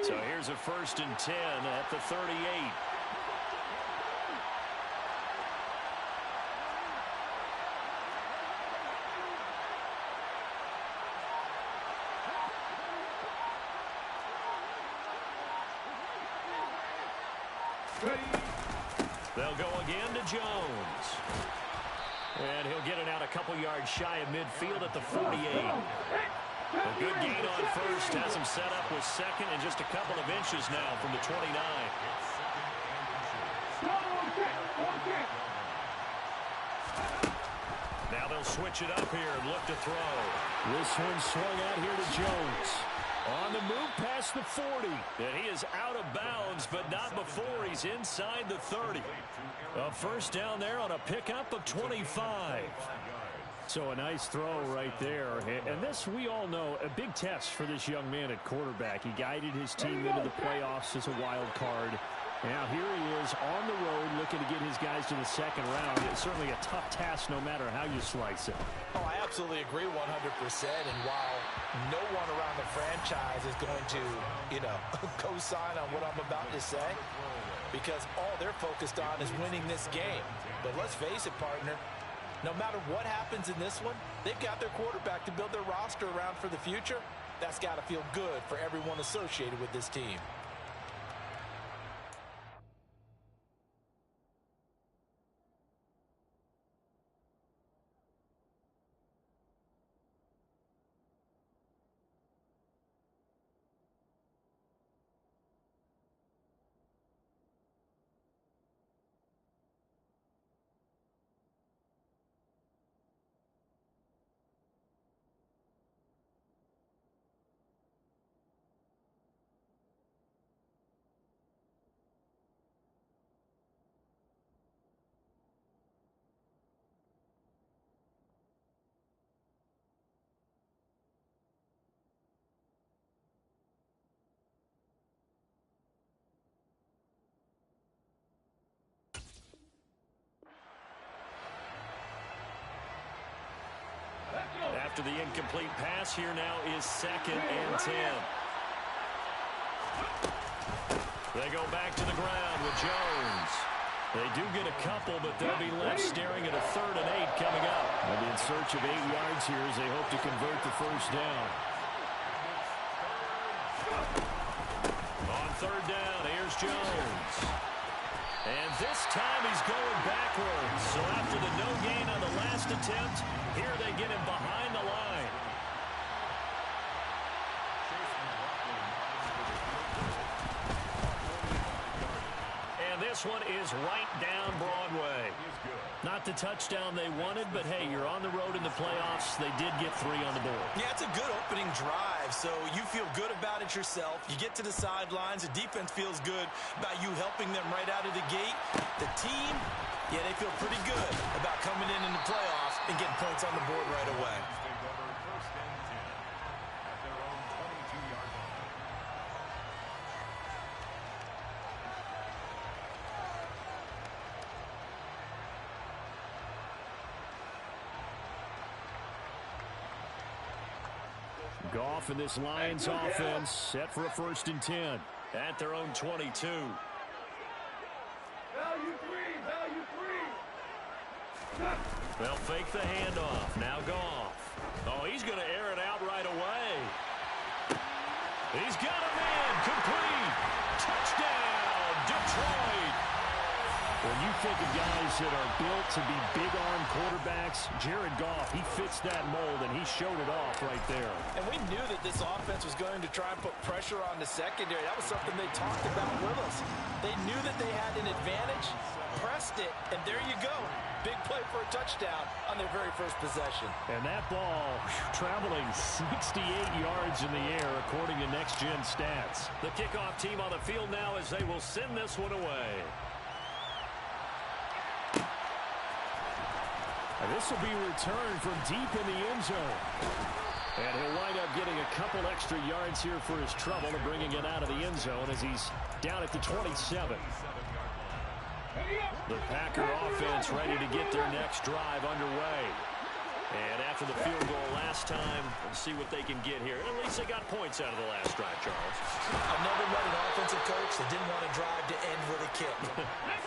So here's a 1st and 10 at the 38. They'll go again to Jones. And he'll get it out a couple yards shy of midfield at the 48. A good gain on 1st. Has him set up with 2nd and just a couple of inches now from the 29. Now they'll switch it up here and look to throw. This one swung out here to Jones. On the move past the 40. And he is out of bounds, but not before he's inside the 30. A 1st down there on a pickup of 25. So a nice throw right there. And this, we all know, a big test for this young man at quarterback. He guided his team into the playoffs as a wild card. Now here he is on the road looking to get his guys to the 2nd round. It's certainly a tough task no matter how you slice it. Oh, I absolutely agree 100%. And while no one around the franchise is going to, co-sign on what I'm about to say, because all they're focused on is winning this game. But let's face it, partner, no matter what happens in this one, they've got their quarterback to build their roster around for the future. That's got to feel good for everyone associated with this team. After the incomplete pass, here now is 2nd and 10. They go back to the ground with Jones. They do get a couple, but they'll be left staring at a 3rd and 8 coming up. They'll be in search of 8 yards here as they hope to convert the 1st down. On 3rd down, here's Jones. And this time he's going backwards. So after the no gain on the last attempt, here they get him behind the line. And this one is right down Broadway. Not the touchdown they wanted, but hey, you're on the road in the playoffs. They did get 3 on the board. Yeah, it's a good opening drive, so you feel good about it yourself. You get to the sidelines. The defense feels good about you helping them right out of the gate. The team, yeah, they feel pretty good about coming in the playoffs and getting points on the board right away. Goff and this Lions offense set for a 1st and 10 at their own 22. Value 3. They'll fake the handoff. Now Goff. Oh, he's going to air it out right away. He's got a man. Complete. Touchdown, Detroit. When you think of guys that are built to be big-arm quarterbacks, Jared Goff, he fits that mold, and he showed it off right there. And we knew that this offense was going to try and put pressure on the secondary. That was something they talked about with us. They knew that they had an advantage, pressed it, and there you go. Big play for a touchdown on their very first possession. And that ball traveling 68 yards in the air, according to Next Gen Stats. The kickoff team on the field now as they will send this one away. And this will be returned from deep in the end zone. And he'll wind up getting a couple extra yards here for his trouble and bringing it out of the end zone as he's down at the 27. The Packer offense ready to get their next drive underway. And after the field goal last time, we'll see what they can get here. At least they got points out of the last drive, Charles. I've never met an offensive coach that didn't want to drive to end with a kick.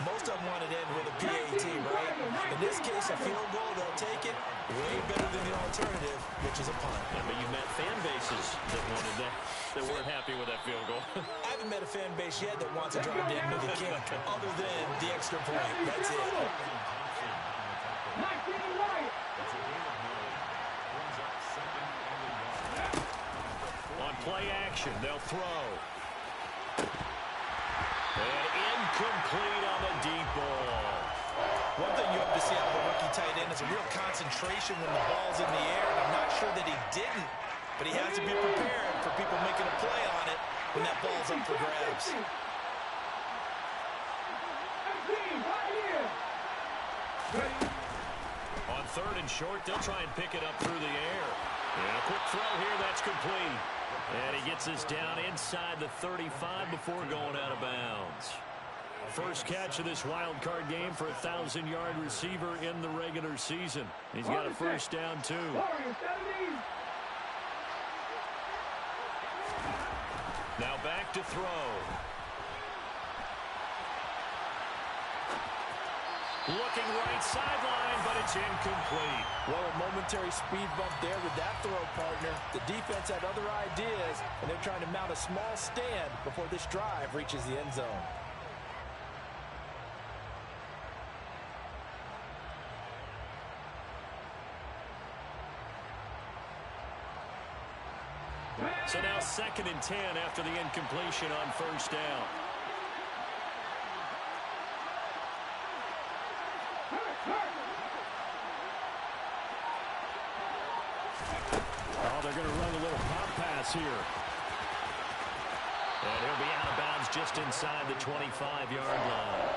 Most of them wanted to end with a PAT, right? In this case, a field goal, they'll take it. Way better than the alternative, which is a punt. Yeah, but you've met fan bases that wanted that, that weren't happy with that field goal. I haven't met a fan base yet that wants to drive to end with a kick, other than the extra point. That's it. On play action, they'll throw. And incomplete on the deep ball. One thing you have to see out of a rookie tight end is a real concentration when the ball's in the air, and I'm not sure that he didn't, but he has to be prepared for people making a play on it when that ball's up for grabs. On third and short, they'll try and pick it up through the air. And a quick throw here, that's complete. And he gets this down inside the 35 before going out of bounds. First catch of this wild card game for a 1,000-yard receiver in the regular season. He's got a first down, too. Now back to throw. Looking right sideline, but it's incomplete. Well, a momentary speed bump there with that throw, partner. The defense had other ideas, and they're trying to mount a small stand before this drive reaches the end zone. So now 2nd and 10 after the incompletion on first down. Oh, they're going to run a little pop pass here. And he'll be out of bounds just inside the 25-yard line.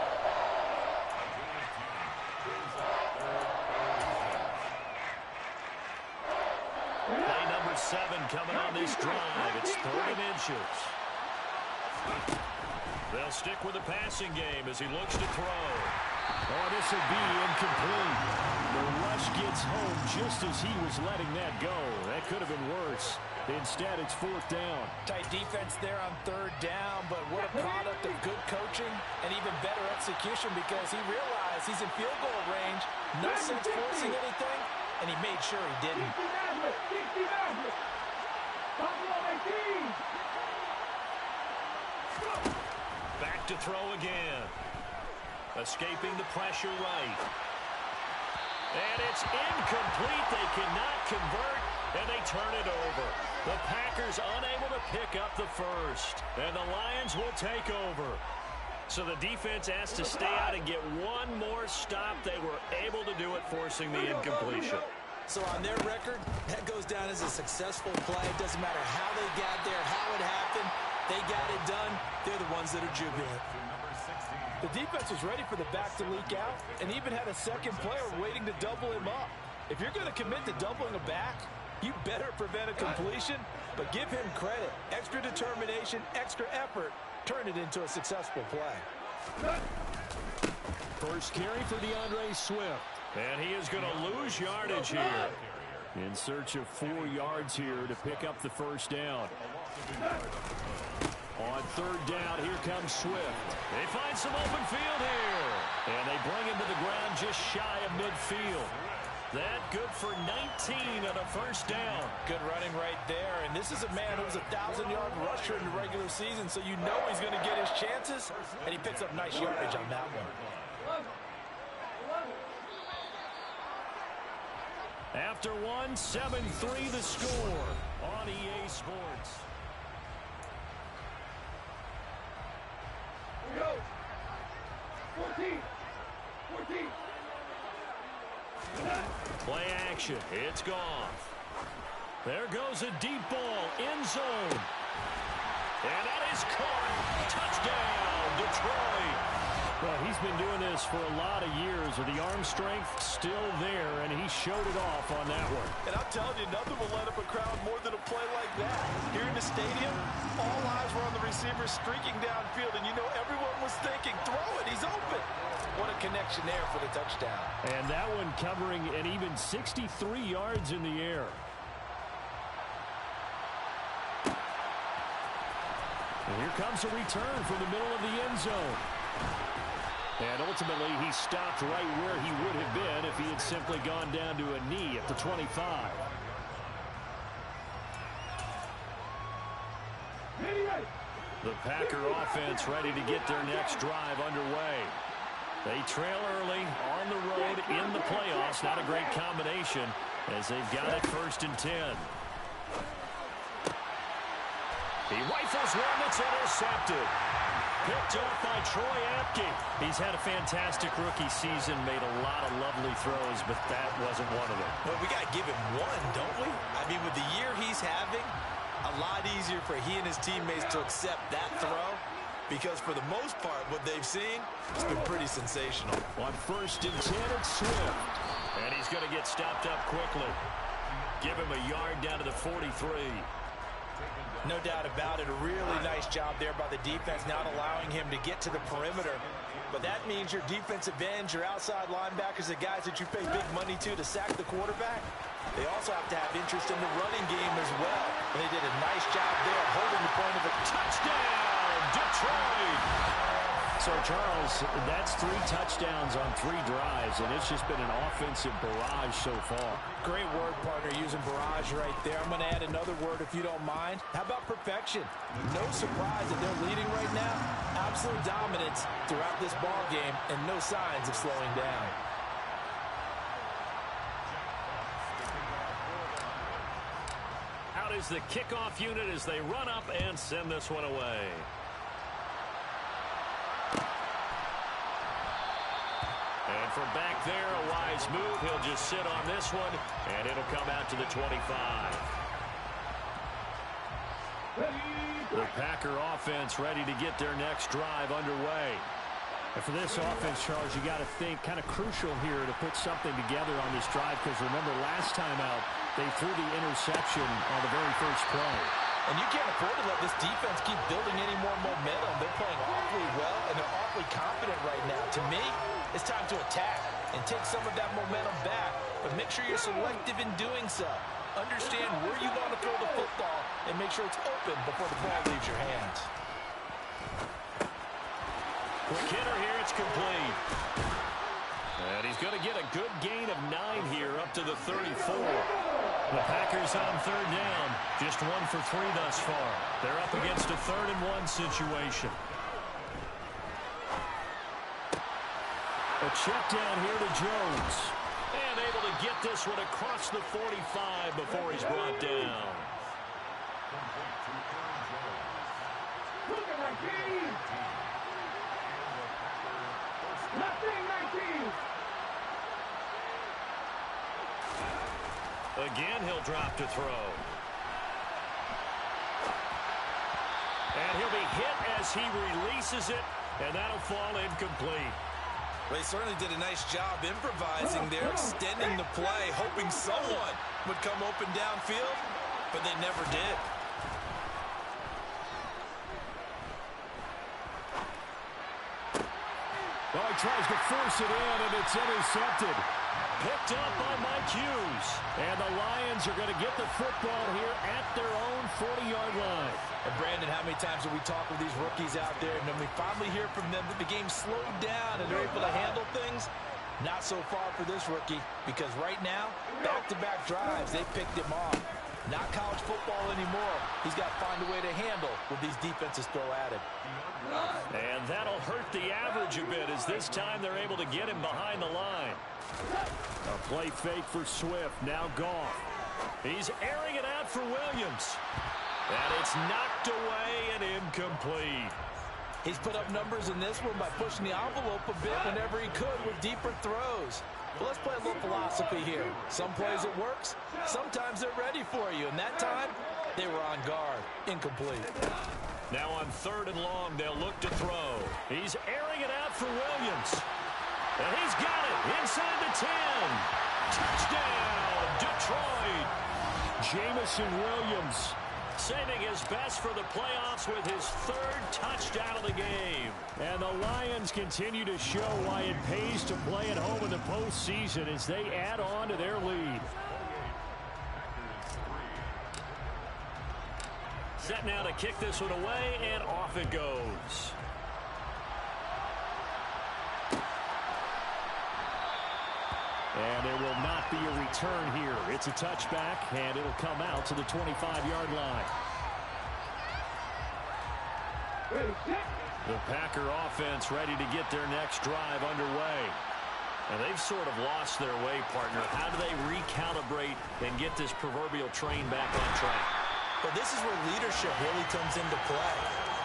Play number 7 coming on this drive. It's 3rd and inches. They'll stick with the passing game as he looks to throw. Oh, this will be incomplete. The rush gets home just as he was letting that go. That could have been worse. Instead, it's 4th down. Tight defense there on 3rd down, but what a product of good coaching and even better execution because he realized he's in field goal range. No sense forcing anything, and he made sure he didn't. Back to throw again. Escaping the pressure right. And it's incomplete. They cannot convert, and they turn it over. The Packers unable to pick up the first, and the Lions will take over. So the defense has to stay out and get one more stop. They were able to do it, forcing the incompletion. So on their record, that goes down as a successful play. It doesn't matter how they got there, how it happened. They got it done. They're the ones that are jubilant. The defense was ready for the back to leak out and even had a second player waiting to double him up. If you're going to commit to doubling a back, you better prevent a completion, but give him credit. Extra determination, extra effort, turn it into a successful play. First carry for DeAndre Swift. And he is going to lose yardage here. In search of 4 yards here to pick up the first down. On 3rd down, here comes Swift. They find some open field here. And they bring him to the ground just shy of midfield. That good for 19 on a first down. Good running right there. And this is a man who was a 1,000-yard rusher in the regular season, so you know he's going to get his chances. And he picks up nice yardage on that one. After one, 7-3 the score on EA Sports. Go. 14. Play action. It's gone. There goes a deep ball. End zone. And that is caught. Touchdown, Detroit. Well, he's been doing this for a lot of years with the arm strength still there, and he showed it off on that one. And I'm telling you, nothing will light up a crowd more than a play like that. Here in the stadium, all eyes were on the receiver streaking downfield, and you know everyone was thinking, throw it, he's open. What a connection there for the touchdown. And that one covering an even 63 yards in the air. And here comes a return from the middle of the end zone. And ultimately, he stopped right where he would have been if he had simply gone down to a knee at the 25. The Packer offense ready to get their next drive underway. They trail early on the road in the playoffs. Not a great combination as they've got it 1st and 10. He rifles one that's intercepted. Picked off by Troy Apke. He's had a fantastic rookie season, made a lot of lovely throws, but that wasn't one of them. Well, we got to give him one, don't we? I mean, with the year he's having, a lot easier for he and his teammates to accept that throw, because for the most part, what they've seen has been pretty sensational. On 1st and 10, it's Swift. And he's going to get stopped up quickly. Give him a yard down to the 43. No doubt about it. A really nice job there by the defense, not allowing him to get to the perimeter. But that means your defensive ends, your outside linebackers, the guys that you pay big money to sack the quarterback, they also have to have interest in the running game as well. And they did a nice job there holding the point of a touchdown, Detroit. So, Charles, that's 3 touchdowns on 3 drives, and it's just been an offensive barrage so far. Great word, partner, using barrage right there. I'm going to add another word if you don't mind. How about perfection? No surprise that they're leading right now. Absolute dominance throughout this ball game and no signs of slowing down. Out is the kickoff unit as they run up and send this one away. And from back there, a wise move. He'll just sit on this one, and it'll come out to the 25. The Packer offense ready to get their next drive underway. And for this offense, Charles, you got to think kind of crucial here to put something together on this drive, because remember, last time out, they threw the interception on the very first play. And you can't afford to let this defense keep building any more momentum. They're playing awfully well, and they're awfully confident right now. To me, it's time to attack and take some of that momentum back. But make sure you're selective in doing so. Understand where you want to throw the football and make sure it's open before the ball leaves your hands. Quick hitter here, it's complete. And he's going to get a good gain of 9 here up to the 34. The Packers on 3rd down. Just 1 for 3 thus far. They're up against a 3rd and 1 situation. A check down here to Jones. And able to get this one across the 45 before he's brought down. Again, he'll drop to throw. And he'll be hit as he releases it, and that'll fall incomplete. They certainly did a nice job improvising there, extending the play, hoping someone would come open downfield, but they never did. Oh, he tries to force it in, and it's intercepted. Picked up by Mike Hughes. And the Lions are going to get the football here at their own 40-yard line. And Brandon, how many times have we talked with these rookies out there, and then we finally hear from them that the game slowed down and they're able to handle things? Not so far for this rookie, because right now, back-to-back drives, they picked him off. Not college football anymore. He's got to find a way to handle what these defenses throw at him. And that'll hurt the average a bit, as this time they're able to get him behind the line. A play fake for Swift, now Goff. He's airing it out for Williams. And it's knocked away and incomplete. He's put up numbers in this one by pushing the envelope a bit whenever he could with deeper throws. But let's play a little philosophy here. Some plays it works, sometimes they're ready for you. And that time, they were on guard. Incomplete. Now on 3rd and long, they'll look to throw. He's airing it out for Williams. And he's got it inside the 10. Touchdown, Detroit. Jameson Williams saving his best for the playoffs with his third touchdown of the game. And the Lions continue to show why it pays to play at home in the postseason as they add on to their lead. Set now to kick this one away, and off it goes. And there will not be a return here. It's a touchback, and it'll come out to the 25-yard line. The Packer offense ready to get their next drive underway. And they've sort of lost their way, partner. How do they recalibrate and get this proverbial train back on track? Well, this is where leadership really comes into play.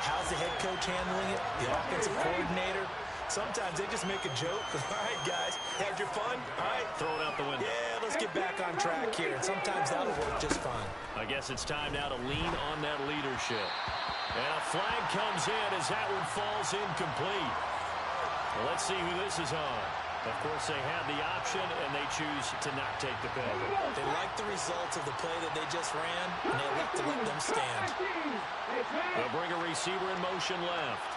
How's the head coach handling it? The offensive coordinator? Sometimes they just make a joke. All right, guys, had your fun? All right. Throw it out the window. Yeah, let's get back on track here. And sometimes that'll work just fine. I guess it's time now to lean on that leadership. And a flag comes in as that one falls incomplete. Well, let's see who this is on. Of course, they had the option, and they choose to not take the penalty. They like the results of the play that they just ran, and they elect to let them stand. They'll bring a receiver in motion left.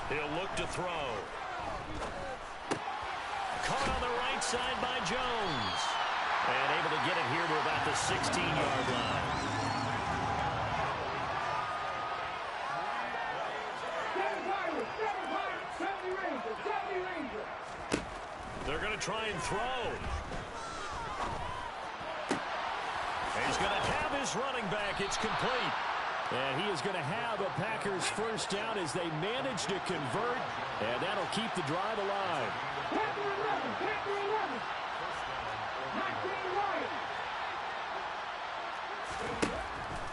He'll look to throw. Caught on the right side by Jones. And able to get it here to about the 16-yard line. They're going to try and throw. And he's going to have his running back. It's complete. And he is going to have a Packers first down as they manage to convert. And that'll keep the drive alive. Packer 11.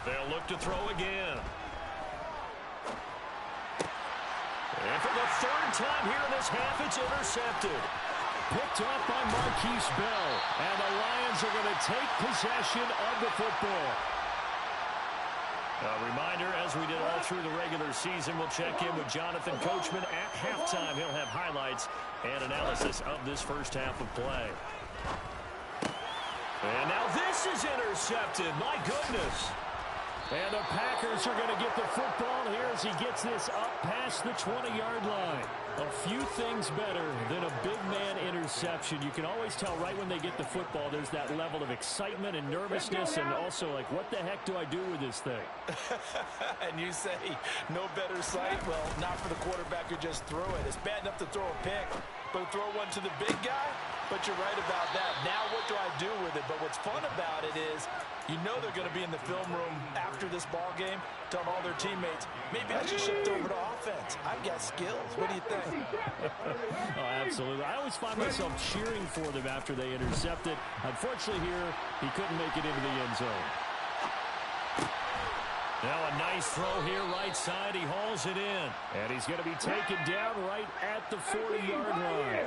They'll look to throw again. And for the third time here in this half, it's intercepted. Picked up by Marquise Bell. And the Lions are going to take possession of the football. A reminder, as we did all through the regular season, we'll check in with Jonathan Coachman at halftime. He'll have highlights and analysis of this first half of play. And now this is intercepted. My goodness. And the Packers are going to get the football here as he gets this up past the 20-yard line. A few things better than a big man interception. You can always tell right when they get the football, there's that level of excitement and nervousness and also like, what the heck do I do with this thing? And you say, no better sight? Well, not for the quarterback who just threw it. It's bad enough to throw a pick, but throw one to the big guy? But you're right about that. Now what do I do with it? But what's fun about it is you know they're going to be in the film room after this ball game telling all their teammates, maybe I should shift over to offense. I've got skills. What do you think? Oh, absolutely. I always find myself cheering for them after they intercept it. Unfortunately here, he couldn't make it into the end zone. Now a nice throw here right side. He hauls it in. And he's going to be taken down right at the 40-yard line.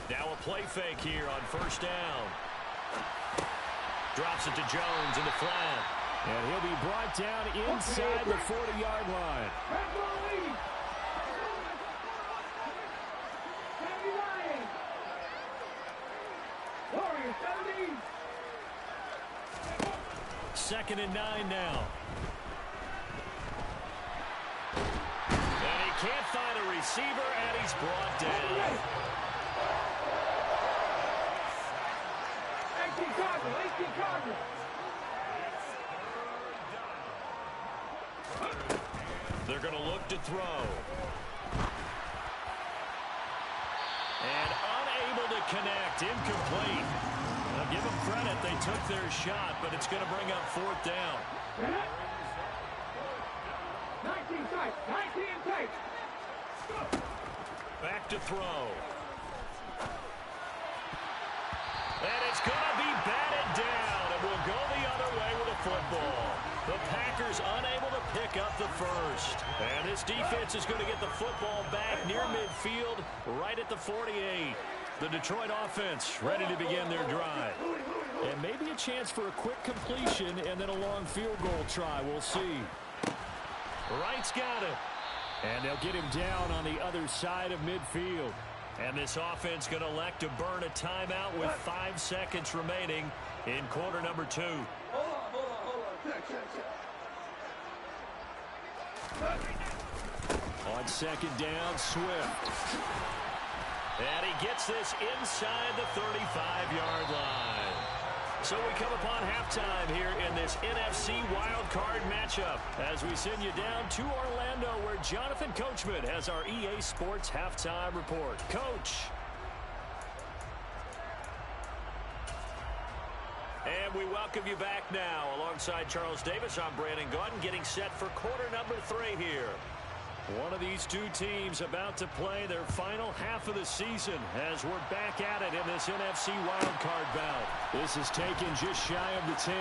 Now a play fake here on first down. Drops it to Jones in the flat. And he'll be brought down inside the 40-yard line. Second and 9 now. And he can't find a receiver, and he's brought down. They're going to look to throw. And unable to connect. Incomplete. Now give them credit. They took their shot, but it's going to bring up fourth down. 19 tight. Back to throw. And it's going to be batted down, and we'll go the other way with a football. The Packers unable to pick up the first. And this defense is going to get the football back near midfield, right at the 48. The Detroit offense ready to begin their drive. And maybe a chance for a quick completion and then a long field goal try. We'll see. Wright's got it. And they'll get him down on the other side of midfield. And this offense going to elect to burn a timeout with 5 seconds remaining in quarter number 2. Hold on. Check. On second down, Swift. And he gets this inside the 35-yard line. So we come upon halftime here in this NFC wildcard matchup as we send you down to Orlando where Jonathan Coachman has our EA Sports halftime report. Coach. And we welcome you back now. Alongside Charles Davis, I'm Brandon Gaudin getting set for quarter number 3 here. One of these two teams about to play their final half of the season as we're back at it in this NFC wildcard bout. This is taken just shy of the 10.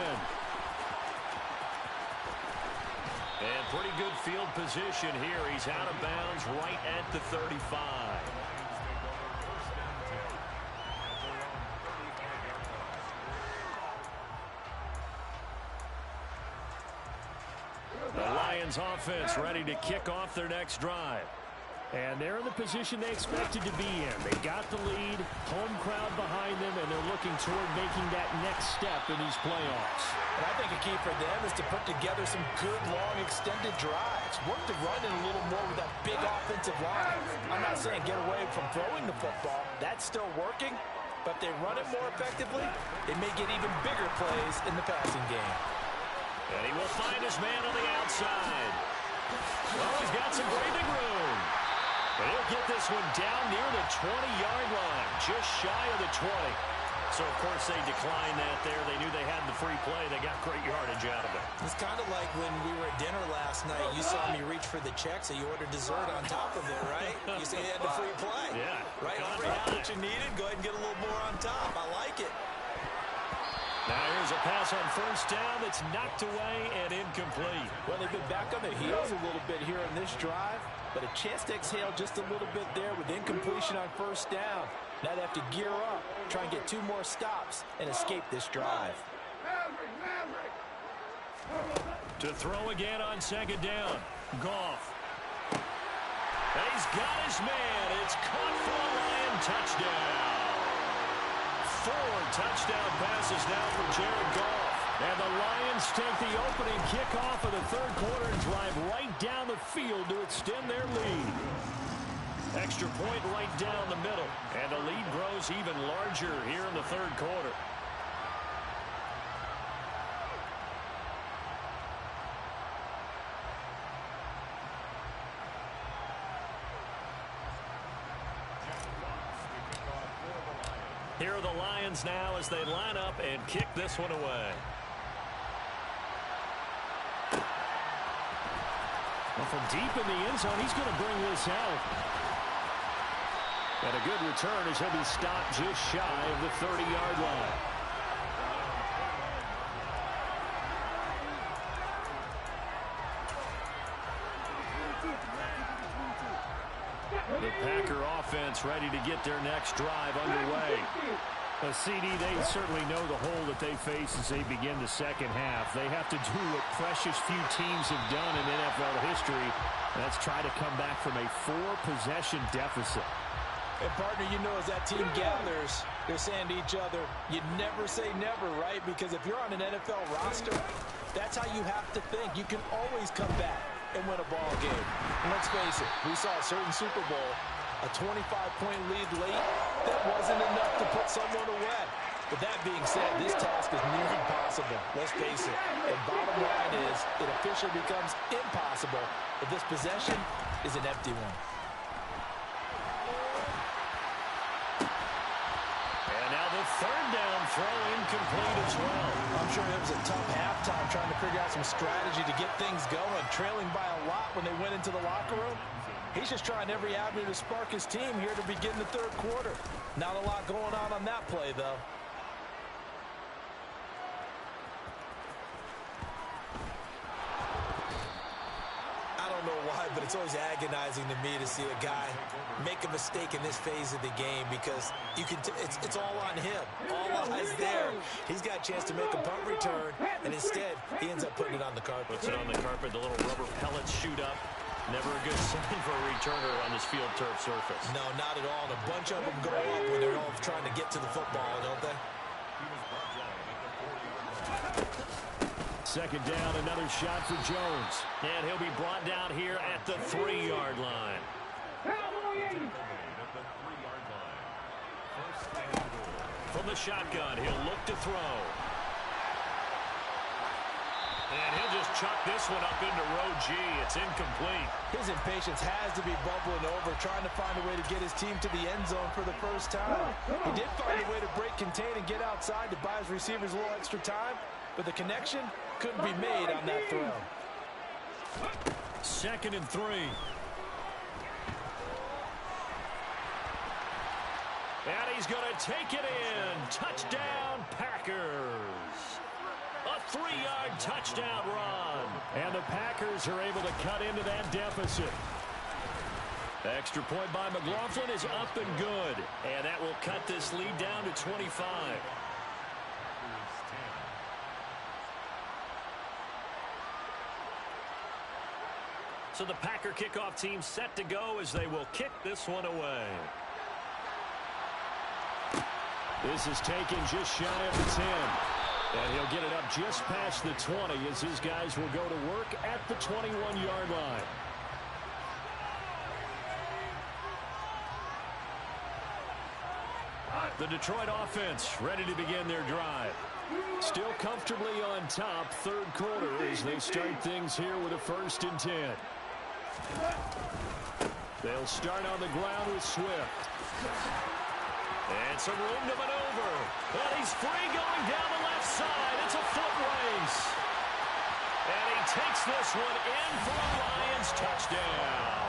And pretty good field position here. He's out of bounds right at the 35. The Lions offense ready to kick off their next drive. And they're in the position they expected to be in. They got the lead, home crowd behind them, and they're looking toward making that next step in these playoffs. And I think a key for them is to put together some good, long, extended drives. Work the run in a little more with that big offensive line. I'm not saying get away from throwing the football. That's still working. But if they run it more effectively, they may get even bigger plays in the passing game. And he will find his man on the outside. Oh, he's got some breathing room. And he'll get this one down near the 20-yard line, just shy of the 20. So, of course, they declined that there. They knew they had the free play. They got great yardage out of it. It's kind of like when we were at dinner last night. You saw me reach for the check, so you ordered dessert on top of it, right? You said you had the free play. Yeah. Right? Whenever you have what you needed, go ahead and get a little more on top. I like it. Now here's a pass on first down that's knocked away and incomplete. Well, they've been back on their heels a little bit here in this drive, but a chance to exhale just a little bit there with incompletion on first down. Now they have to gear up, try and get 2 more stops, and escape this drive. To throw again on second down. Goff. And he's got his man. It's caught for a Lion touchdown. 4 touchdown passes now for Jared Goff. And the Lions take the opening kickoff of the third quarter and drive right down the field to extend their lead. Extra point right down the middle. And the lead grows even larger here in the third quarter. Here are the Lions now as they line up and kick this one away. Well, from deep in the end zone, he's going to bring this out. And a good return as he'll be stopped just shy of the 30-yard line. The Packer offense ready to get their next drive underway. CD, they certainly know the hole that they face as they begin the second half. They have to do what precious few teams have done in NFL history. That's try to come back from a 4-possession deficit. And, partner, you know, as that team gathers, they're saying to each other, you never say never, right? Because if you're on an NFL roster, that's how you have to think. You can always come back and win a ball game. And let's face it, we saw a certain Super Bowl, a 25-point lead late, that wasn't enough to put someone away. But that being said, this task is near impossible. Let's face it. And bottom line is, it officially becomes impossible if this possession is an empty one. And now the third down throw incomplete as well. I'm sure it was a tough halftime trying to figure out some strategy to get things going, trailing by a lot when they went into the locker room. He's just trying every avenue to spark his team here to begin the third quarter. Not a lot going on that play, though. I don't know why, but it's always agonizing to me to see a guy make a mistake in this phase of the game because you can it's all on him. All eyes there. He's got a chance to make a punt return, and instead, he ends up putting it on the carpet. Puts it on the carpet. The little rubber pellets shoot up. Never a good sign for a returner on this field turf surface. No, not at all. And a bunch of them go up when they're all trying to get to the football, don't they? Second down, another shot for Jones. And he'll be brought down here at the 3-yard line. From the shotgun, he'll look to throw. And he'll just chuck this one up into row G. It's incomplete. His impatience has to be bubbling over, trying to find a way to get his team to the end zone for the first time. He did find a way to break contain and get outside to buy his receivers a little extra time, but the connection couldn't be made on that throw. 2nd and 3. And he's going to take it in. Touchdown, Packers. A 3-yard touchdown run. And the Packers are able to cut into that deficit. Extra point by McLaughlin is up and good. And that will cut this lead down to 25. So the Packer kickoff team set to go as they will kick this one away. This is taken just shy of the 10. And he'll get it up just past the 20 as his guys will go to work at the 21-yard line. The Detroit offense ready to begin their drive. Still comfortably on top, 3rd quarter as they start things here with a 1st and 10. They'll start on the ground with Swift. And some room to maneuver. And he's free going down the left side. It's a foot race. And he takes this one in for a Lions touchdown.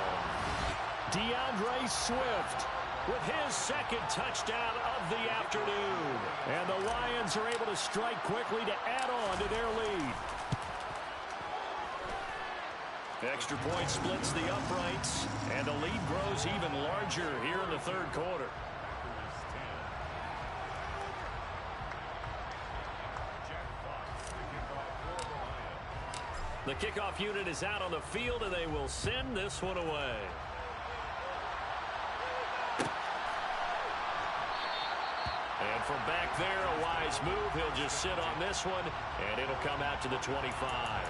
DeAndre Swift with his 2nd touchdown of the afternoon. And the Lions are able to strike quickly to add on to their lead. Extra point splits the uprights. And the lead grows even larger here in the 3rd quarter. The kickoff unit is out on the field, and they will send this one away. And from back there, a wise move. He'll just sit on this one, and it'll come out to the 25.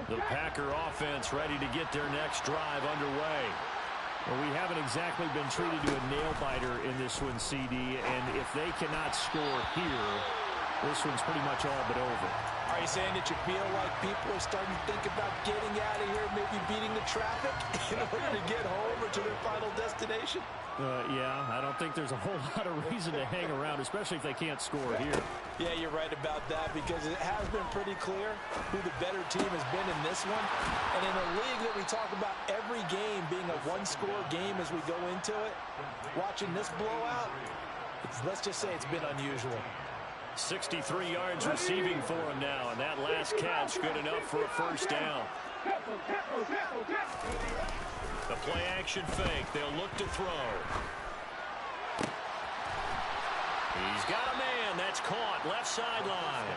The Packer offense ready to get their next drive underway. Well, we haven't exactly been treated to a nail-biter in this one, CD, and if they cannot score here, this one's pretty much all but over. Are you saying that you feel like people are starting to think about getting out of here, maybe beating the traffic in order to get home or to their final destination? Yeah, I don't think there's a whole lot of reason to hang around, especially if they can't score here. Yeah, you're right about that because it has been pretty clear who the better team has been in this one. And in a league that we talk about every game being a one-score game as we go into it, watching this blowout, let's just say it's been unusual. 63 yards receiving for him now, and that last catch good enough for a 1st down. The play-action fake. They'll look to throw. He's got a man. That's caught. Left sideline.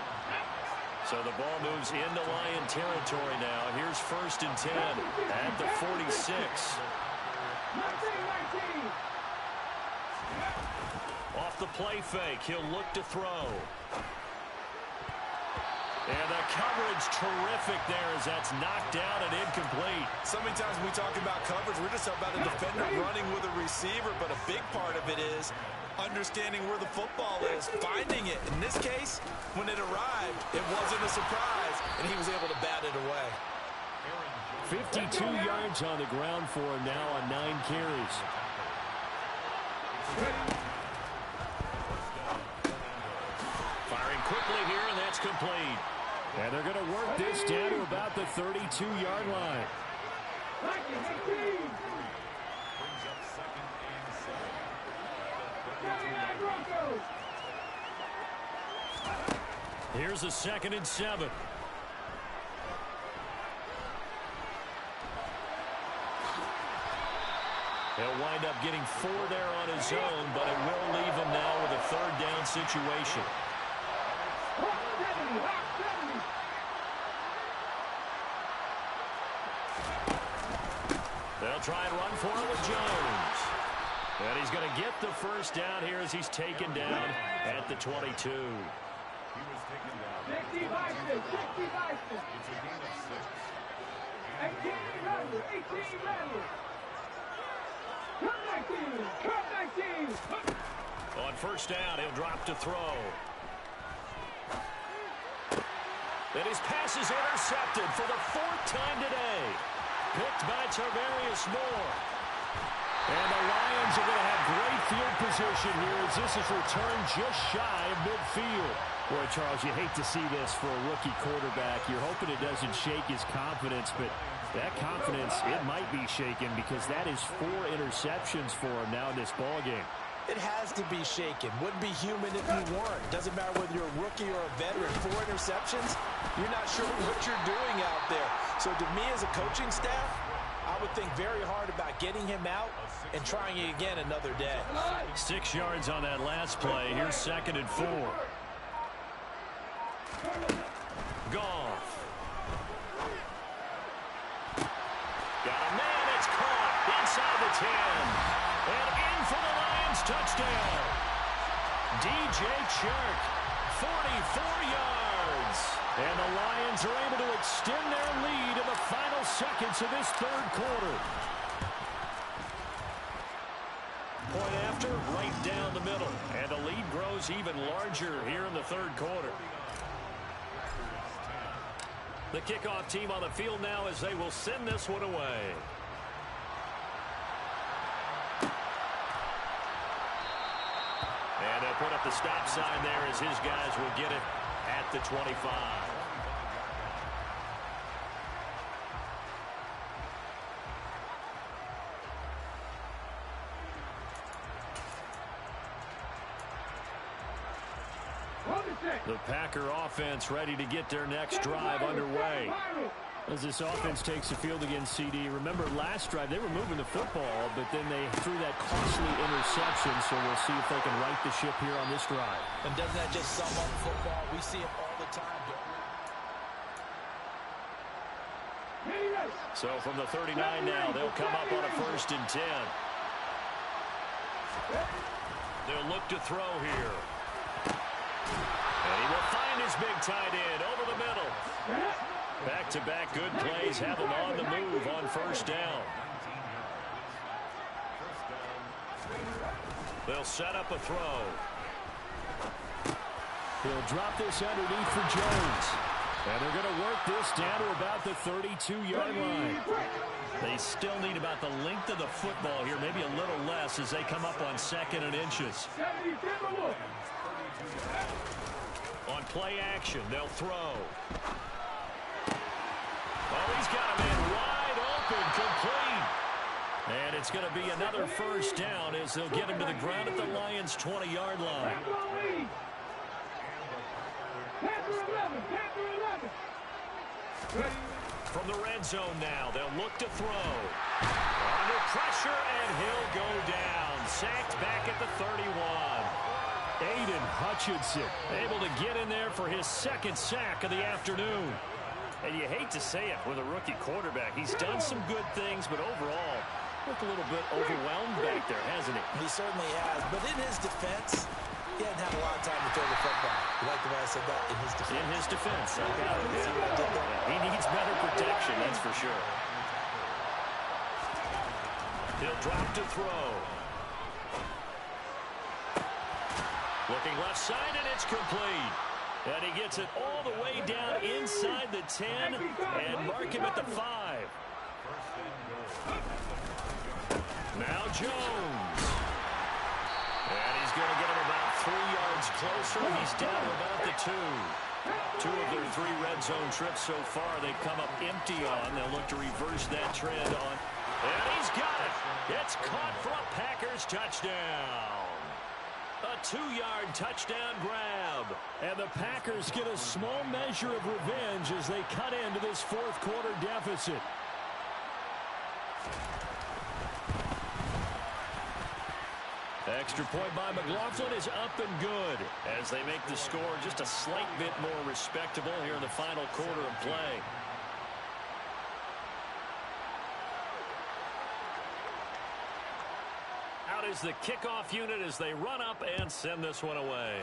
So the ball moves into Lion territory now. Here's 1st and 10 at the 46. Off the play fake. He'll look to throw. And the coverage terrific there as that's knocked down and incomplete. So many times when we talk about coverage, we're just talking about a defender running with a receiver, but a big part of it is understanding where the football is, finding it. In this case, when it arrived, it wasn't a surprise, and he was able to bat it away. 52 yards on the ground for him now on 9 carries. Firing quickly here, and that's complete. And they're going to work this down to about the 32-yard line. Here's a 2nd and 7. He'll wind up getting 4 there on his own, but it will leave him now with a third down situation. They'll try and run for it with Jones. And he's going to get the first down here as he's taken down at the 22. He was taken down. 60 Bison. It's a gain of 6. 18 Randall. Come 19. On first down, he'll drop to throw. And his pass is intercepted for the 4th time today. Picked by Tarvarius Moore. And the Lions are going to have great field position here as this is returned just shy of midfield. Boy, Charles, you hate to see this for a rookie quarterback. You're hoping it doesn't shake his confidence, but that confidence, it might be shaken because that is 4 interceptions for him now in this ballgame. It has to be shaken. Wouldn't be human if you weren't. Doesn't matter whether you're a rookie or a veteran. 4 interceptions, you're not sure what you're doing out there. So to me as a coaching staff, I would think very hard about getting him out and trying it again another day. 6 yards on that last play. Here's 2nd and 4. Goff. Got a man. It's caught inside the 10. And in for the Lions touchdown. DJ Chark, 44 yards. And the Lions are able to extend their lead in the final seconds of this 3rd quarter. Point after, right down the middle. And the lead grows even larger here in the 3rd quarter. The kickoff team on the field now as they will send this one away. And they'll put up the stop sign there as his guys will get it at the 25. The Packer offense ready to get their next drive underway. As this offense takes the field against CD, remember last drive they were moving the football, but then they threw that costly interception, so we'll see if they can right the ship here on this drive. And doesn't that just sum up football? We see it all the time, don't we? So from the 39 now, they'll come up on a 1st and 10. They'll look to throw here. And he will find his big tight end over the middle. Back-to-back good plays have him on the move on 1st down. They'll set up a throw. He'll drop this underneath for Jones. And they're going to work this down to about the 32-yard line. They still need about the length of the football here, maybe a little less as they come up on 2nd and inches. On play action, they'll throw. Oh, he's got a man wide open, complete. And it's going to be another 1st down as they'll get him to the ground at the Lions' 20-yard line. From the red zone now, they'll look to throw. Under pressure, and he'll go down. Sacked back at the 31. Aiden Hutchinson able to get in there for his 2nd sack of the afternoon. And you hate to say it with a rookie quarterback. He's done some good things, but overall, looked a little bit overwhelmed back there, hasn't he? He certainly has. But in his defense, he hadn't had a lot of time to throw the football. You like the way I said that? In his defense. In his defense. He needs better protection, that's for sure. He'll drop to throw. Looking left side, and it's complete. And he gets it all the way down inside the 10 and mark him at the 5. Now Jones. And he's going to get him about 3 yards closer. He's down to about the 2. 2 of their 3 red zone trips so far they've come up empty on. They'll look to reverse that trend on. And he's got it. It's caught for a Packers touchdown. A 2-yard touchdown grab. And the Packers get a small measure of revenge as they cut into this 4th quarter deficit. Extra point by McLaughlin is up and good as they make the score just a slight bit more respectable here in the final quarter of play. Out is the kickoff unit as they run up and send this one away.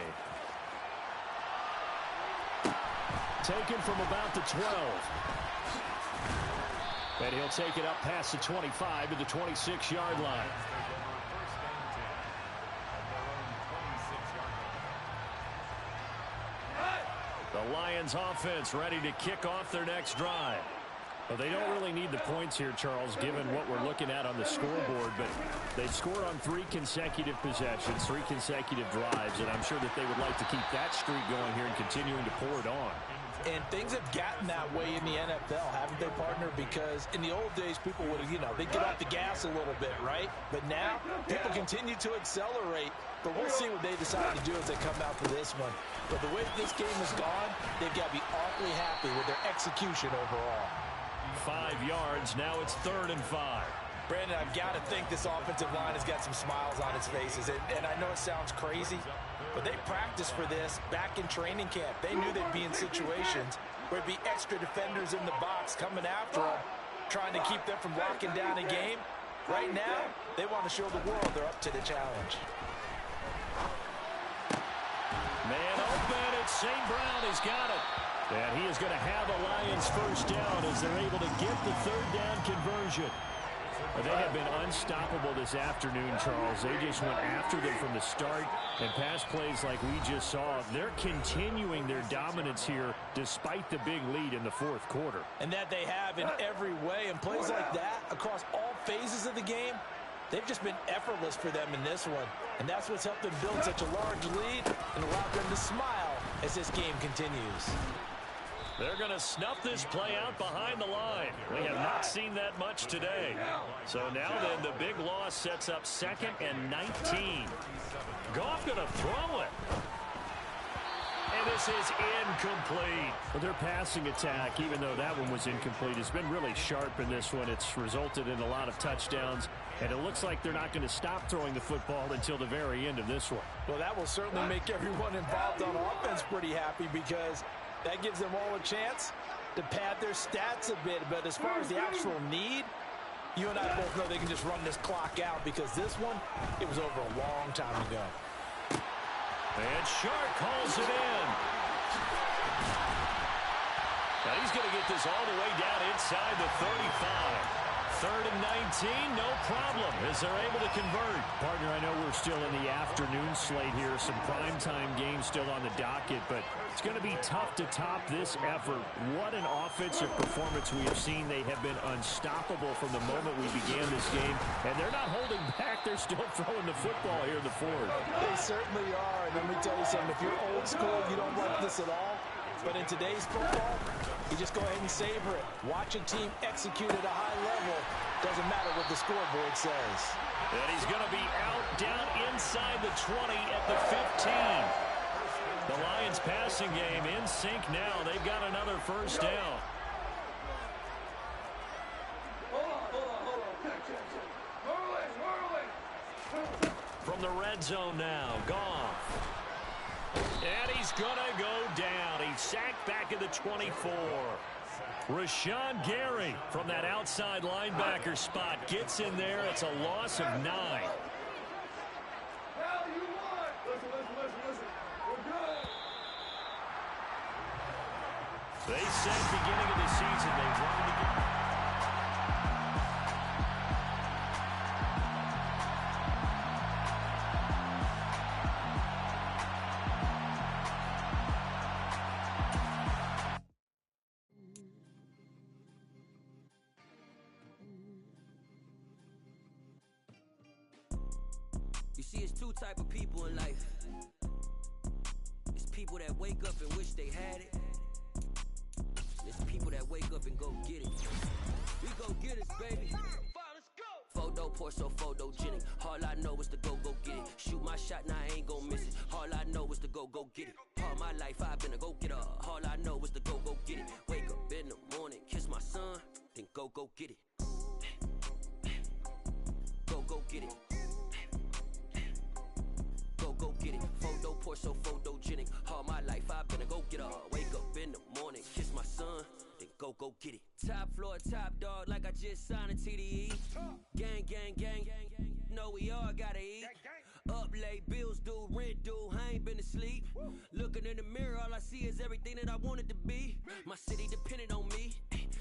Taken from about the 12. And he'll take it up past the 25 to the 26-yard line. The Lions offense ready to kick off their next drive. Well, they don't really need the points here, Charles, given what we're looking at on the scoreboard, but they've scored on 3 consecutive possessions, 3 consecutive drives, and I'm sure that they would like to keep that streak going here and continuing to pour it on. And things have gotten that way in the NFL, haven't they, partner? Because in the old days, people would, they'd get off the gas a little bit, right? But now, people continue to accelerate. But we'll see what they decide to do as they come out for this one. But the way this game has gone, they've got to be awfully happy with their execution overall. 5 yards, now it's 3rd and 5. Brandon, I've got to think this offensive line has got some smiles on its faces. And I know it sounds crazy, but they practiced for this back in training camp. They knew they'd be in situations where it'd be extra defenders in the box coming after them, trying to keep them from locking down a game. Right now, they want to show the world they're up to the challenge. Man open, it's St. Brown. He's got it. And he is going to have a Lions first down as they're able to get the 3rd down conversion. They have been unstoppable this afternoon, Charles. They just went after them from the start, and pass plays like we just saw. They're continuing their dominance here despite the big lead in the 4th quarter. And that they have in every way. And plays like that across all phases of the game, they've just been effortless for them in this one. And that's what's helped them build such a large lead and allowed them to smile as this game continues. They're going to snuff this play out behind the line. We have not seen that much today. So now then, the big loss sets up 2nd and 19. Goff going to throw it. And this is incomplete. Well, their passing attack, even though that one was incomplete, has been really sharp in this one. It's resulted in a lot of touchdowns, and it looks like they're not going to stop throwing the football until the very end of this one. Well, that will certainly make everyone involved on offense pretty happy, because that gives them all a chance to pad their stats a bit. But as far as the actual need, you and I both know they can just run this clock out, because this one, it was over a long time ago. And Shark calls it in. Now he's going to get this all the way down inside the 35. 3rd and 19, no problem, as they're able to convert. Partner, I know we're still in the afternoon slate here, some primetime games still on the docket, but it's going to be tough to top this effort. What an offensive performance we have seen. They have been unstoppable from the moment we began this game, and they're not holding back. They're still throwing the football here in the 4th. They certainly are, and let me tell you something. If you're old school, you don't like this at all. But in today's football, you just go ahead and savor it. Watch a team execute at a high level. Doesn't matter what the scoreboard says. And he's going to be out down inside the 20 at the 15. The Lions passing game in sync now. They've got another first down. Hold on. Check. From the red zone now, Goff. And he's going to go down. He's sacked back at the 24. Rashawn Gary from that outside linebacker spot gets in there. It's a loss of 9. Hell, you won. Listen. We're good. They said beginning of the season they wanted to get... You see, it's 2 type of people in life. It's people that wake up and wish they had it. It's people that wake up and go get it. We go get it, baby. Photo poor, so photogenic. All I know is to go get it. Shoot my shot, now I ain't gon' miss it. All I know is to go get it. All my life I've been a go-getter. All I know is to go get it. Wake up in the morning, kiss my son, then go get it. Go get it. floor top dog like I just signed a TDE. Gang, gang, gang, know we all gotta eat. Up late, bills due, rent due, I ain't been asleep. Looking in the mirror, all I see is everything that I wanted to be. My city depended on me,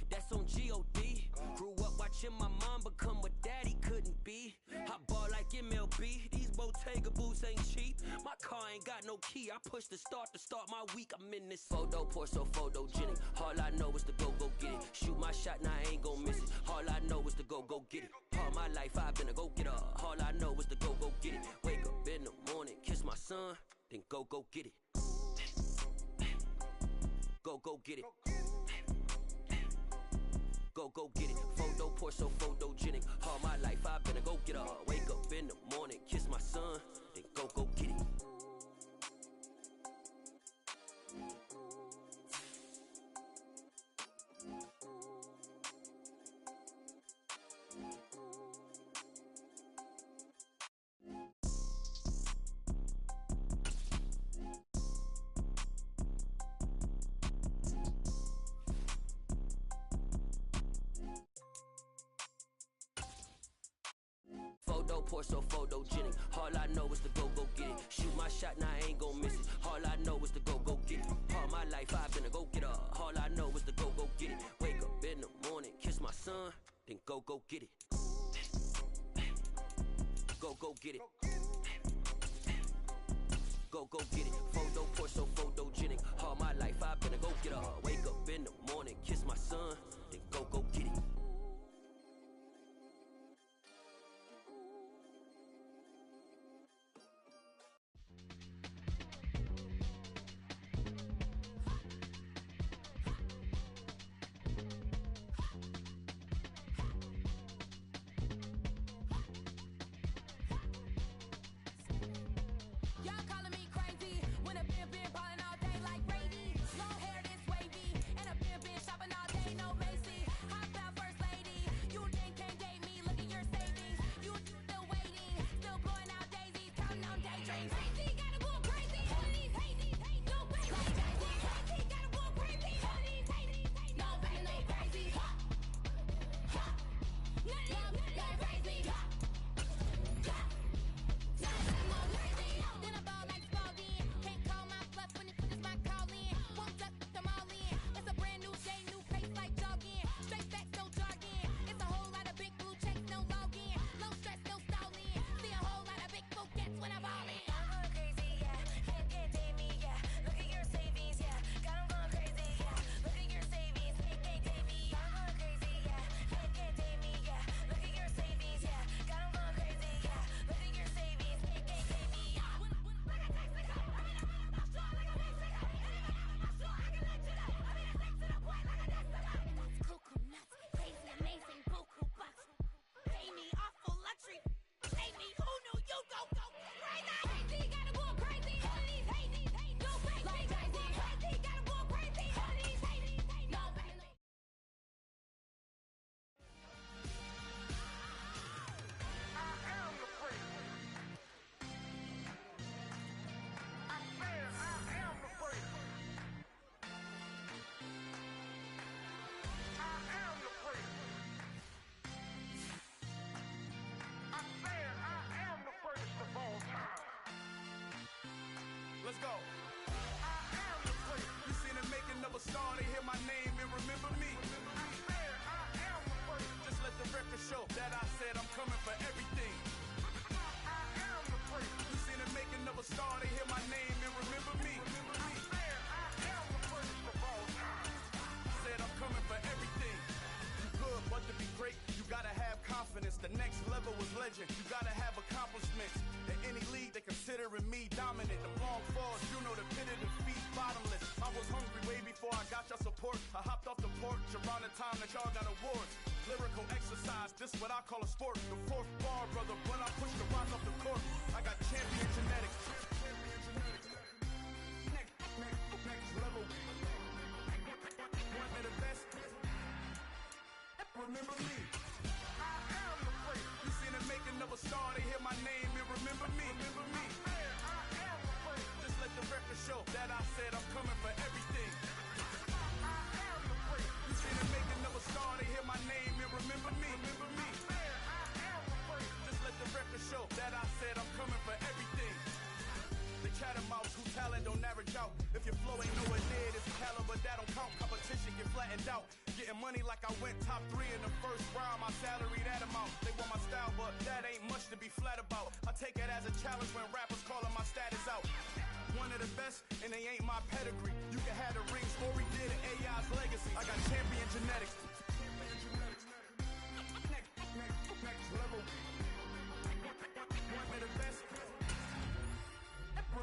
that's on G.O.D. Grew up watching my mom become what daddy couldn't be. I ball like MLB, these Bottega boots ain't cheap. My car ain't got no key, I push the start to start my week. I'm in this photo, pour so photogenic. All I know is to go get it. Shoot my shot, now I ain't gon' miss it. All I know is to go get it. All my life I've been a go-getter. All I know is to go get it. Wake up in the morning, kiss my son, then go get it. Go get it. Go get it. Photo, pour so photogenic. All my life I've been a go-getter. Wake up in the morning, kiss my son, then go get it. Photo, pour so photogenic. All I know is to go get it. Shoot my shot, now I ain't gon' miss it. All I know is to go get it. All my life I've been a go-getter. All I know is to go get it. Wake up in the morning, kiss my son, then go get it. Go get it. Go get it. Photo, pour so photogenic. All my life I've been a go-getter. Wake up in the morning, kiss my son, then go get it. Y'all calling me crazy when a been ballin' all day like Brady. Long hair that's wavy, and a been shopping all day, no Macy. Hop out first lady, you think can't date me? Look at your savings, you still waiting, still blowing out daisies, counting on daydreams. Crazy, gotta go crazy. All of these hate, no way. Crazy, gotta go crazy. All of these hate, no way, no crazy. None of them crazy. Then I ball like Spalding. Can't call my bluff when it is my calling. Won't duck them all in. It's a brand new day, new pace like jogging. Straight facts, no jargon. It's a whole lot of big blue checks, no login. Low stress, no stalling. See a whole lot of big focus when I ball in. I'm going crazy, yeah. Can't date me, yeah. Look at your savings, yeah. Got 'em going crazy, yeah. Look at your savings, can't date me. I'm going crazy, yeah. Can't date me, yeah. Look at your savings, yeah. Got 'em going crazy, yeah. Look at your savings, can't date me. Coconuts, crazy, amazing, buku bucks. Pay me awful luxury. Pay me, who knew you go crazy? Crazy, gotta go crazy. All of these hate, no crazy. Like crazy, gotta go crazy. All of these hate, no crazy. Let's go. I am the place. You seen the making of a star, they hear my name and remember me. I am the place. Just let the record show that I said I'm coming for everything. I am the place. You seen the making of a star, they hear my name and remember me. I am the place of all time. Said I'm coming for everything. You good, but to be great, you gotta have confidence. The next level was legend. You gotta have accomplishments. In any league, they considering me dominant. The long falls, you know the pit of defeat, bottomless. I was hungry way before I got your support. I hopped off the porch around the time that y'all got awards. Lyrical exercise, this what I call a sport. The fourth bar, brother, when I push the rock off the court. I got champion genetics. Next level. One of the best. Remember me. I am the place. You seen the making of a star, they hear my name and remember me. Remember me. I am the place. Just let the record show that I said I'm coming for everything. I am the place. You seen the making of a star, they hear money like I went top 3 in the first round. My salary that amount. They want my style, but that ain't much to be flat about. I take it as a challenge when rappers calling my status out. One of the best, and they ain't my pedigree. You can have the rings, or we did it, AI's legacy. I got champion genetics. Next level. One of the best.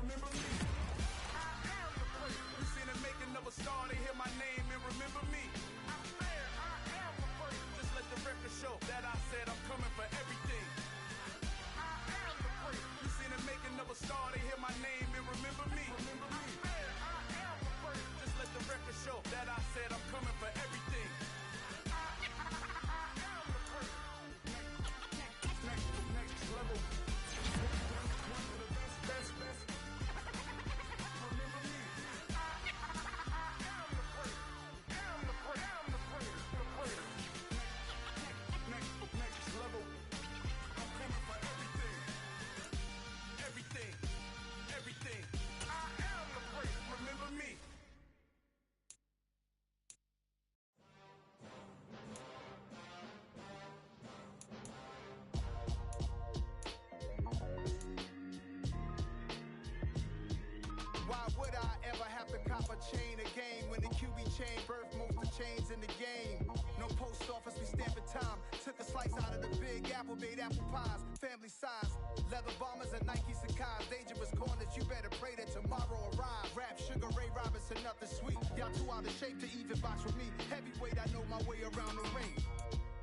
Remember me. I am the first. You seen the making of a star, they hear my name and remember me. I'm fair, I am the first. Just let the record show that I said I'm coming for everything. I am the first. You seen the making of a star, they hear my name and remember me. I'm fair, I am the first. Just let the record show that I said I'm coming for everything. I am the first. Next level. One of the best. Remember me. I am the first. Am the first. Next level. I'm coming for everything. Everything. I am the first. Remember me. Why would I ever have to cop a chain again when the QB chain birthed most of the chains in the game? No post office, we stamping time. Took a slice out of the big apple, made apple pies, family size. Leather bombers and Nike Sacai's. Dangerous corners, you better pray that tomorrow arrives. Rap Sugar Ray Robinson, nothing sweet. Y'all too out of shape to even box with me. Heavyweight, I know my way around the ring.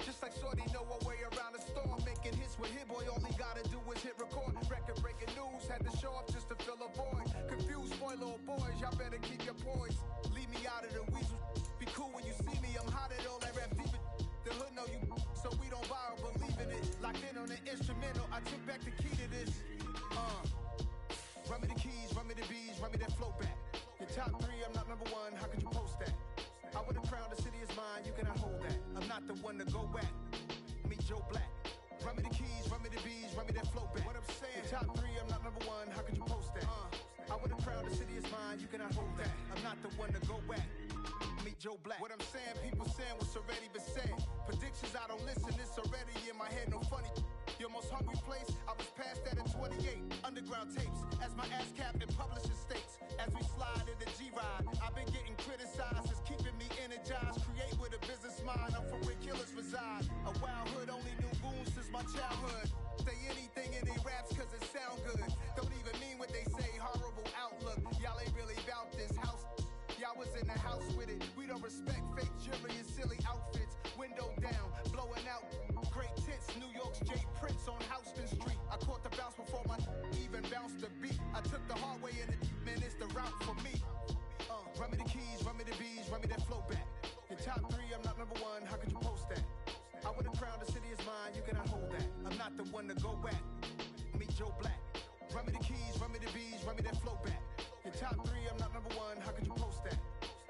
Just like Shorty know her way around the storm. Making hits with Hit Boy, all he gotta do is hit record. Record breaking news, had to show up just to fill a void. Confused, spoiled little boys, y'all better keep your poise. Leave me out of the weasel. Be cool when you see me, I'm hot at all that rap deep. The hood know you, so we don't borrow, believe in it. Locked in on the instrumental, I took back the key to this. Run me the keys, run me the bees, run me that flow back. Your top 3, I'm not number 1, how could you post that? I would've crowned the city is mine, you cannot hold that. I'm not the one to go back. Meet Joe Black. Run me the keys, run me the bees, run me that flow back. What I'm saying, your top 3, I'm not number 1, how could you post that? I would've crowned the city is mine, you cannot hold that. I'm not the one to go back. Meet Joe Black. What I'm saying, people saying what's already been said. Predictions, I don't listen, it's already in my head, no funny. Your most hungry place, I was past that at 28. Underground tapes, as my ass cap in publishing states. As we slide in the G-Ride, I've been getting criticized, it's keeping me energized. Create with a business mind, I'm from where killers reside. A wild hood, only knew goons since my childhood. Say anything in they raps cause it sound good. Don't even mean what they say, horrible outlook. Y'all ain't really about this house. Y'all was in the house with it. We don't respect fake jewelry and silly outfits. Window down, blowing out. Great tits, New York's J. Prince on Houston Street. I caught the bounce before my even bounced the beat. I took the hard way and man, it's the route for me. Run me the keys, run me the bees, run me that flow back. Your top 3, I'm not number 1, how could you post that? I would've crowned the city is mine, you cannot hold that. I'm not the one to go back. Meet Joe Black. Run me the keys, run me the bees, run me that flow back. Your top 3, I'm not number 1, how could you post that?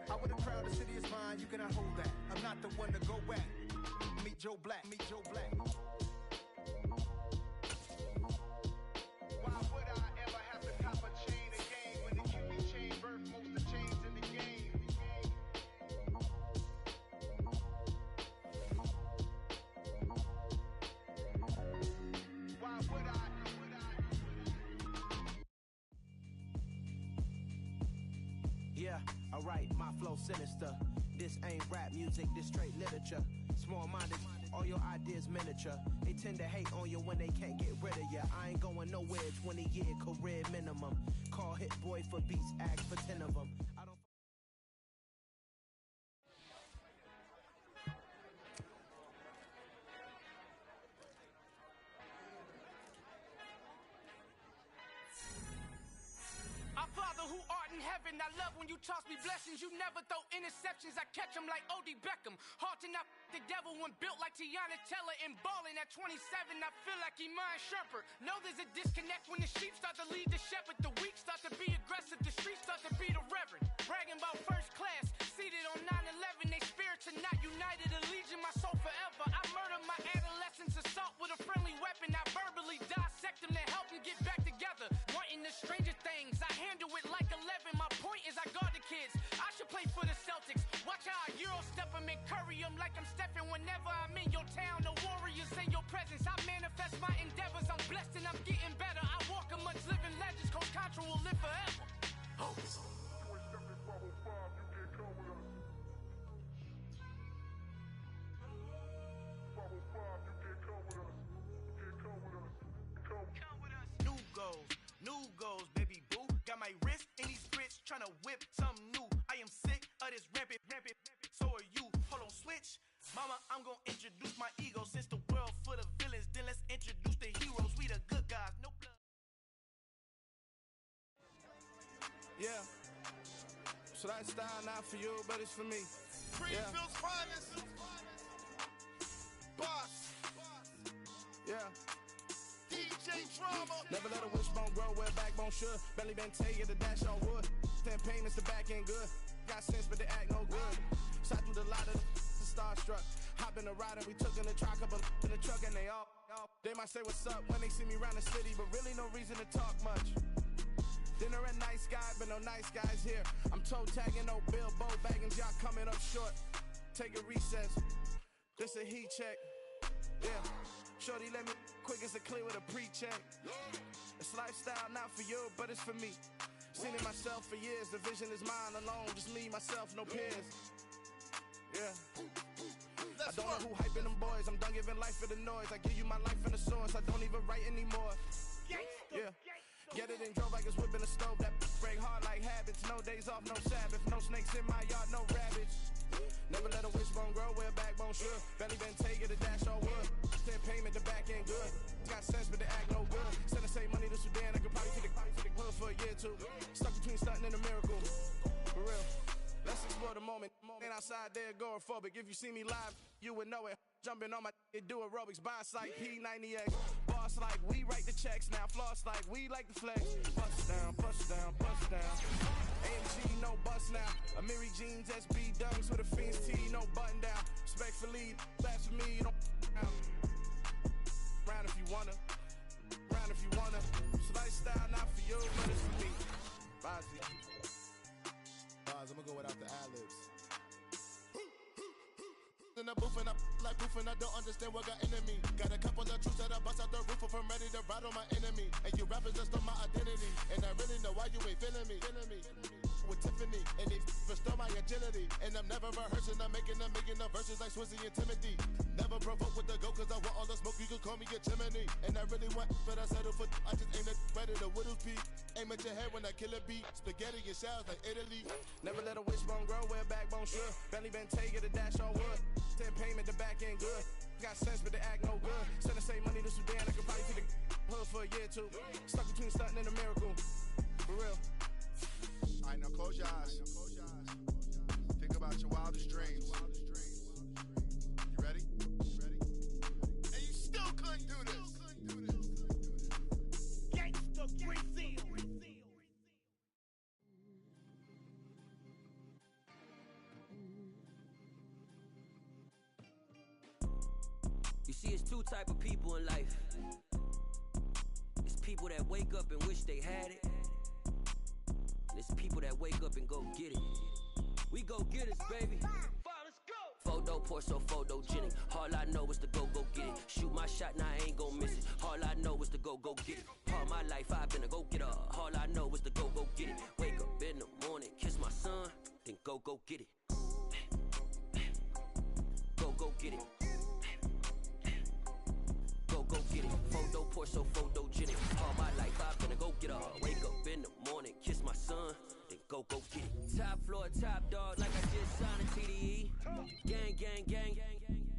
I would've crowned the city is mine, you cannot hold that. I'm not the one to go back. Meet Joe Black, meet Joe Black. Why would I ever have to cop a chain again when the QB chain birthed most of the chains in the game? Why would I? Yeah, alright, my flow sinister. This ain't rap music, this straight literature. Small-minded, all your ideas miniature. They tend to hate on you when they can't get rid of you. I ain't going nowhere, 20-year career minimum. Call Hit Boy for beats, ask for 10 of them. I don't... Our Father who art in heaven, I love when you toss me blessings. You never throw interceptions, I catch them like O.D. Beckham. Hard to not the devil when built like Tiana Teller. And balling at 27, I feel like Iman Shumpert. Know there's a disconnect when the sheep start to lead the shepherd. The weak start to be aggressive, the streets start to be the reverend. Bragging about first class, seated on 9/11. They spirits are not united, a legion, my soul forever. I murder my adolescence, assault with a friendly weapon. I verbally dissect them to help them get back together. Wanting the stranger things, I handle it like 11. My point is I guard the kids. I should play for the Celtics. Watch how I Euro step them and curry them like whip, something new. I am sick of this rampant. So are you. Hold on, switch. Mama, I'm gonna introduce my ego. Since the world full of villains, then let's introduce the heroes. We the good guys, no blood. Yeah. So that style not for you, but it's for me. Greenfield's finest. Boss. Yeah. DJ Drama. Never let a wishbone grow where backbone should. Belly been taking the dash on wood. 10 payments, the back end good. Got sense, but they act no good. Shot through the lot of the starstruck. Hop in the ride and we took in the truck, couple in the truck, and they all. They might say what's up when they see me around the city, but really no reason to talk much. Dinner at nice guy, but no nice guys here. I'm toe tagging, no Bilbo baggins, y'all coming up short. Take a recess. This a heat check. Yeah. Shorty let me quick as a clear with a pre-check. It's lifestyle not for you, but it's for me. Seen it myself for years. The vision is mine alone. Just me, myself, no peers. Yeah. I don't know who hyping them boys. I'm done giving life for the noise. I give you my life in the source. I don't even write anymore. Yeah. Get it and drove like it's whipping a stove. That break hard like habits. No days off, no Sabbath. No snakes in my yard, no rabbits. Never let a wishbone grow where backbone should. Belly been taking the dash on wood. 10 payment, the back end good. Got sense, but they act no good. Send the same money to Sudan. I could probably take the hood for a year or two. Stuck between stunting and a miracle. For real. Let's explore the moment. Ain't outside there agoraphobic. If you see me live, you would know it. Jumping on my do aerobics. Boss like P90X. Boss like we write the checks now. Floss like we like the flex. Bust down, bust down, bust down. AMG, no bust now. Amiri jeans, SB dunks with a Fiends T, no button down. Respectfully, that's for me, don't down. Round if you wanna. Round if you wanna. It's lifestyle not for you, but it's for me. Bozzy. I'm gonna go without the ad-libs. In the booth and I like proof and I don't understand what got into me. Got a couple of truths that I bust out the roof if I'm ready to ride on my enemy. And you rappers just on my identity. And I really know why you ain't feeling me. With Tiffany and they restore my agility. And I'm never rehearsing, I'm making the verses like Swizzy and Timothy. Never provoke with the go cause I want all the smoke, you can call me a chimney. And I really want, but I settle for, I just aim at better the Whittles peak. Aim at your head when I kill a beat. Spaghetti and shells like Italy. Never let a wishbone grow where backbone should. Belly been taking the dash on wood. 10 payment, the back end good. Got sense, but they act no good. Send the same money to Sudan, I could probably take the hood for a year or two. Stuck between stunting and a miracle. For real. Alright, now close your eyes. Think about your wildest dreams. You ready? And you still couldn't do this. Gangsta Brazil. You see, it's two type of people in life. It's people that wake up and wish they had it. And it's people that wake up and go get it. We go get it, baby. Photo Porso, photogenic. All I know is to go get it. Shoot my shot, now I ain't gon' miss it. All I know is to go get it. All my life I've been a go-getter. All I know is to go get it. Wake up in the morning, kiss my son, then go get it. Go get it. Go get it. Photo Porso, photogenic. All my life I've been a go-getter. Wake up in the morning, kiss my son, then go get it. Top floor, top dog, like I just signed a TDE. Gang.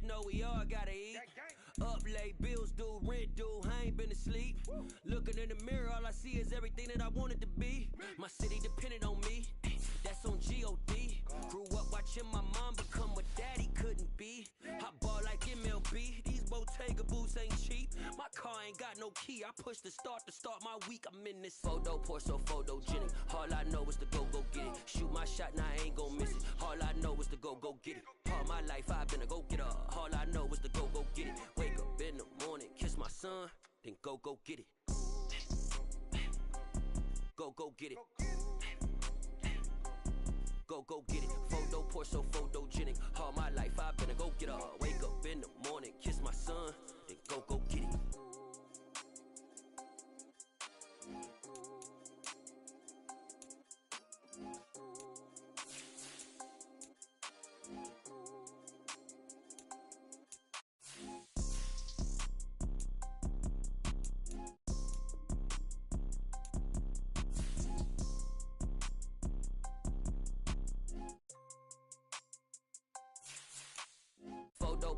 Know we all gotta eat. Up late, bills due, rent due, I ain't been asleep. Looking in the mirror, all I see is everything that I wanted to be. My city depended on me, that's on G.O.D. Grew up watching my mom become what daddy couldn't be. I ball like MLB, these Bottega boots ain't cheap. My car ain't got no key, I push the start to start my week. I'm in this photo Porso, photogenic. All I know is to go get it. Shoot my shot, now I ain't gon' miss it. All I know is to go get it. All my life I've been a go-getter. All I know is to go get it. Wake up in the morning, kiss my son, then go get it. Go get it. Go get it. Photo Porso, photogenic. All my life I've been a go-getter. Wake up in the morning, kiss my son, then go get it.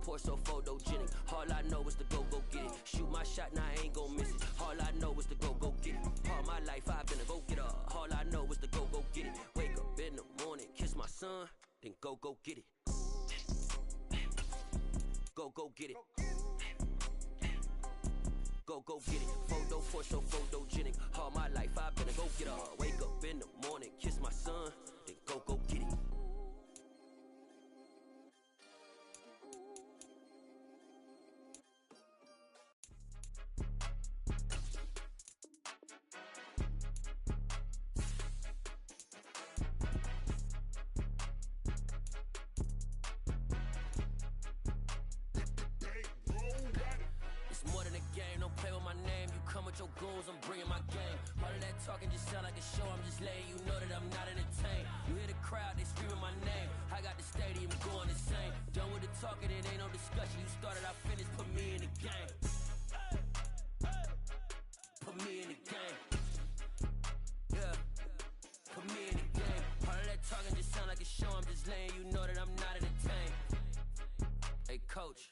pour so photogenic. All I know is to go get it. Shoot my shot, now I ain't gon' miss it. All I know is to go get it. All my life I've been a go getter. All I know is to go get it. Wake up in the morning, kiss my son, then go get it. Go get it. Go get it. Photo for so photogenic. All my life I've been a go getter. Wake up in the morning, kiss my son, then go get it. Your goons, I'm bringing my game. All of that talking just sound like a show. I'm just letting you know that I'm not entertained. You hear the crowd, they screaming my name. I got the stadium going insane. Done with the talking, it ain't no discussion. You started, I finished, put me in the game. Put me in the game. Yeah, put me in the game. All of that talking just sound like a show. I'm just letting you know that I'm not entertained. Hey coach,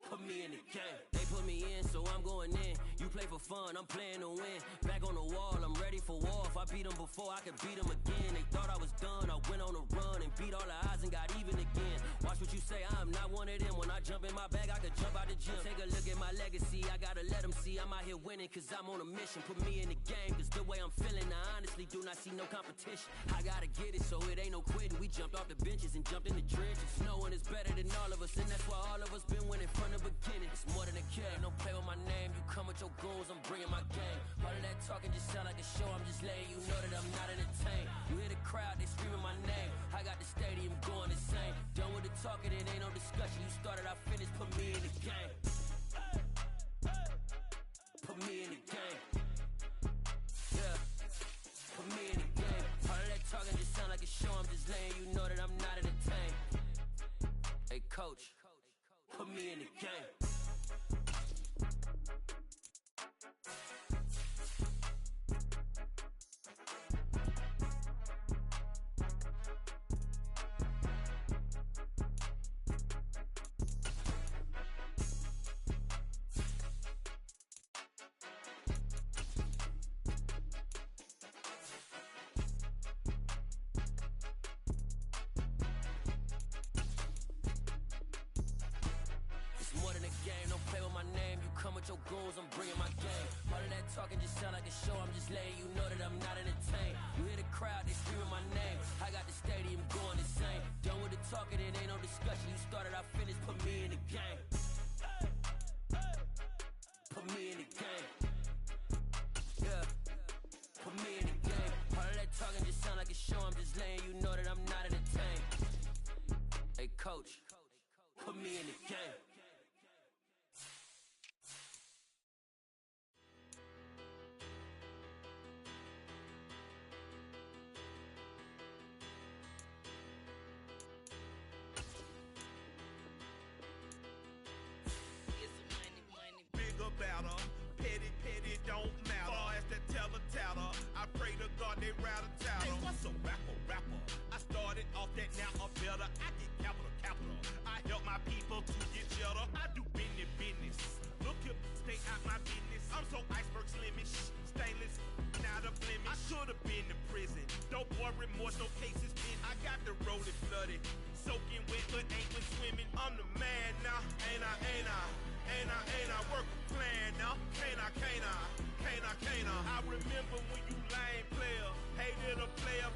put me in the game. They put me in, so I'm going in. You play for fun, I'm playing to win. Back on the wall, I'm ready for war. If I beat them before, I can beat them again. They thought I was done, I went on a run and beat all the odds and got even again. Watch what you say, I'm not one of them. When I jump in my bag, I could jump out the gym. Take a look at my legacy, I gotta let them see I'm out here winning, cause I'm on a mission. Put me in the game, cause the way I'm feeling, I honestly do not see no competition. I gotta get it, so it ain't no quitting. We jumped off the benches and jumped in the trenches. No one is better than all of us, and that's why all of us been winning from the beginning. It's more than a game, don't play with my name. You come with your goons, I'm bringing my game. All of that talking just sound like a show. I'm just letting you know that I'm not entertained. You hear the crowd, they screaming my name. I got the stadium going insane. Done with the talking, it ain't no discussion. You started, I finished, put me in the game. Put me in the game. Yeah, put me in the game. All of that talking just sound like a show. I'm just letting you know that I'm not entertained. Hey coach, put me in the game. Your goals, I'm bringing my game. All of that talking just sound like a show. I'm just letting you know that I'm not entertained. You hear the crowd, they screaming my name. I got the stadium going insane. Done with the talking, it ain't no discussion. You started, I finished, put me in the game. Put me in the game. Yeah, put me in the game. All of that talking just sound like a show. I'm just letting you know that I'm not entertained. Hey coach, put me in the game. Better, petty, don't matter. Far as the teller, I pray to God they rattle tattle. Hey, what's a rapper? I started off that, now I'm better. I get capital. I help my people to get cheddar. I do business. Look here, stay out my business. I'm so iceberg slimish, stainless, not a blemish. I should have been to prison. Don't boy remorse, no cases in. I got the road flooded, soaking wet, but ain't been swimming. I'm the man now, ain't I work a plan now. Can't I? I remember when you lame player, hated a player,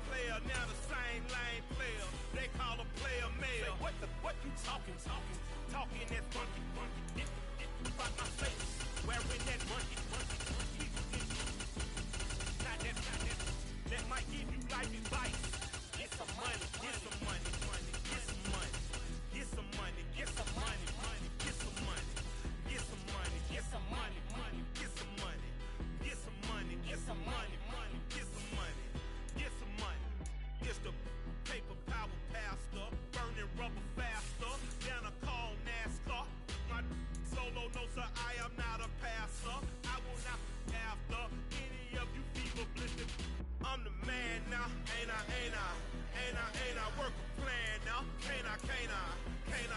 now the same lame player. They call a player mayor. Say, what you talking that funky. About my face, wearing that monkey. Not that might give you life advice. Get some money. It's the paper power pastor, burning rubber faster than a call NASCAR. My solo, no sir, I am not a passer. I will not after any of you fever blistered. I'm the man now, ain't I? Work a plan now, can't I?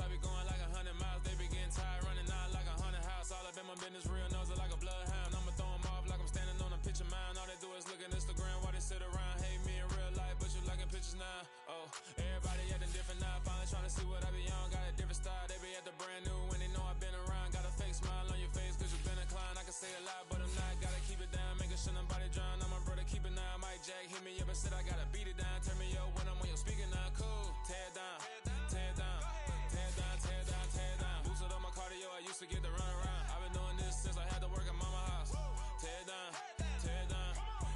I be going like 100 miles. They be getting tired, running out like 100 house. All up in my business, real nose like a bloodhound. I'ma throw them off like I'm standing on a picture mound. All they do is look at Instagram while they sit around. Hate me in real life, but you liking pictures now. Oh, everybody acting different now. Finally trying to see what I be on. Got a different style. They be at the brand new when they know I've been around. Got a fake smile on your face cause you been inclined. I can say a lot, but I'm not. Gotta keep it down, making sure nobody drown. I'm my brother, keep it now. Mike Jack hit me up and said I gotta beat it down. Turn me up when I'm on your speaker now. Cool, tear it down, tear it down, tear it down, tear it down, tear it down. Boosted up my cardio, I used to get to run around. I've been doing this since I had to work at mama house. Tear it down, tear it down,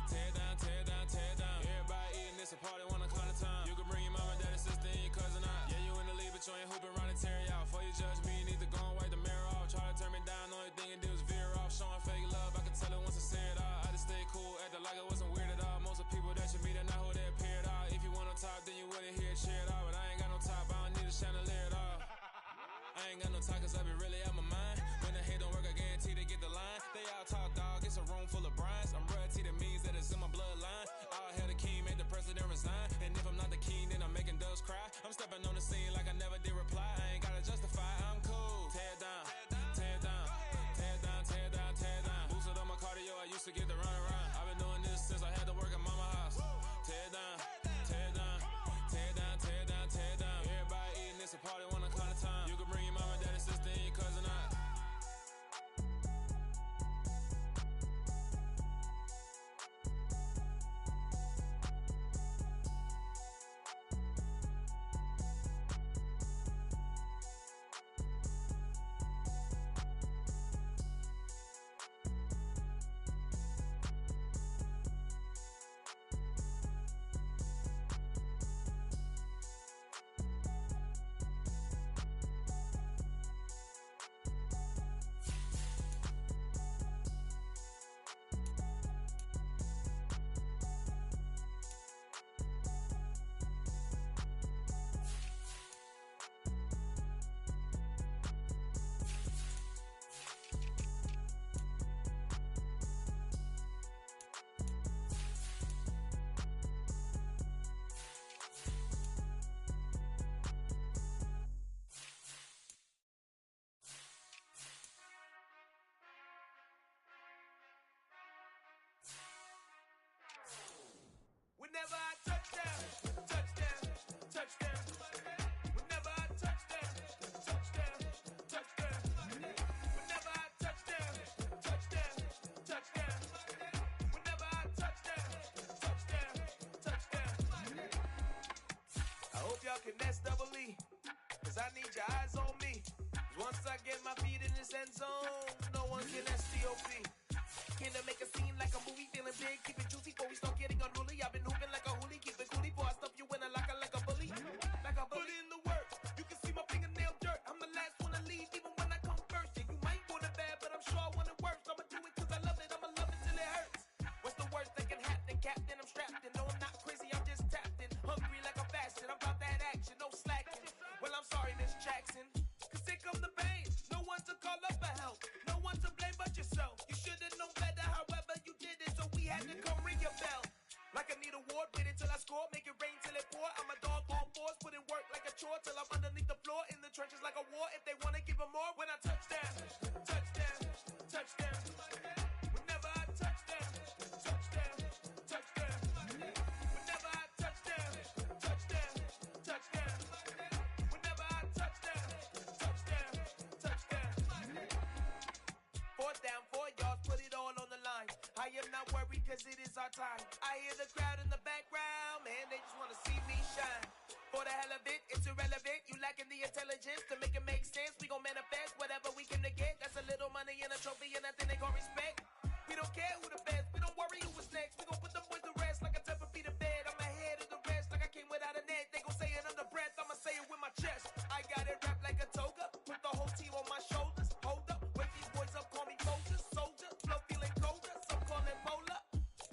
tear it down, tear it down, tear it down. Everybody eating this a party one o'clock of time. You can bring your mama, daddy, sister, and your cousin out. Yeah, you in the league, but you ain't hooping around and tearing out. Before you judge me, you need to go and wipe the mirror off. Try to turn me down, only thing you did was veer off. Showing fake love, I can tell it once I say it all. I just stay cool, acting like it wasn't weird at all. Most of the people that you meet are not who they appear at all. If you want on top, then you wouldn't hear it cheer at all. But I ain't got no top, I don't need a chandelier at all. I ain't got no talk cause I be really out my mind. When the hate don't work, I guarantee they get the line. They all talk dog, it's a room full of brines. I'm royalty, that means that it's in my bloodline. All hail the king, made the president resign. And if I'm not the king, then I'm making doves cry. I'm stepping on the scene like I never did reply. I ain't gotta justify, I'm cool. Tear it down, tear it down, tear it down, tear it down, tear it down. Boosted up my cardio, I used to get to run around. I've been doing this since I had to work at mama house. Tear it down, tear it down, tear it down, tear it down, tear it down. Everybody eating this a party one o'clock of time. You can bring your mama, daddy, sister, and your cousin out. Whenever I touch down, touchdown, touchdown. Whenever I touch down, touchdown, touchdown. Whenever I touch down, touchdown, touchdown. Whenever I touch down, touchdown, touchdown. I hope y'all can nest double E, cause I need your eyes on me. 'Cause once I get my feet in this end zone, no one can STOP. Can I make a scene like a movie, feeling big, keep it juicy before we start getting unruly. I've been hooping like a hoolie, keep it coolie before I stuff you in a locker like a bully. Like a bully in the work, you can see my fingernail dirt. I'm the last one to leave, even when I come first. Yeah, you might want it bad, but I'm sure I want it worse. I'ma do it cause I love it, I'ma love it till it hurts. What's the worst that can happen, Captain? I'm strapped in, no I'm not crazy, I'm just tapped in. Hungry like a fashion, I'm about that action, no slacking. Well, I'm sorry, Miss Jackson, cause here come the pain. No one to call up for help, no one to blame but yourself. You should've known better, however you did it, so we had to come ring your bell. Like I need a award, wait until I score, make it rain till it pour. I'm a dog on force, put in work like a chore till I'm underneath the floor, in the trenches like a war. If they wanna give them more, when I touch down, touchdown, touchdown. Whenever I touch down, touchdown, touchdown. Whenever I touch down, touchdown, touchdown. Whenever I touch down, touchdown, touchdown. 4th down, 4 yards, put it all on the line. I am not worried cause it is our time. I hear the crowd in the background, man, they just wanna see me shine. For the hell of it, it's irrelevant. You lacking the intelligence to make it make sense. We gon' manifest whatever we came to get. That's a little money and a trophy and nothing they gon' respect. We don't care who the best, we don't worry who was next. We gon' put them boys to rest like a Tempur-Pedic bed. I'm ahead of the rest like I came without a net. They gon' say it under breath, I'ma say it with my chest. I got it wrapped like a toga, put the whole team on my shoulders. Hold up, wake these boys up, call me Moses, soldier. Flow feeling colder, some call it polar.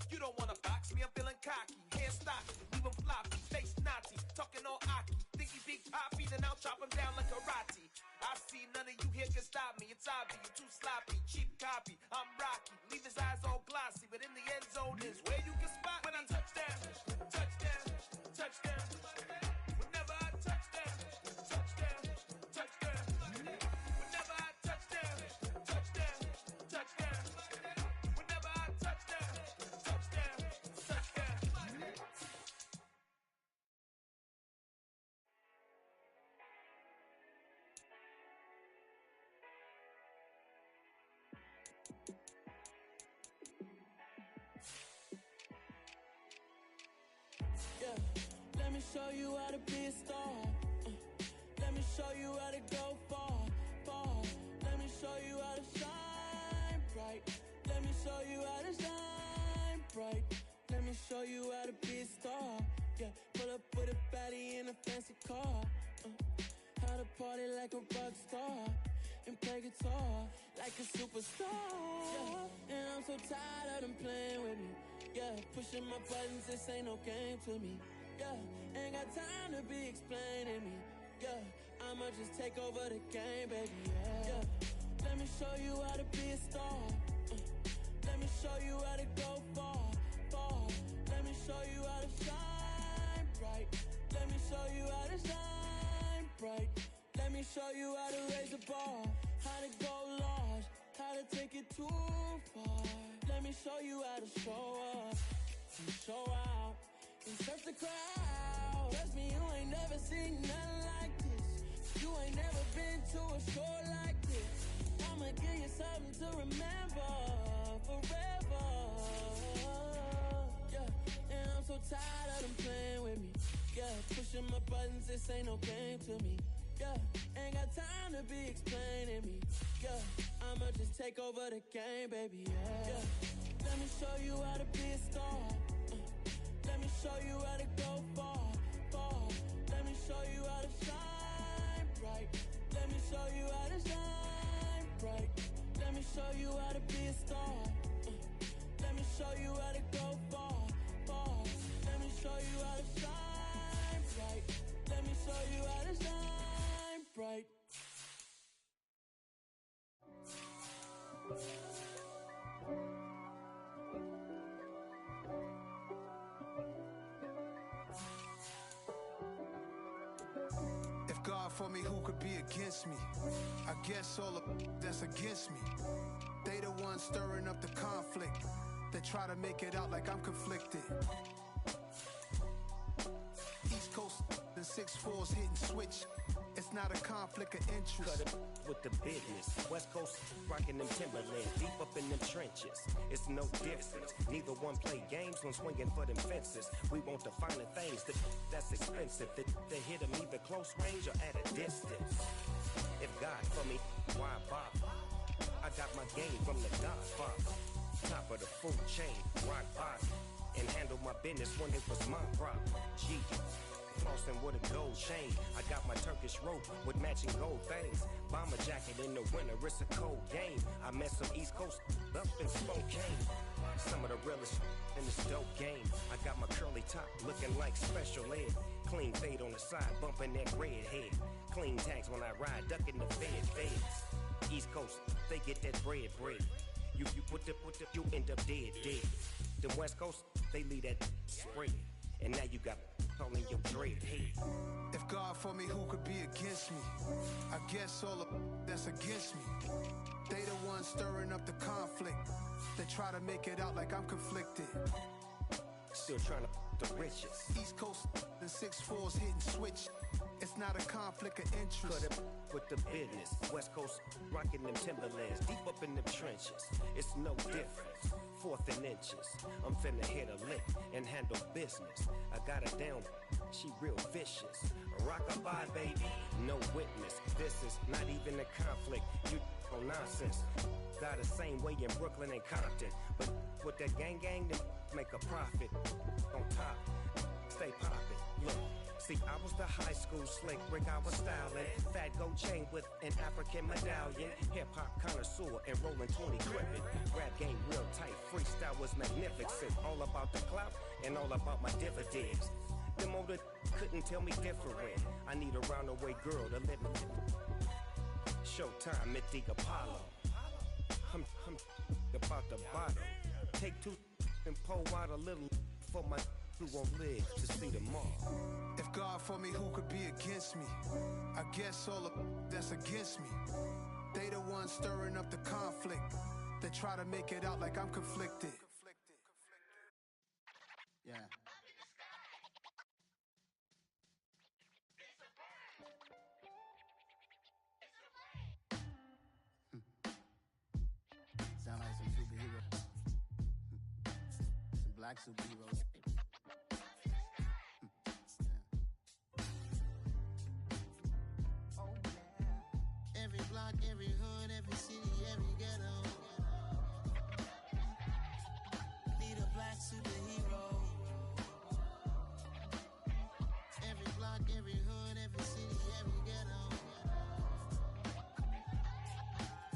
You don't wanna box me, I'm feeling cocky. Hands stocky, leave him floppy, face naughty. Talking all aki, think he big poppy, then I'll chop him down like karate. I see none of you here can stop me. It's obvious, you too sloppy, cheap copy. I'm Rocky, leave his eyes all glossy, but in the end zone is where you can spot when I touch down, touchdown, touchdown. Whenever I touch down, touchdown, touchdown. show you how to be a star. Let me show you how to go far, far. Let me show you how to shine bright. Let me show you how to shine bright. Let me show you how to be a star. Yeah, pull up with a baddie in a fancy car. How to party like a rock star and play guitar like a superstar. Yeah, and I'm so tired of them playing with me. Yeah, pushing my buttons, this ain't no game to me. Yeah, ain't got time to be explaining me. Yeah, I'ma just take over the game, baby. Yeah, let me show you how to be a star. Let me show you how to go far, far. Let me show you how to shine bright. Let me show you how to shine bright. Let me show you how to raise the bar, how to go large, how to take it too far. Let me show you how to show up and show out and surf the crowd. Trust me, you ain't never seen nothing like this. You ain't never been to a show like this. I'ma give you something to remember forever. Yeah, and I'm so tired of them playing with me. Yeah, pushing my buttons, this ain't no game to me. Yeah, ain't got time to be explaining me. Yeah, I'ma just take over the game, baby. Yeah, let me show you how to be a star. Let me show you how to go far, far. Let me show you how to shine bright. Let me show you how to shine bright. Let me show you how to be a star. Let me show you how to go far, far. Let me show you how to shine bright. Let me show you how to shine bright. If God for me, who could be against me? I guess all of that's against me. They the ones stirring up the conflict. They try to make it out like I'm conflicted. East Coast and 6'4's hitting switch. It's not a conflict of interest. Cut it with the business. West Coast rocking them Timberlands, deep up in them trenches. It's no difference. Neither one play games when swinging for them fences. We want the finer things that's expensive. They hit them either close range or at a distance. If God for me, why bother? I got my game from the Godfather. Top of the food chain, rock bottom. And handle my business when it was my problem. G. Flossing with a gold chain. I got my Turkish rope with matching gold things. Bomber jacket in the winter, it's a cold game. I met some East Coast up in Spokane. Some of the realest in this dope game. I got my curly top looking like special ed. Clean fade on the side, bumping that red head. Clean tags when I ride, ducking the feds. East Coast, they get that bread. You put the, you end up dead. Them West Coast, they leave that spread. And now you got calling your dread head. If God for me, who could be against me? I guess all of that's against me. They the ones stirring up the conflict. They try to make it out like I'm conflicted. Still trying to the riches. East Coast and 6'4's hitting switch. It's not a conflict of interest. Cut it with the business. West Coast rocking them Timberlands, deep up in them trenches. It's no difference. 4th and inches. I'm finna hit a lick and handle business. I got her down, she real vicious. Rock-a-bye, baby, no witness. This is not even a conflict. You on nonsense. Got the same way in Brooklyn and Compton. But with that gang, then make a profit. On top, stay poppin'. Look. See, I was the high school slick Rick, I was styling. Fat gold chain with an African medallion. Hip-hop connoisseur and rolling 20 crippin'. Rap game real tight, freestyle was magnificent. All about the clout and all about my dividends. Them older couldn't tell me different. I need a roundaway girl to let me Showtime at the Apollo. I'm about the bottom. Take 2 and pour out a little for my who won't live to see tomorrow. If God for me, who could be against me? I guess all of that's against me. They the ones stirring up the conflict. They try to make it out like I'm conflicted. Yeah. Sound like some superheroes. Some black superheroes. every hood, every city, every ghetto. Need a black superhero. Every block, every hood, every city, every ghetto.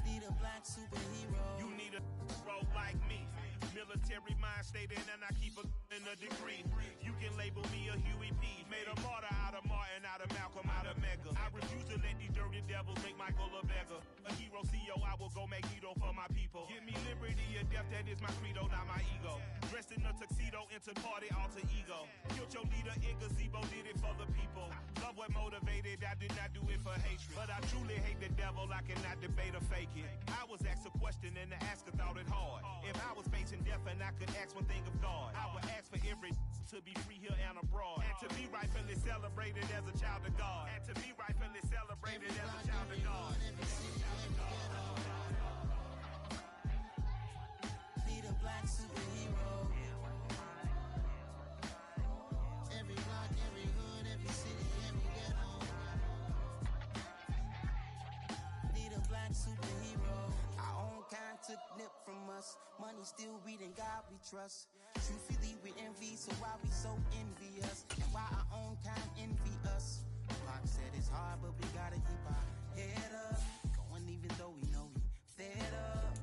Need a black superhero. You need a bro like me. Military mind stated, and I keep in a degree. You can label me a Huey P. Made a martyr out of Martin, out of Malcolm, out of Mega. I refuse to let these dirty devils make Michael a beggar. A hero CEO, I will go Magneto for my people. Give me liberty or death, that is my credo, not my ego. Dressed in a tuxedo, into party, alter ego. Killed your leader in gazebo, did it for the people. Love what motivated, I did not do it for hatred. But I truly hate the devil, I cannot debate or fake it. I was asked a question and the asker thought it hard. If I was facing death and I could ask one thing of God, I would ask for every to be free here and abroad, and to be rightfully celebrated as a child of God, and to be rightfully celebrated as a child of God. Need a black superhero. Every block, every hood, every city, every ghetto. Need a black superhero. Our own kind took nip from us. Money still reading, God we trust. Truthfully we envy, so why we so envious? And why our own kind envy us? Pac said it's hard, but we gotta keep our head up. Going even though we know we fed up.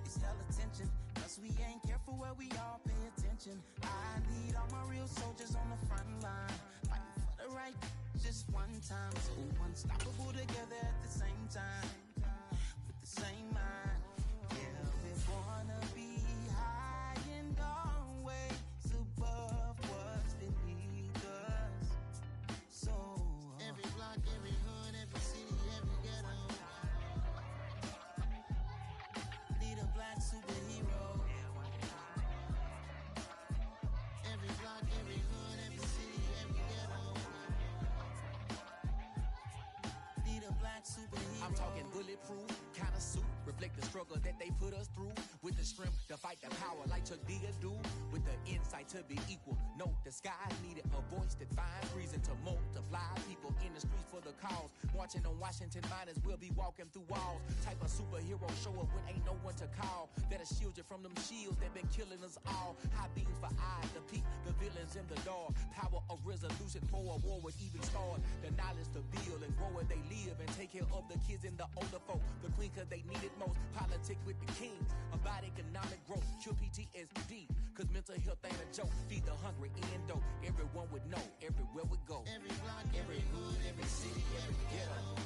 It's hella tension, cause we ain't careful where we all pay attention. I need all my real soldiers on the front line, fighting for the right just one time. So unstoppable together at the same time, with the same mind. Yeah, we wanna be high and always above what's beneath us. So every block, every hood, every city, every ghetto. Need a black superhero. Every block, every hood, every city, every ghetto. Need a black superhero. I'm talking bulletproof kind of suit, reflect the struggle that they put us through, with the strength to fight the power like Chuck D do, with the insight to be equal. Note the sky needed a voice that finds reason to multiply people in the streets for the cause. Marching on Washington miners, we'll be walking through walls. Type of superhero show up when ain't no one to call. That'll shield you from them shields that been killing us all. High beams for eyes to peek the villains in the dark. Power of resolution for a war would even start. The knowledge to build and grow where they live and take care of the kids and the older folk. The queen cause they need it most. Politic with the kings about economic growth. Cure PTSD cause mental health ain't a joke. Feed the hungry and dope. Everyone would know everywhere we go. Every block, every hood, every city, every ghetto.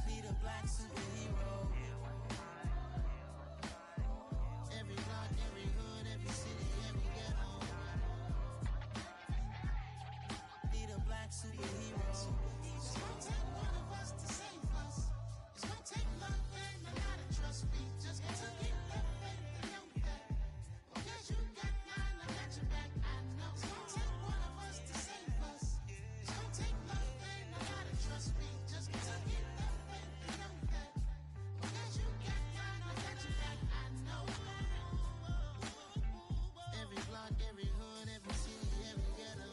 Need a black superhero. Every block, every hood, every city, every ghetto. Need a black superhero. It's gonna take one of us to save us. It's gonna take love and a lot of trust. We just got to get that faith and know that. Because you got mine, I got your back. I know it's gonna take one of us to save us. It's gonna take love and a lot of trust. We just got to get that faith and know that. Because you got mine, I got your back. I know. Every block, every hood, every city, every ghetto.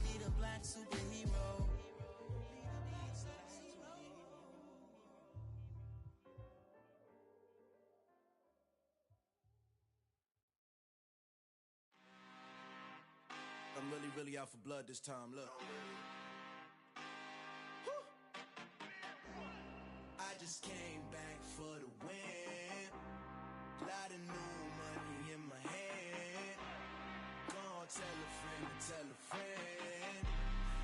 Need a black superhero. I'm really out for blood this time, look. I just came back for the win. Lot of new money in my hand. Gonna tell a friend to tell a friend.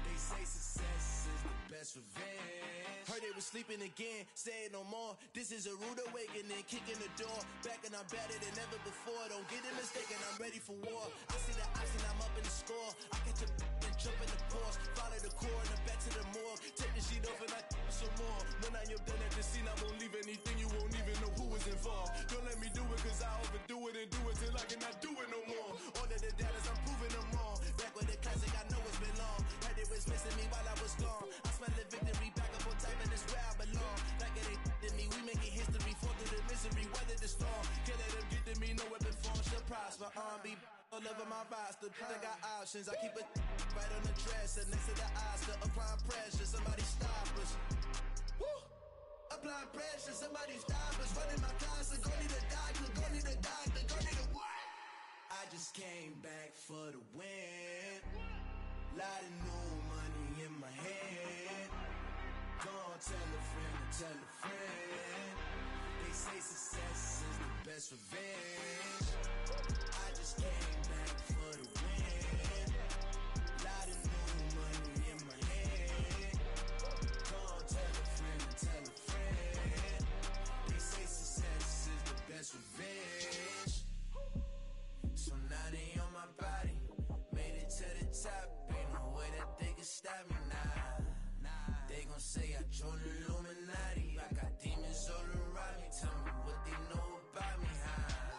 They say success is the best revenge. Heard they was sleeping again, say it no more. This is a rude awakening, kicking the door. Back and I'm better than ever before. Don't get it mistaken, I'm ready for war. I see the option, I'm up in the score. I catch a and jump in the Porsche. Follow the core and the back to the morgue. Take the sheet off and I some more. When I am done at the scene, I won't leave anything. You won't even know who was involved. Don't let me do it cause I overdo it and do it till I cannot do it no more. All of the doubters, I'm proving them wrong. Back with the classic, I know it's been long. Heard they was missing me while I was gone. I smell the victory, back up on time and it's where I belong. Like it ain't to me, we making history. Fall through the misery, weather the storm. Can't let them get to me, no weapon form shall prosper. Be all over my roster. They got options. I keep it right on the dresser. Next to the Oscar, applying pressure. Somebody stop us. Woo! Applying pressure. Somebody stop us. Running my closet. Go need a doctor. Go need a doctor. Go need a what? I just came back for the win. Lot of new money in my hand. Gonna tell a friend to tell a friend. They say success is the best revenge. I just came back for the win. Lot of new money in my hand. Gonna tell a friend to tell a friend. They say success is the best revenge. So now they on my body. Made it to the top. Ain't no way that they can stop me now. They gon' say I joined the Illuminati. I got demons all around me. Tell me what they know about me, huh?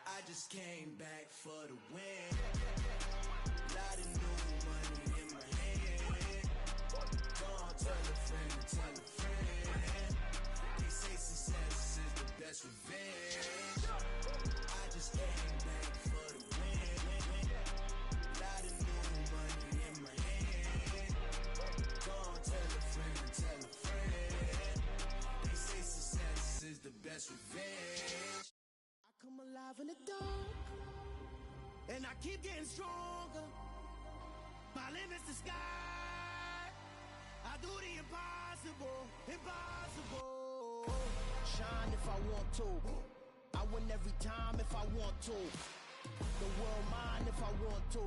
I just came back for the win. Lot of new money in my hand. Gonna tell a friend to tell a friend. They say success is the best revenge. I just came back for the win. Lot of new money in my hand. Gonna tell a friend to tell a friend. They say success is the best revenge. I come alive in the dark, and I keep getting stronger. My limit's the sky. I do the impossible, impossible. Shine if I want to. I win every time if I want to. The world mine if I want to.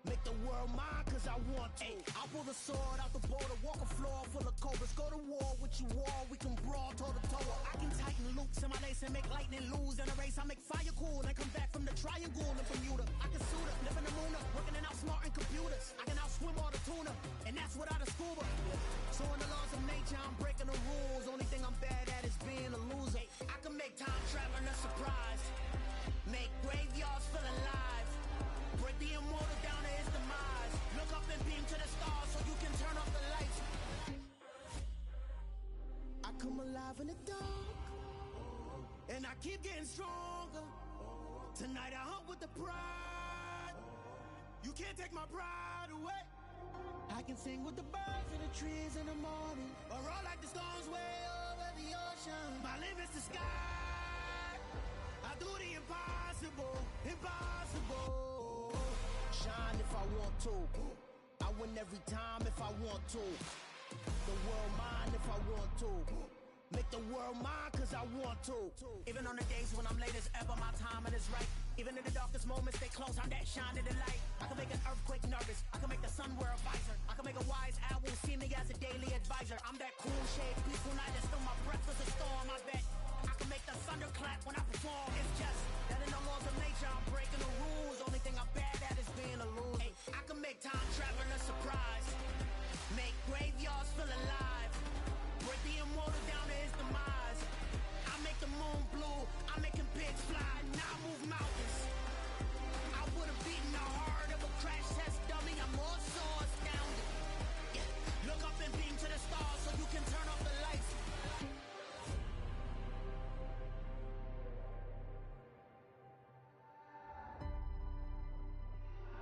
Make the world mine cause I want to. I'll pull the sword out the border, walk a floor full of cobras. Go to war with you all, we can brawl toe to toe. I can tighten loops in my lace and make lightning lose in a race. I make fire cool and come back from the triangle in Bermuda. I can suit up, live in the moon up, working and outsmarting computers. I can outswim all the tuna, and that's without a scuba. So in the laws of nature, I'm breaking the rules. Only thing I'm bad at is being a loser. I can make time traveling a surprise. Make graveyards feel alive. Break the immortal down to his demise. Look up and beam to the stars so you can turn off the lights. I come alive in the dark, and I keep getting stronger. Tonight I hunt with the pride. You can't take my pride away. I can sing with the birds and the trees in the morning, or roll like the storms way over the ocean. My limit's the sky. I do the impossible, impossible. Shine if I want to. I win every time if I want to. The world mine if I want to. Make the world mine cause I want to. Even on the days when I'm late as ever, my timing is right. Even in the darkest moments, stay close, I'm that shine in the light. I can make an earthquake nervous, I can make the sun wear a visor. I can make a wise owl see me as a daily advisor. I'm that cool shade, peaceful night that still my breath was a storm, I bet. I can make the thunder clap when I perform. It's just that in the laws of nature, I'm breaking the rules. Only thing I'm bad at is being a loser. I can make time traveling a surprise. Make graveyards feel alive. Break the immortal down to his demise. I make the moon blue. I'm making pigs fly. Now I move mountains. I would have beaten the heart of a crash test dummy. I'm more so astounded. Yeah. Look up and beam to the stars so you can turn off the lights.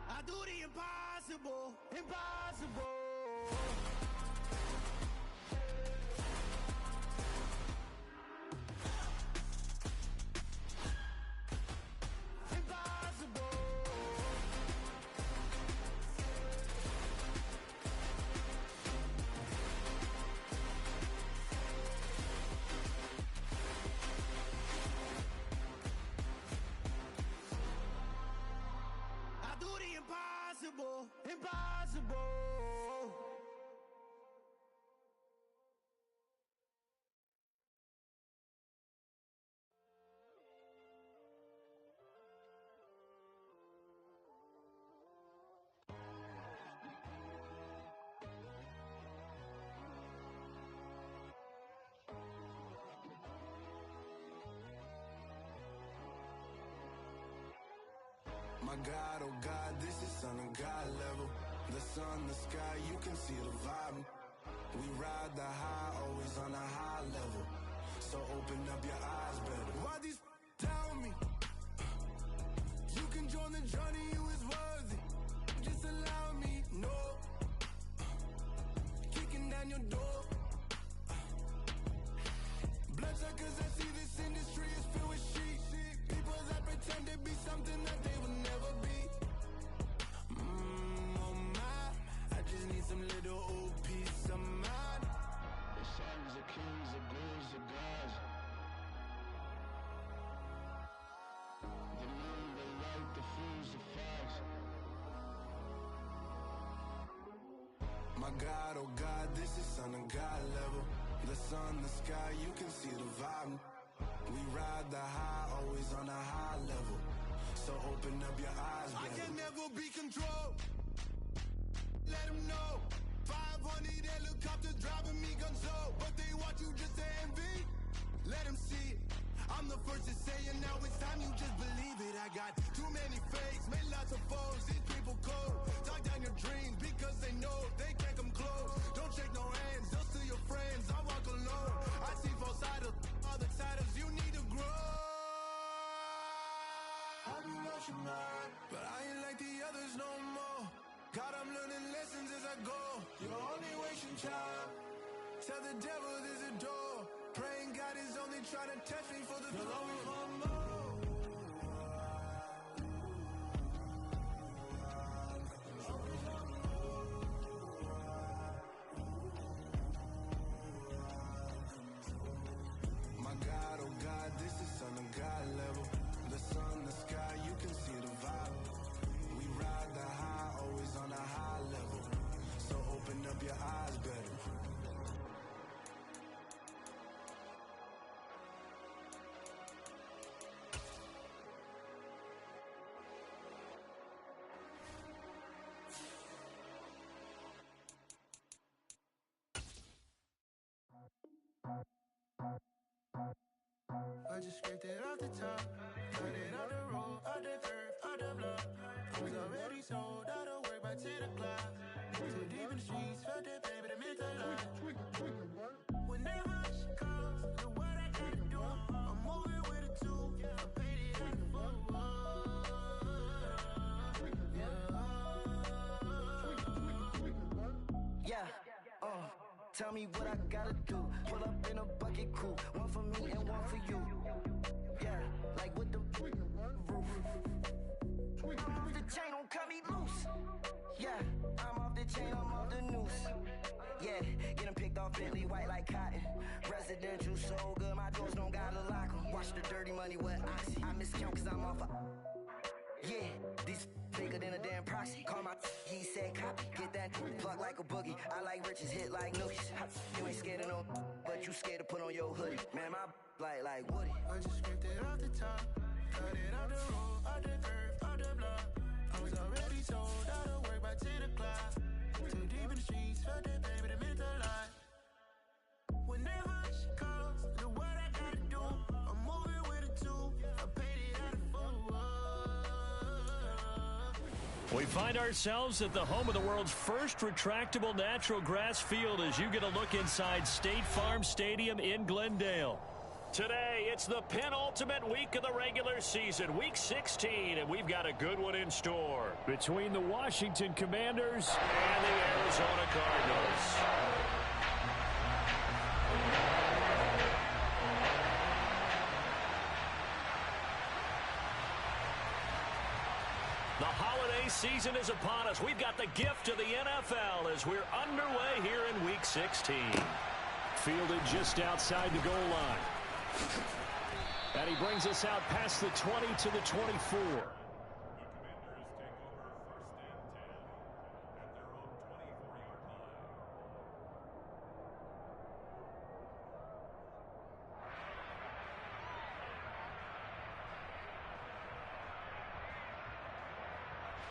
I do the impossible, impossible. Impossible, impossible. My God, oh God, this is son of God level. The sun, the sky, you can see the vibe. We ride the high, always on a high level. So open up your eyes better. Why these tell me? You can join the journey, you is worthy. Just allow me, no. Kicking down your door. Bloodsuckers, I see this industry is filled with sheep. People that pretend to be something that they will never be. Oh my, I just need some little old peace of mind. The sons of kings, the ghouls, the gods. The moon, the light, the fools, the facts. My God, oh God, this is son of God level. The sun, the sky, you can see the vibe. We ride the high, always on a high level. So open up your eyes, baby. I can never be controlled. Let them know. 500 helicopters driving me gunso, but they want you just to envy. Let them see it. I'm the first to say it, now it's time you just believe it. I got too many fakes, made lots of foes. These people cold. Talk down your dreams because they know they can't come close. Don't shake no hands, they'll steal your friends. I walk alone. I see false idols, other titles. You need to grow. Have you lost your mind? But I ain't like the others no more. God, I'm learning lessons as I go. You're only wasting time. Tell the devil there's a door. Praying God is only trying to test me for the throne. You'll always want more. My God, oh God, this is son of God level. The sun, the sky, you can see the vibe. We ride the high, always on a high level. So open up your eyes, better. I just scraped it off the top, cut it out the road, out the curve, out the block. I was already sold, out of work by 10 o'clock. Too deep in the streets, felt that baby, that meant a lot. Whenever she calls, do what I gotta do. I'm moving with a two, I paid it out the book. Yeah, tell me what I gotta do. Pull up in a bucket crew, one for me and one for you. Yeah, like with the roof. I'm off the chain, don't cut me loose. Yeah, I'm off the chain, I'm off the noose. Yeah, get them picked off Bentley, white like cotton. Residential so good, my doors don't gotta lock 'em. Watch the dirty money with oxy. I miscount cause I'm off a... Yeah, these bigger than a damn proxy. Call my he said copy. Get that plug like a boogie. I like riches, hit like nookies. You ain't scared of no, but you scared to put on your hoodie. Man, my like Woody. I just scraped it off the top, cut it out the road, out the curve, out the block. I was already sold, out of work by 10 o'clock. Too deep in the streets, felt that baby, that meant a lot. Whenever she calls, do what I gotta do. I'm moving with a two, I paid it out of full. We find ourselves at the home of the world's first retractable natural grass field as you get a look inside State Farm Stadium in Glendale. Today, it's the penultimate week of the regular season, Week 16, and we've got a good one in store between the Washington Commanders and the Arizona Cardinals. The holiday season is upon us. We've got the gift of the NFL as we're underway here in Week 16. Fielded just outside the goal line. And he brings us out past the 20 to the 24.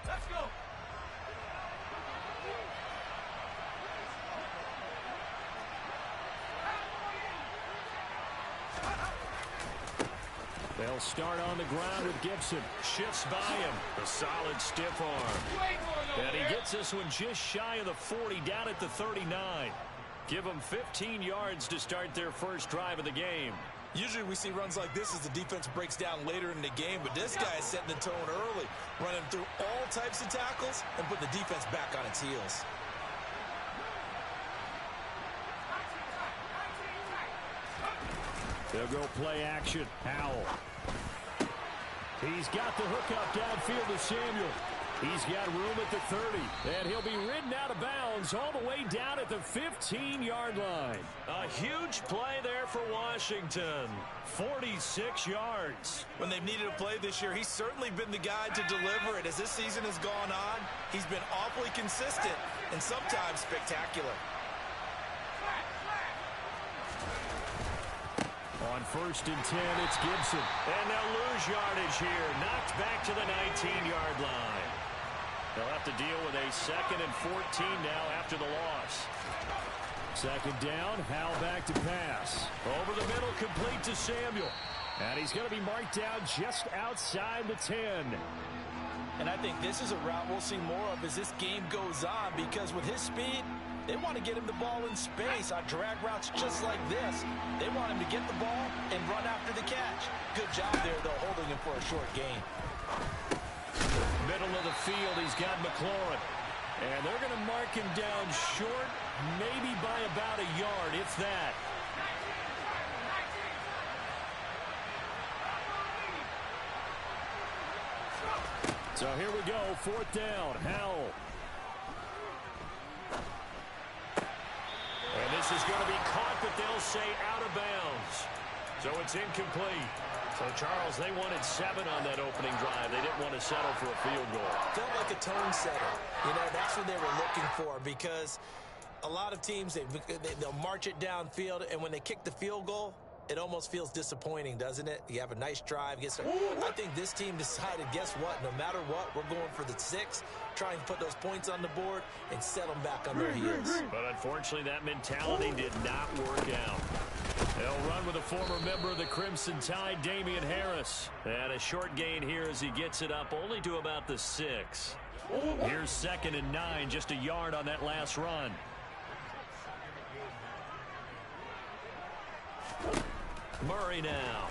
Let's go. They'll start on the ground with Gibson. Shifts by him. A solid stiff arm. And he gets this one just shy of the 40, down at the 39. Give them 15 yards to start their first drive of the game. Usually we see runs like this as the defense breaks down later in the game, but this guy is setting the tone early, running through all types of tackles and putting the defense back on its heels. They'll go play action. Howell. He's got the hook up downfield to Samuel. He's got room at the 30, and he'll be ridden out of bounds all the way down at the 15-yard line. A huge play there for Washington. 46 yards. When they've needed a play this year, he's certainly been the guy to deliver it. As this season has gone on, he's been awfully consistent and sometimes spectacular. On 1st and 10, it's Gibson. And they'll lose yardage here. Knocked back to the 19-yard line. They'll have to deal with a 2nd and 14 now after the loss. 2nd down, Howell back to pass. Over the middle, complete to Samuel. And he's going to be marked down just outside the 10. And I think this is a route we'll see more of as this game goes on, because with his speed, they want to get him the ball in space on drag routes just like this. They want him to get the ball and run after the catch. Good job there, though, holding him for a short gain. Middle of the field, he's got McLaurin. And they're going to mark him down short, maybe by about a yard, if that. So here we go, 4th down, Howell. And this is going to be caught, but they'll say out of bounds. So it's incomplete. So, Charles, they wanted 7 on that opening drive. They didn't want to settle for a field goal. Felt like a tone setter. You know, that's what they were looking for, because a lot of teams, they'll march it downfield, and when they kick the field goal, it almost feels disappointing, doesn't it? You have a nice drive. I think this team decided, guess what? No matter what, we're going for the 6, trying to put those points on the board and set them back on their heels. But unfortunately, that mentality did not work out. They'll run with a former member of the Crimson Tide, Damian Harris. And a short gain here as he gets it up only to about the 6. Here's 2nd and 9, just a yard on that last run. Murray now.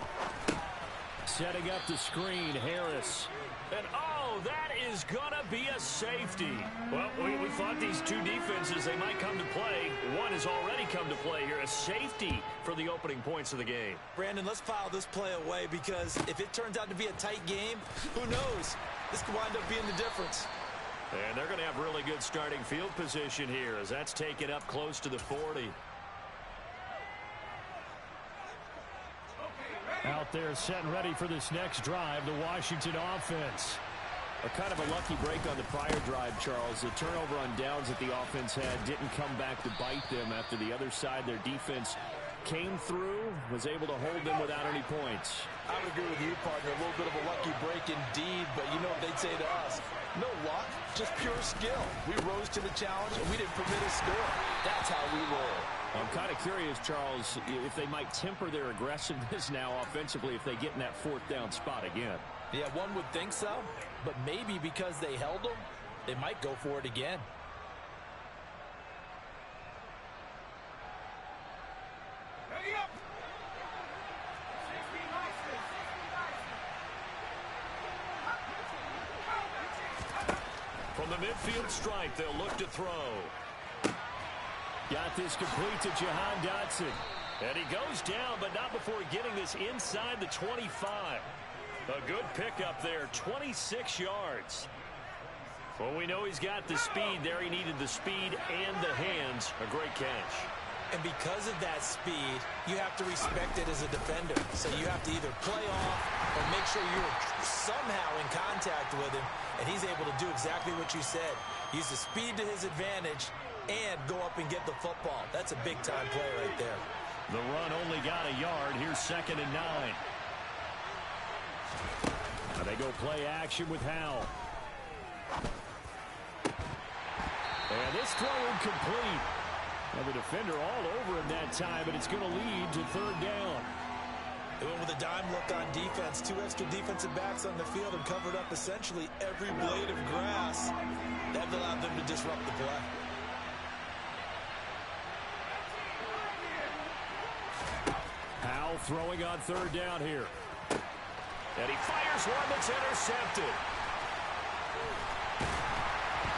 Setting up the screen, Harris. And, oh, that is going to be a safety. Well, we thought these two defenses, they might come to play. One has already come to play here. A safety for the opening points of the game. Brandon, let's file this play away, because if it turns out to be a tight game, who knows? This could wind up being the difference. And they're going to have really good starting field position here, as that's taken up close to the 40. Out there set and ready for this next drive, the Washington offense. A kind of a lucky break on the prior drive, Charles. The turnover on downs that the offense had didn't come back to bite them after the other side. Their defense came through, was able to hold them without any points. I would agree with you, partner. A little bit of a lucky break indeed, but you know what they'd say to us? No luck, just pure skill. We rose to the challenge, and we didn't permit a score. That's how we roll. I'm kind of curious, Charles, if they might temper their aggressiveness now offensively if they get in that 4th down spot again. Yeah, one would think so, but maybe because they held them, they might go for it again. From the midfield stripe, they'll look to throw. Got this complete to Jahan Dotson. And he goes down, but not before getting this inside the 25. A good pickup there, 26 yards. Well, we know he's got the speed there. He needed the speed and the hands. A great catch. And because of that speed, you have to respect it as a defender. So you have to either play off or make sure you're somehow in contact with him, and he's able to do exactly what you said. Use the speed to his advantage and go up and get the football. That's a big-time play right there. The run only got a yard. Here's 2nd and 9. Now they go play action with Howell. And this throw incomplete. Now the defender all over him that time, but it's going to lead to 3rd down. They went with a dime look on defense. 2 extra defensive backs on the field and covered up essentially every blade of grass. That allowed them to disrupt the play. Howell throwing on third down here. And he fires one that's intercepted.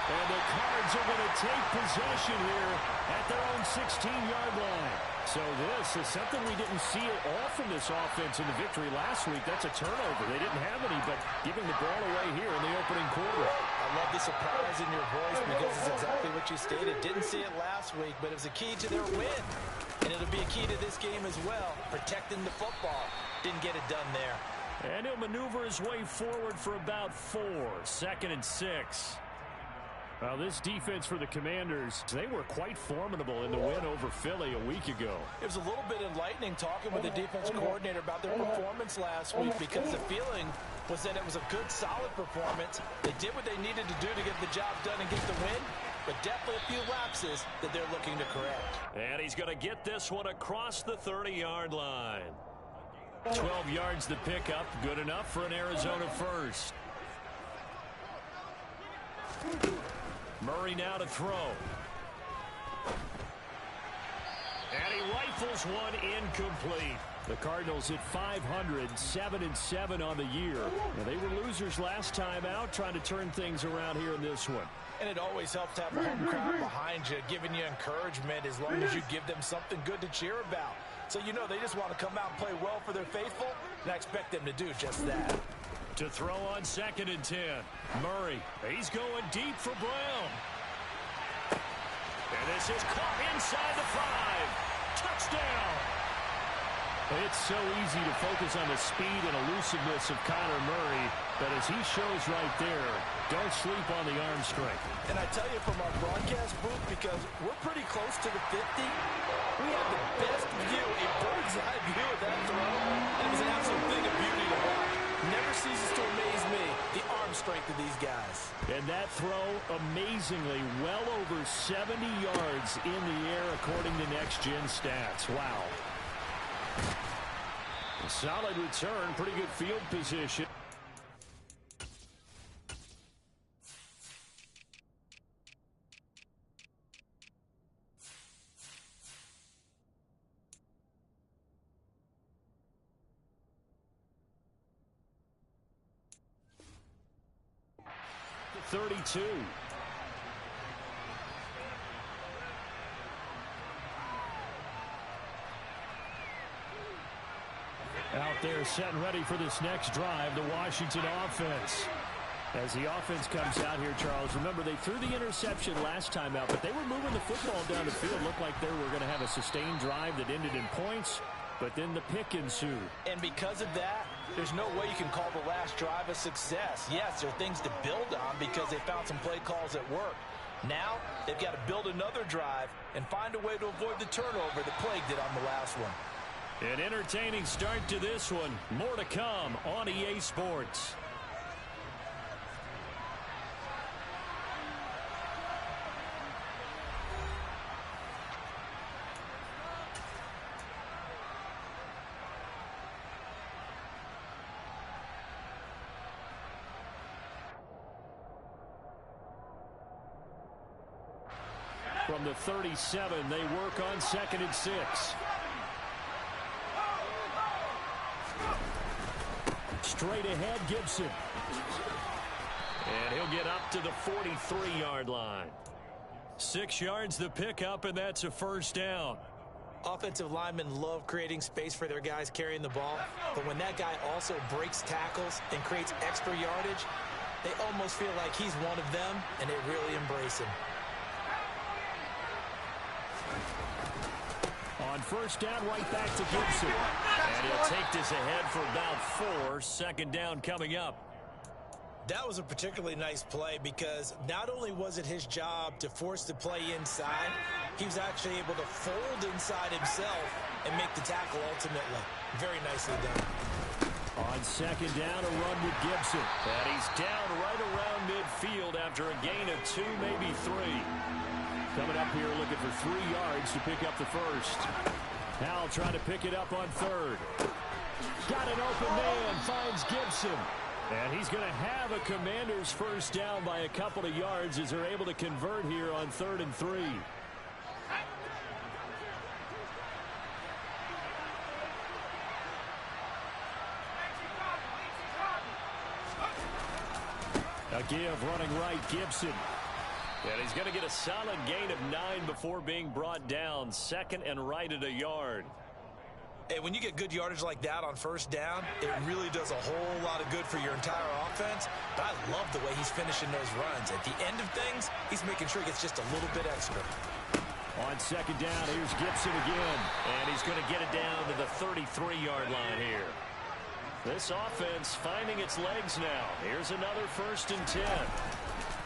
And the Cards are going to take possession here at their own 16-yard line. So this is something we didn't see at all from this offense in the victory last week. That's a turnover. They didn't have any, but giving the ball away here in the opening quarter. I love the surprise in your voice because it's exactly what you stated. Didn't see it last week, but it was a key to their win. And it'll be a key to this game as well, protecting the football. Didn't get it done there. And he'll maneuver his way forward for about 4. 2nd and 6. Well, this defense for the Commanders, they were quite formidable in the win over Philly a week ago. It was a little bit enlightening talking with the defense coordinator about their performance last week because the feeling was that it was a good, solid performance. They did what they needed to do to get the job done and get the win, but definitely a few lapses that they're looking to correct. And he's going to get this one across the 30-yard line. 12 yards to pick up. Good enough for an Arizona first. Murray now to throw. And he rifles one incomplete. The Cardinals at 500, 7-7 on the year. Now, they were losers last time out, trying to turn things around here in this one. And it always helps to have a home crowd behind you, giving you encouragement as long as you give them something good to cheer about. So you know they just want to come out and play well for their faithful, and I expect them to do just that. To throw on 2nd and 10. Murray, he's going deep for Brown. And this is caught inside the 5. Touchdown. It's so easy to focus on the speed and elusiveness of Kyler Murray, but as he shows right there, don't sleep on the arm strength. And I tell you from our broadcast booth, because we're pretty close to the 50, we have the best view, a bird's eye view of that throw. And it was an absolute thing of beauty to watch. Never ceases to amaze me, the arm strength of these guys. And that throw, amazingly, well over 70 yards in the air according to Next Gen Stats. Wow. A solid return, pretty good field position. The 32. Out there set and ready for this next drive, the Washington offense. As the offense comes out here, Charles, remember they threw the interception last time out, but they were moving the football down the field. Looked like they were going to have a sustained drive that ended in points, but then the pick ensued. And because of that, there's no way you can call the last drive a success. Yes, there are things to build on because they found some play calls that worked. Now, they've got to build another drive and find a way to avoid the turnover that plagued it on the last one. An entertaining start to this one. More to come on EA Sports. From the 37, they work on 2nd and 6. Straight ahead, Gibson. And he'll get up to the 43-yard line. 6 yards to pick up, and that's a first down. Offensive linemen love creating space for their guys carrying the ball, but when that guy also breaks tackles and creates extra yardage, they almost feel like he's one of them, and they really embrace him. On first down, right back to Gibson. And he'll take this ahead for about 4. 2nd down coming up. That was a particularly nice play because not only was it his job to force the play inside, he was actually able to fold inside himself and make the tackle ultimately. Very nicely done. On 2nd down, a run with Gibson. And he's down right around midfield after a gain of 2, maybe 3. Coming up here looking for 3 yards to pick up the first. Howell trying to pick it up on 3rd. Got an open man, finds Gibson. And he's going to have a Commanders first down by a couple of yards as they're able to convert here on 3rd and 3. A give running right, Gibson. And he's going to get a solid gain of 9 before being brought down. Second and right at a yard. Hey, when you get good yardage like that on first down, it really does a whole lot of good for your entire offense. But I love the way he's finishing those runs. At the end of things, he's making sure he gets just a little bit extra. On second down, here's Gibson again. And he's going to get it down to the 33-yard line here. This offense finding its legs now. Here's another 1st and 10.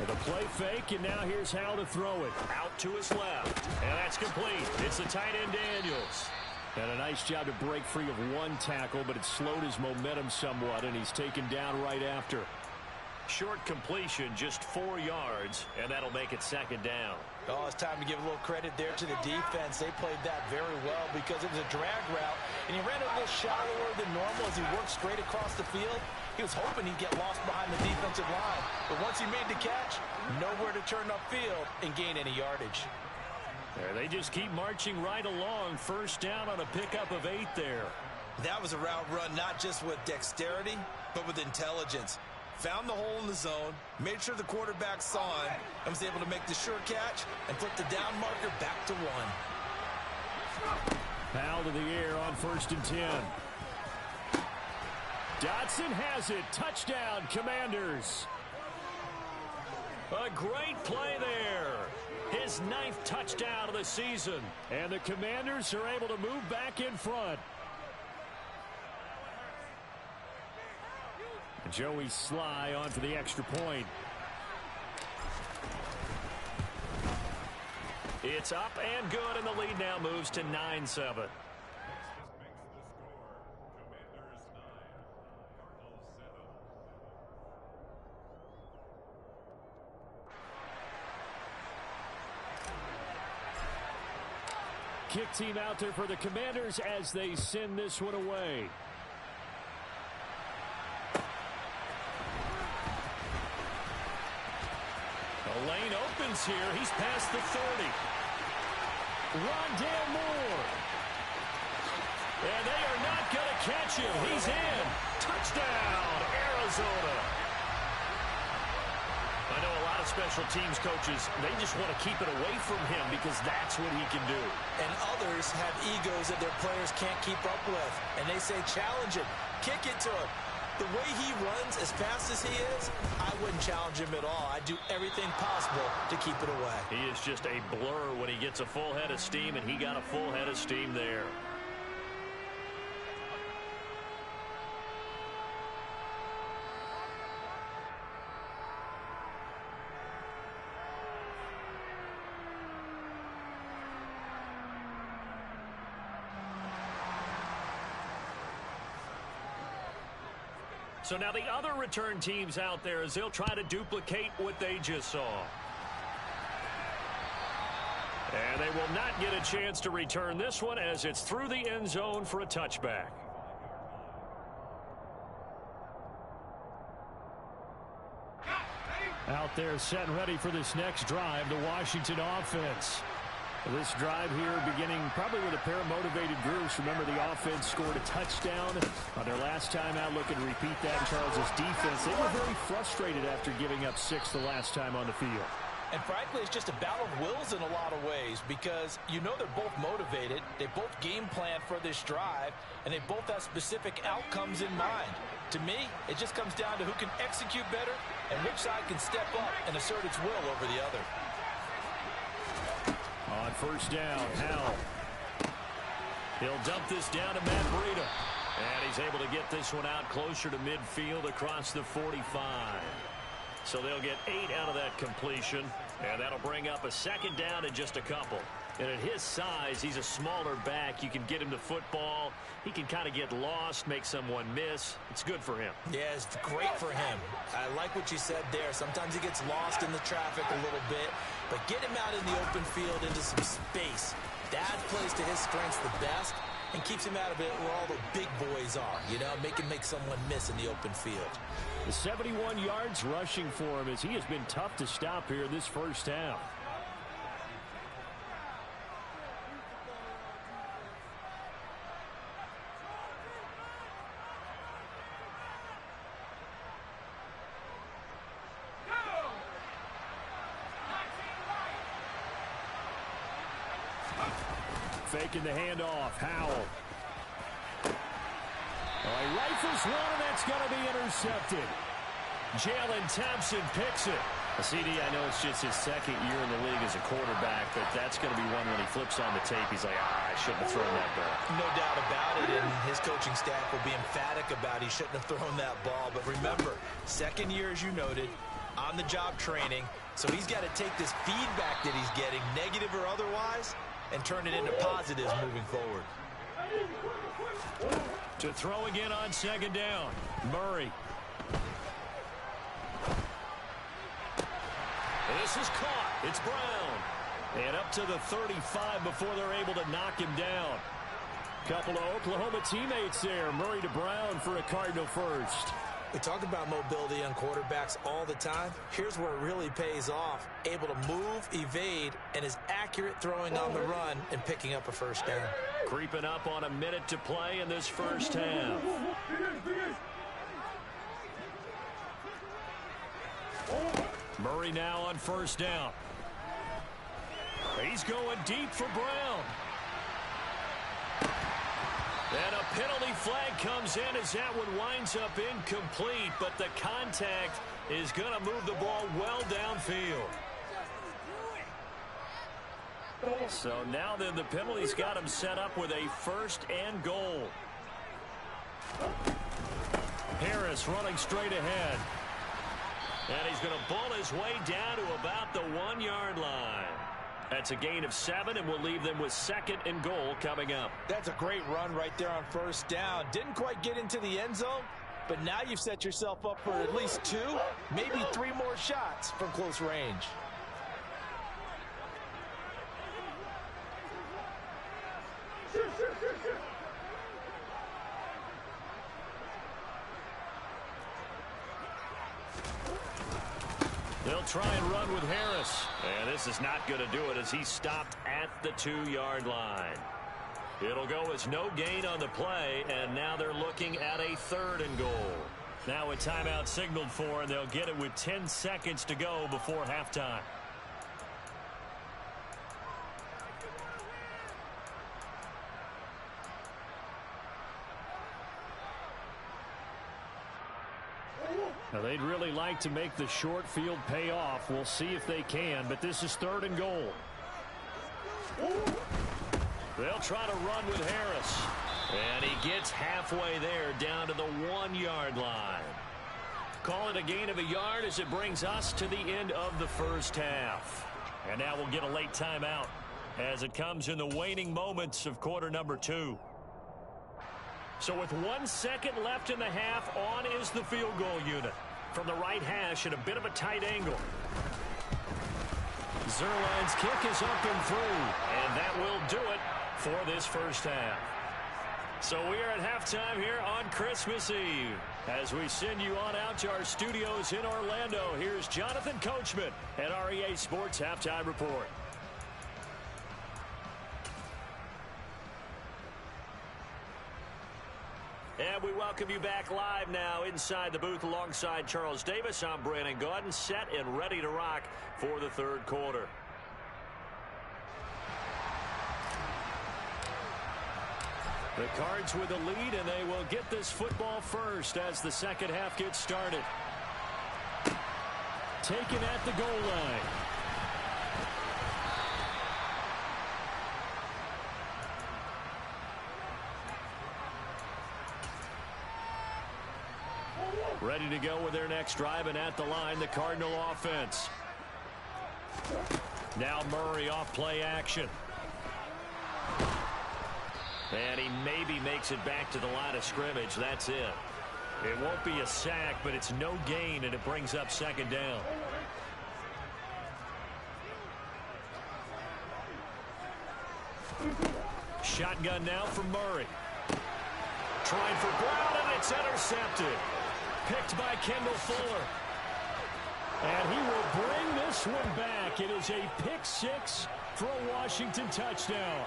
The play fake, and now here's how to throw it. Out to his left. And that's complete. It's the tight end, Daniels. And a nice job to break free of one tackle, but it slowed his momentum somewhat, and he's taken down right after. Short completion, just 4 yards, and that'll make it second down. Oh, it's time to give a little credit there to the defense. They played that very well because it was a drag route, and he ran a little shallower than normal as he worked straight across the field. He was hoping he'd get lost behind the defensive line, but once he made the catch, nowhere to turn upfield and gain any yardage. There, they just keep marching right along. First down on a pickup of 8 there. That was a route run not just with dexterity, but with intelligence. Found the hole in the zone, made sure the quarterback saw him, and was able to make the sure catch and flip the down marker back to 1. Foul to the air on 1st and 10. Dotson has it. Touchdown, Commanders. A great play there. His 9th touchdown of the season. And the Commanders are able to move back in front. Joey Sly on for the extra point. It's up and good, and the lead now moves to 9-7. Kick team out there for the Commanders as they send this one away. The lane opens here. He's past the 30. Rondale Moore. And they are not going to catch him. He's in. Touchdown, Arizona. I know a lot of special teams coaches, they just want to keep it away from him because that's what he can do. And others have egos that their players can't keep up with. And they say, challenge him, kick it to him. The way he runs as fast as he is, I wouldn't challenge him at all. I'd do everything possible to keep it away. He is just a blur when he gets a full head of steam, and he got a full head of steam there. So now the other return teams out there as they'll try to duplicate what they just saw. And they will not get a chance to return this one as it's through the end zone for a touchback. Out there set and ready for this next drive, the Washington offense. This drive here beginning probably with a pair of motivated groups. Remember, the offense scored a touchdown on their last time out. Looking to repeat that in Charles' defense. They were very frustrated after giving up 6 the last time on the field. And frankly, it's just a battle of wills in a lot of ways because you know they're both motivated. They both game plan for this drive, and they both have specific outcomes in mind. To me, it just comes down to who can execute better and which side can step up and assert its will over the other. On first down, Howell. He'll dump this down to Matt Breida. And he's able to get this one out closer to midfield across the 45. So they'll get 8 out of that completion. And that'll bring up a second down in just a couple. And at his size, he's a smaller back. You can get him the football. He can kind of get lost, make someone miss. It's good for him. Yeah, it's great for him. I like what you said there. Sometimes he gets lost in the traffic a little bit. But get him out in the open field into some space. That plays to his strengths the best and keeps him out of it where all the big boys are. You know, make someone miss in the open field. The 71 yards rushing for him as he has been tough to stop here this first half. faking the handoff. Howell. He rifles one, and that's going to be intercepted. Jalen Thompson picks it. CD, I know it's just his second year in the league as a quarterback, but that's going to be one when he flips on the tape. He's like, I shouldn't have thrown that ball. No doubt about it, and his coaching staff will be emphatic about he shouldn't have thrown that ball. But remember, second year, as you noted, on-the-job training, so he's got to take this feedback that he's getting, negative or otherwise, and turn it into positives moving forward. To throw again on second down, Murray. This is caught. It's Brown. And up to the 35 before they're able to knock him down. Couple of Oklahoma teammates there. Murray to Brown for a Cardinal first. We talk about mobility on quarterbacks all the time. Here's where it really pays off. Able to move, evade, and is accurate throwing on the run and picking up a first down. Creeping up on a minute to play in this first half. Murray now on first down. He's going deep for Brown. And a penalty flag comes in as that one winds up incomplete, but the contact is going to move the ball well downfield. So now then the penalty's got him set up with a first and goal. Harris running straight ahead. And he's going to ball his way down to about the 1-yard line. That's a gain of 7, and we'll leave them with second and goal coming up. That's a great run right there on first down. Didn't quite get into the end zone, but now you've set yourself up for at least 2, maybe 3 more shots from close range. They'll try and run with Harris. And this is not going to do it as he's stopped at the 2-yard line. It'll go as no gain on the play, and now they're looking at a third and goal. Now a timeout signaled for, and they'll get it with 10 seconds to go before halftime. Now they'd really like to make the short field pay off. We'll see if they can, but this is third and goal. They'll try to run with Harris. And he gets halfway there down to the 1-yard line. Call it a gain of a yard as it brings us to the end of the first half. And now we'll get a late timeout as it comes in the waning moments of quarter number 2. So with 1 second left in the half, on is the field goal unit. From the right hash at a bit of a tight angle. Zuerlein's kick is up and through. And that will do it for this first half. So we are at halftime here on Christmas Eve. As we send you on out to our studios in Orlando, here's Jonathan Coachman at REA Sports Halftime Report. And we welcome you back live now inside the booth alongside Charles Davis. I'm Brandon Gaudin, set and ready to rock for the third quarter. The Cards with the lead, and they will get this football first as the second half gets started. Taken at the goal line. Ready to go with their next drive, and at the line, the Cardinal offense. Now Murray off play action. And he maybe makes it back to the line of scrimmage. That's it. It won't be a sack, but it's no gain, and it brings up second down. Shotgun now from Murray. Trying for Brown, and it's intercepted. Picked by Kendall Fuller. And he will bring this one back. It is a pick six for a Washington touchdown.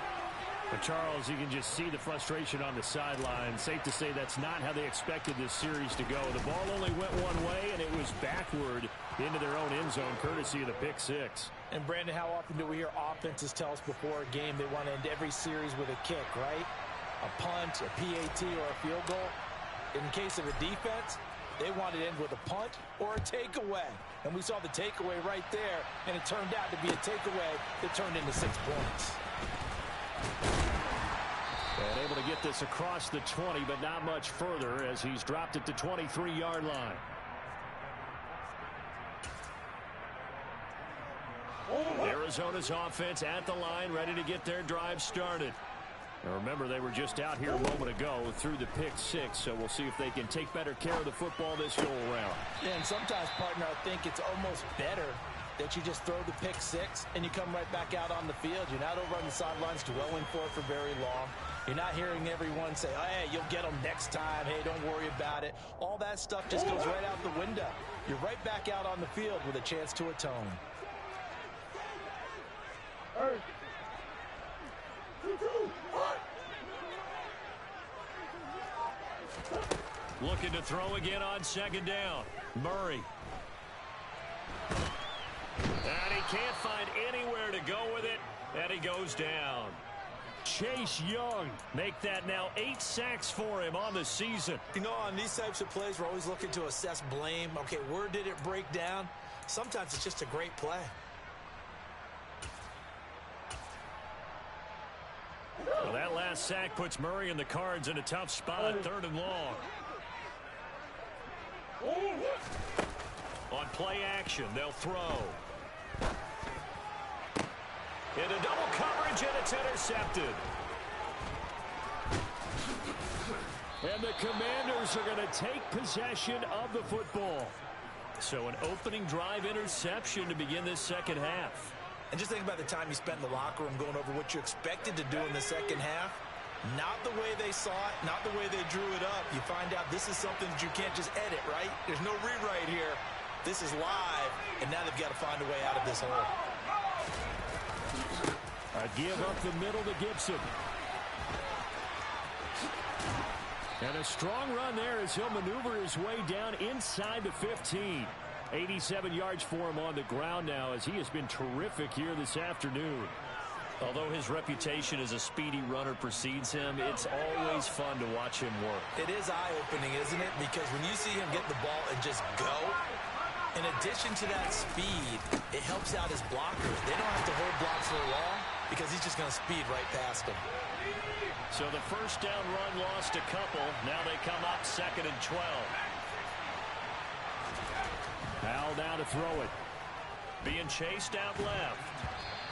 But Charles, you can just see the frustration on the sideline. Safe to say that's not how they expected this series to go. The ball only went one way, and it was backward into their own end zone, courtesy of the pick six. And, Brandon, how often do we hear offenses tell us before a game they want to end every series with a kick, right? A punt, a PAT, or a field goal. In case of a defense, they want to end with a punt or a takeaway. And we saw the takeaway right there, and it turned out to be a takeaway that turned into 6 points. And able to get this across the 20, but not much further as he's dropped it to 23-yard line. Arizona's offense at the line, ready to get their drive started. Now remember, they were just out here a moment ago through the pick 6, so we'll see if they can take better care of the football this go-around. Yeah, and sometimes, partner, I think it's almost better that you just throw the pick 6 and you come right back out on the field. You're not over on the sidelines dwelling for it for very long. You're not hearing everyone say, oh, hey, you'll get them next time. Hey, don't worry about it. All that stuff just goes right out the window. You're right back out on the field with a chance to atone. Looking to throw again on second down. Murray. And he can't find anywhere to go with it, and he goes down. Chase Young make that now 8 sacks for him on the season. You know, on these types of plays, we're always looking to assess blame. Okay, where did it break down? Sometimes it's just a great play. Well, that last sack puts Murray and the Cards in a tough spot, 3rd and long. On play action, they'll throw. Into double coverage, and it's intercepted. And the Commanders are going to take possession of the football. So an opening drive interception to begin this second half. And just think about the time you spent in the locker room going over what you expected to do in the second half. Not the way they saw it, not the way they drew it up. You find out this is something that you can't just edit, right? There's no rewrite here. This is live, and now they've got to find a way out of this hole. A give up the middle to Gibson. And a strong run there as he'll maneuver his way down inside the 15. 87 yards for him on the ground now as he has been terrific here this afternoon. Although his reputation as a speedy runner precedes him, it's always fun to watch him work. It is eye-opening, isn't it? Because when you see him get the ball and just go, in addition to that speed, it helps out his blockers. They don't have to hold blocks for long because he's just going to speed right past them. So the first down run lost a couple. Now they come up 2nd and 12. Powell down to throw it. Being chased out left.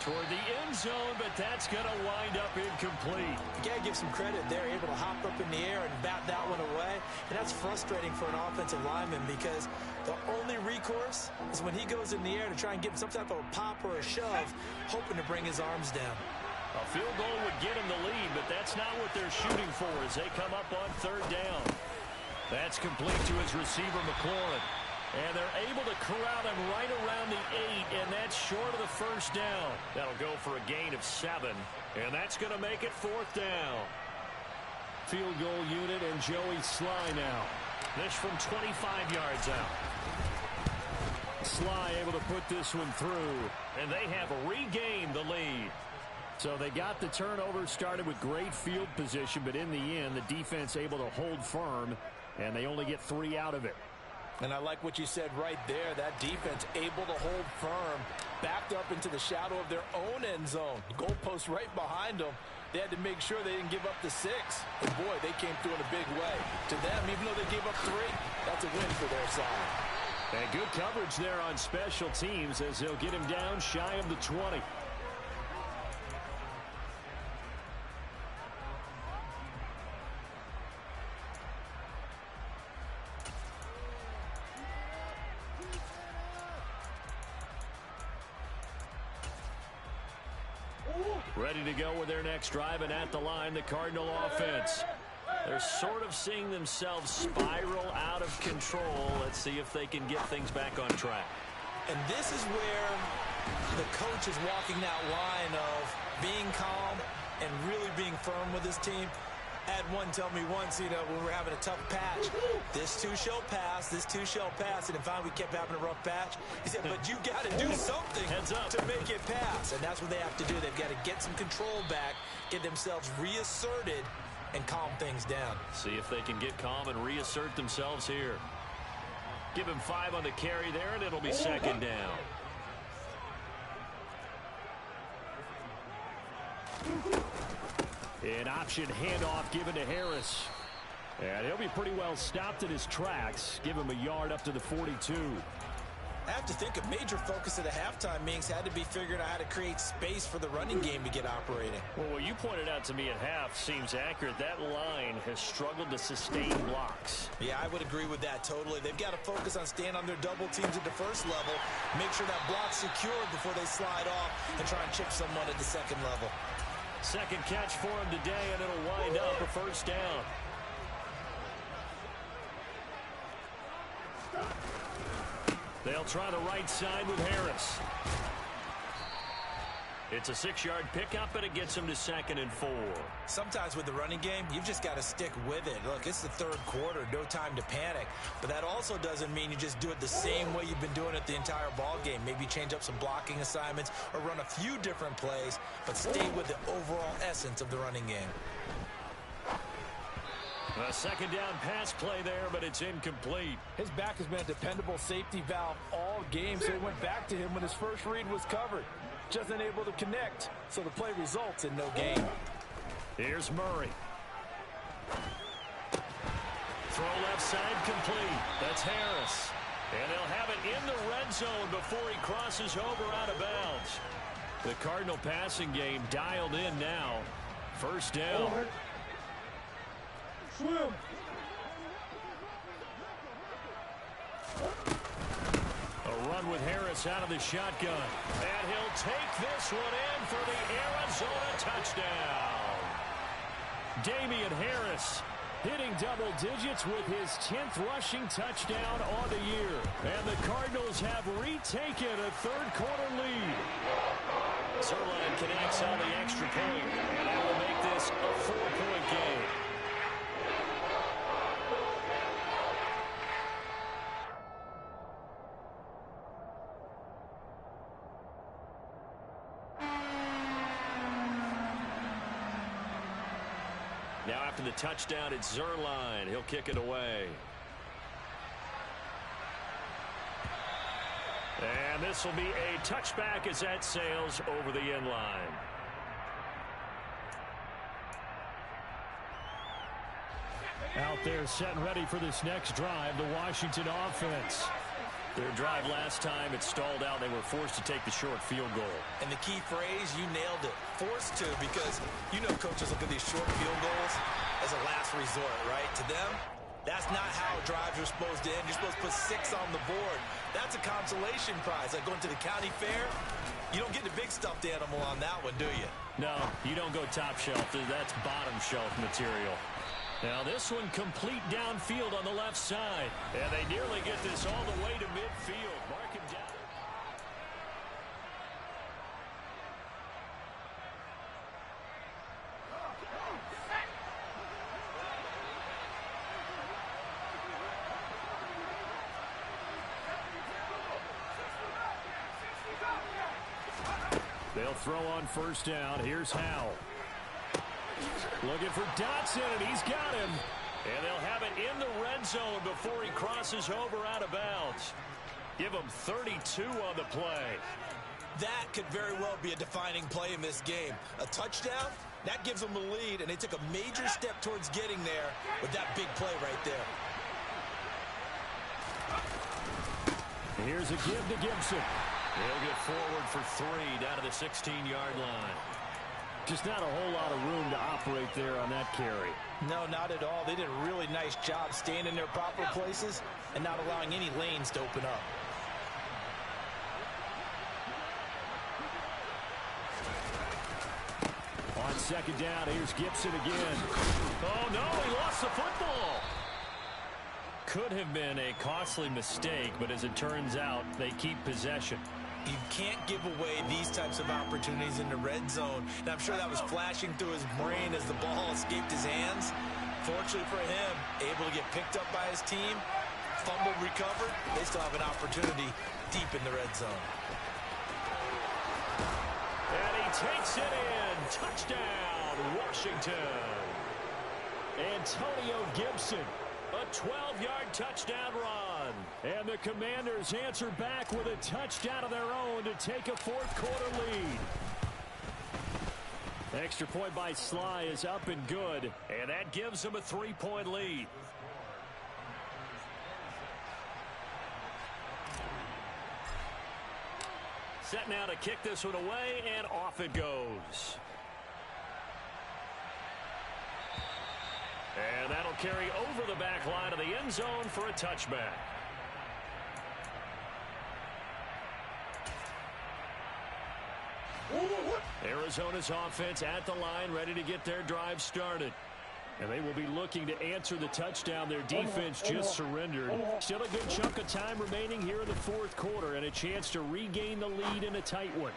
Toward the end zone, but that's going to wind up incomplete. You got to give some credit. They're able to hop up in the air and bat that one away. And that's frustrating for an offensive lineman because the only recourse is when he goes in the air to try and get some type of a pop or a shove, hoping to bring his arms down. A field goal would get him the lead, but that's not what they're shooting for as they come up on 3rd down. That's complete to his receiver, McLaurin. And they're able to corral him right around the 8, and that's short of the first down. That'll go for a gain of 7, and that's going to make it 4th down. Field goal unit and Joey Sly now. This from 25 yards out. Sly able to put this one through, and they have regained the lead. So they got the turnover started with great field position, but in the end, the defense able to hold firm, and they only get 3 out of it. And I like what you said right there. That defense able to hold firm, backed up into the shadow of their own end zone. Goalpost right behind them. They had to make sure they didn't give up the 6. And boy, they came through in a big way. To them, even though they gave up 3, that's a win for their side. And good coverage there on special teams as they'll get him down shy of the 20. Ready to go with their next drive, and at the line, the Cardinal offense. They're sort of seeing themselves spiral out of control. Let's see if they can get things back on track. And this is where the coach is walking that line of being calm and really being firm with his team. I had one tell me once, when we're having a tough patch, this too shall pass, this too shall pass, and finally we kept having a rough patch. He said, but you got to do something to make it pass, and that's what they have to do. They've got to get some control back, get themselves reasserted, and calm things down. See if they can get calm and reassert themselves here. Give him 5 on the carry there, and it'll be second down. An option handoff given to Harris. And he'll be pretty well stopped in his tracks. Give him a yard up to the 42. I have to think a major focus at the halftime meetings had to be figuring out how to create space for the running game to get operating. Well, what you pointed out to me at half seems accurate. That line has struggled to sustain blocks. Yeah, I would agree with that totally. They've got to focus on staying on their double teams at the first level, make sure that block's secured before they slide off and try and chip someone at the second level. Second catch for him today, and it'll wind up a first down. They'll try the right side with Harris. It's a 6-yard pickup, and it gets him to 2nd and 4. Sometimes with the running game, you've just got to stick with it. Look, it's the third quarter, no time to panic. But that also doesn't mean you just do it the same way you've been doing it the entire ball game. Maybe change up some blocking assignments or run a few different plays, but stay with the overall essence of the running game. A second down pass play there, but it's incomplete. His back has been a dependable safety valve all game, so it went back to him when his first read was covered. Just unable to connect, so the play results in no gain. Here's Murray. Throw left side complete. That's Harris. And they'll have it in the red zone before he crosses over out of bounds. The Cardinal passing game dialed in now. First down. Swim. A run with Harris out of the shotgun. And he'll take this one in for the Arizona touchdown. Damian Harris hitting double digits with his 10th rushing touchdown on the year. And the Cardinals have retaken a third-quarter lead. Zuerlein connects on the extra point, and that will make this a 4-point game. Now after the touchdown, it's Zuerlein. He'll kick it away. And this will be a touchback as that sails over the end line. Out there set and ready for this next drive, the Washington offense. Their drive last time, it stalled out. They were forced to take the short field goal. And the key phrase, you nailed it. Forced to, because coaches look at these short field goals as a last resort, right? To them, that's not how drives are supposed to end. You're supposed to put 6 on the board. That's a consolation prize. Like going to the county fair, you don't get the big stuffed animal on that one, do you? No, you don't go top shelf. That's bottom shelf material. Now this one complete downfield on the left side. And they nearly get this all the way to midfield. Mark him down. They'll throw on first down. Here's Howell. Looking for Dotson, and he's got him. And they'll have it in the red zone before he crosses over out of bounds. Give him 32 on the play. That could very well be a defining play in this game. A touchdown, that gives them a lead, and they took a major step towards getting there with that big play right there. Here's a give to Gibson. He'll get forward for 3 down to the 16-yard line. Just not a whole lot of room to operate there on that carry. No, not at all. They did a really nice job staying in their proper places and not allowing any lanes to open up. On second down, here's Gibson again. Oh, no, he lost the football. Could have been a costly mistake, but as it turns out, they keep possession. You can't give away these types of opportunities in the red zone. And I'm sure that was flashing through his brain as the ball escaped his hands. Fortunately for him, able to get picked up by his team, fumble recovered. They still have an opportunity deep in the red zone. And he takes it in. Touchdown, Washington. Antonio Gibson, a 12-yard touchdown run. And the Commanders answer back with a touchdown of their own to take a fourth-quarter lead. Extra point by Sly is up and good, and that gives them a 3-point lead. Set now to kick this one away, and off it goes. And that'll carry over the back line of the end zone for a touchback. Arizona's offense at the line, ready to get their drive started. And they will be looking to answer the touchdown their defense just surrendered. Still a good chunk of time remaining here in the fourth quarter and a chance to regain the lead in a tight one.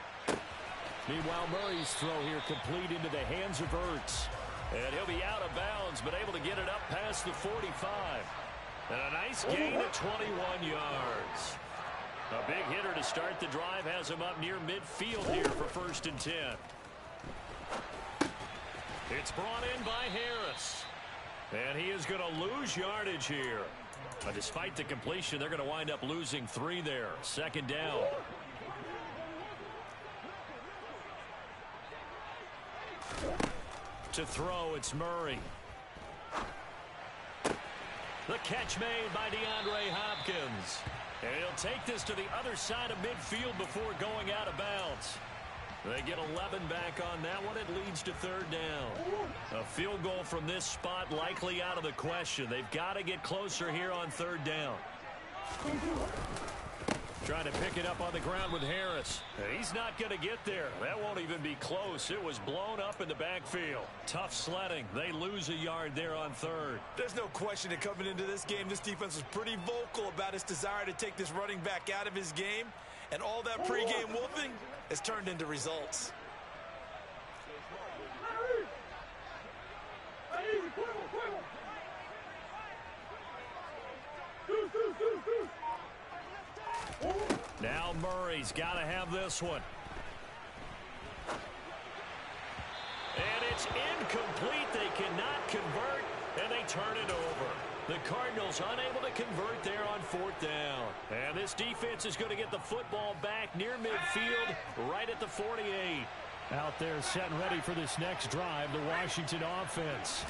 Meanwhile, Murray's throw here complete into the hands of Ertz. And he'll be out of bounds, but able to get it up past the 45. And a nice gain of 21 yards. A big hitter to start the drive has him up near midfield here for 1st and 10. It's brought in by Harris. And he is going to lose yardage here. But despite the completion, they're going to wind up losing 3 there. 2nd down. To throw, it's Murray. The catch made by DeAndre Hopkins. And he'll take this to the other side of midfield before going out of bounds. They get 11 back on that one. It leads to 3rd down. A field goal from this spot likely out of the question. They've got to get closer here on 3rd down. Trying to pick it up on the ground with Harris. He's not going to get there. That won't even be close. It was blown up in the backfield. Tough sledding. They lose a yard there on 3rd. There's no question that coming into this game, this defense was pretty vocal about its desire to take this running back out of his game. And all that pregame wolfing has turned into results. Now Murray's got to have this one. And it's incomplete. They cannot convert, and they turn it over. The Cardinals unable to convert there on 4th down. And this defense is going to get the football back near midfield, right at the 48. Out there set and ready for this next drive, the Washington offense.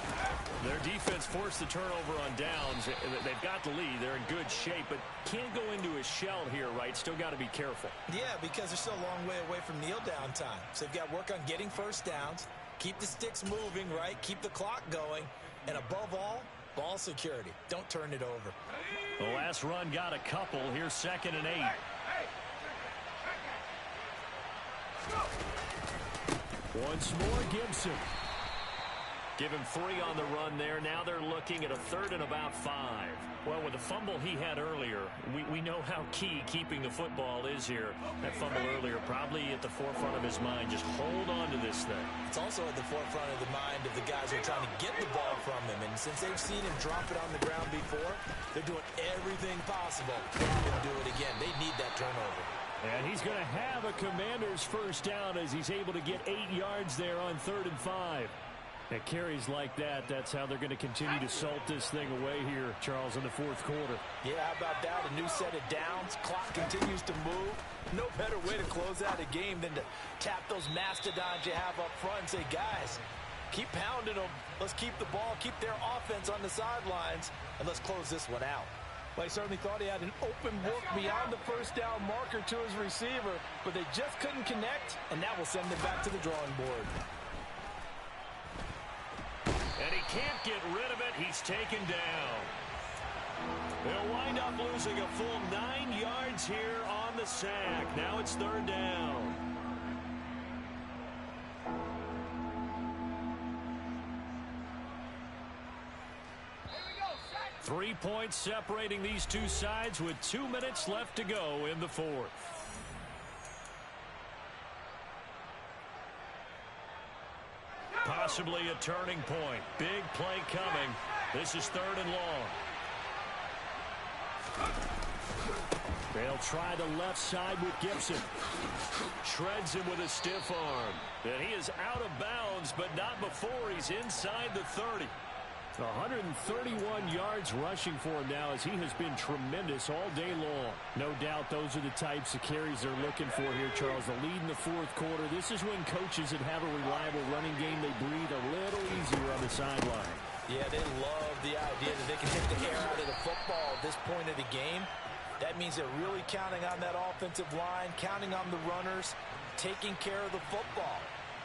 Their defense forced the turnover on downs. They've got the lead. They're in good shape, but can't go into a shell here, right? Still got to be careful. Yeah, because they're still a long way away from kneel down time. So they've got to work on getting first downs, keep the sticks moving, right? Keep the clock going, and above all, ball security. Don't turn it over. The last run got a couple. Here's 2nd and 8. Once more, Gibson. Give him 3 on the run there. Now they're looking at a 3rd and about 5. Well, with the fumble he had earlier, we know how key keeping the football is here. That fumble earlier probably at the forefront of his mind. Just hold on to this thing. It's also at the forefront of the mind of the guys who are trying to get the ball from him. And since they've seen him drop it on the ground before, they're doing everything possible to have him do it again. They need that turnover. And he's going to have a Commander's first down as he's able to get 8 yards there on 3rd and 5. At carries like that, that's how they're going to continue to salt this thing away here, Charles, in the 4th quarter. Yeah, how about that? A new set of downs. Clock continues to move. No better way to close out a game than to tap those mastodons you have up front and say, guys, keep pounding them. Let's keep the ball, keep their offense on the sidelines, and let's close this one out. Well, he certainly thought he had an open book beyond the first down marker to his receiver, but they just couldn't connect, and that will send him back to the drawing board. And he can't get rid of it. He's taken down. They'll wind up losing a full 9 yards here on the sack. Now it's 3rd down. Three points separating these two sides with 2 minutes left to go in the 4th. Possibly a turning point. Big play coming. This is 3rd and long. They'll try the left side with Gibson. Shreds him with a stiff arm. And he is out of bounds, but not before he's inside the 30. 131 yards rushing for him now as he has been tremendous all day long. No doubt those are the types of carries they're looking for here, Charles. The lead in the 4th quarter. This is when coaches that have a reliable running game, they breathe a little easier on the sideline. Yeah, they love the idea that they can take the air out of the football at this point of the game. That means they're really counting on that offensive line, counting on the runners, taking care of the football.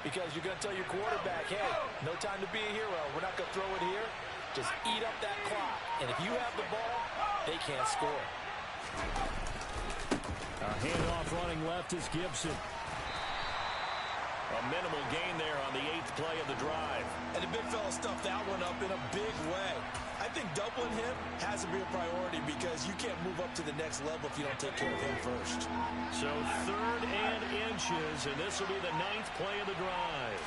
Because you're going to tell your quarterback, hey, no time to be a hero. We're not going to throw it here. Just eat up that clock. And if you have the ball, they can't score. A handoff running left is Gibson. A minimal gain there on the 8th play of the drive. And the big fella stuffed that one up in a big way. I think doubling him has to be a priority because you can't move up to the next level if you don't take care of him first. So 3rd and inches, and this will be the 9th play of the drive.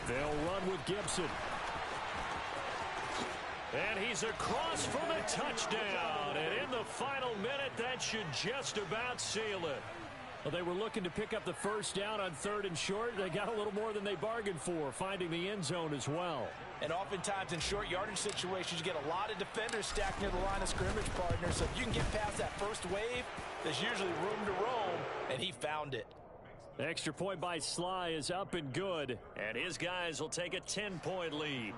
They'll run with Gibson. And he's across for the touchdown. And in the final minute, that should just about seal it. Well, they were looking to pick up the first down on 3rd and short. They got a little more than they bargained for, finding the end zone as well. And oftentimes in short yardage situations, you get a lot of defenders stacked near the line of scrimmage, partner. So if you can get past that first wave, there's usually room to roam, and he found it. Extra point by Sly is up and good, and his guys will take a 10-point lead.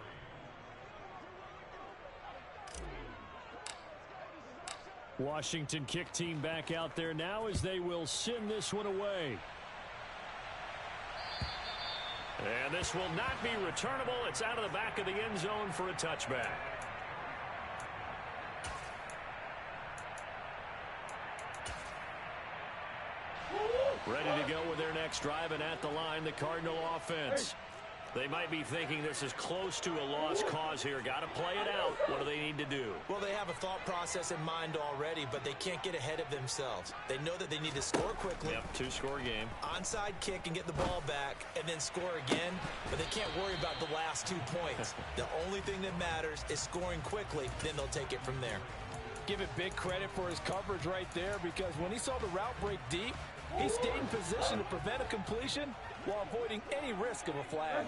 Washington kick team back out there now as they will send this one away. And this will not be returnable. It's out of the back of the end zone for a touchback. Ready to go with their next drive, and at the line, the Cardinal offense. They might be thinking this is close to a lost cause here. Got to play it out. What do they need to do? Well, they have a thought process in mind already, but they can't get ahead of themselves. They know that they need to score quickly. Yep, 2-score game. Onside kick and get the ball back and then score again, but they can't worry about the last 2 points. The only thing that matters is scoring quickly, then they'll take it from there. Give it big credit for his coverage right there because when he saw the route break deep, he stayed in position to prevent a completion while avoiding any risk of a flag.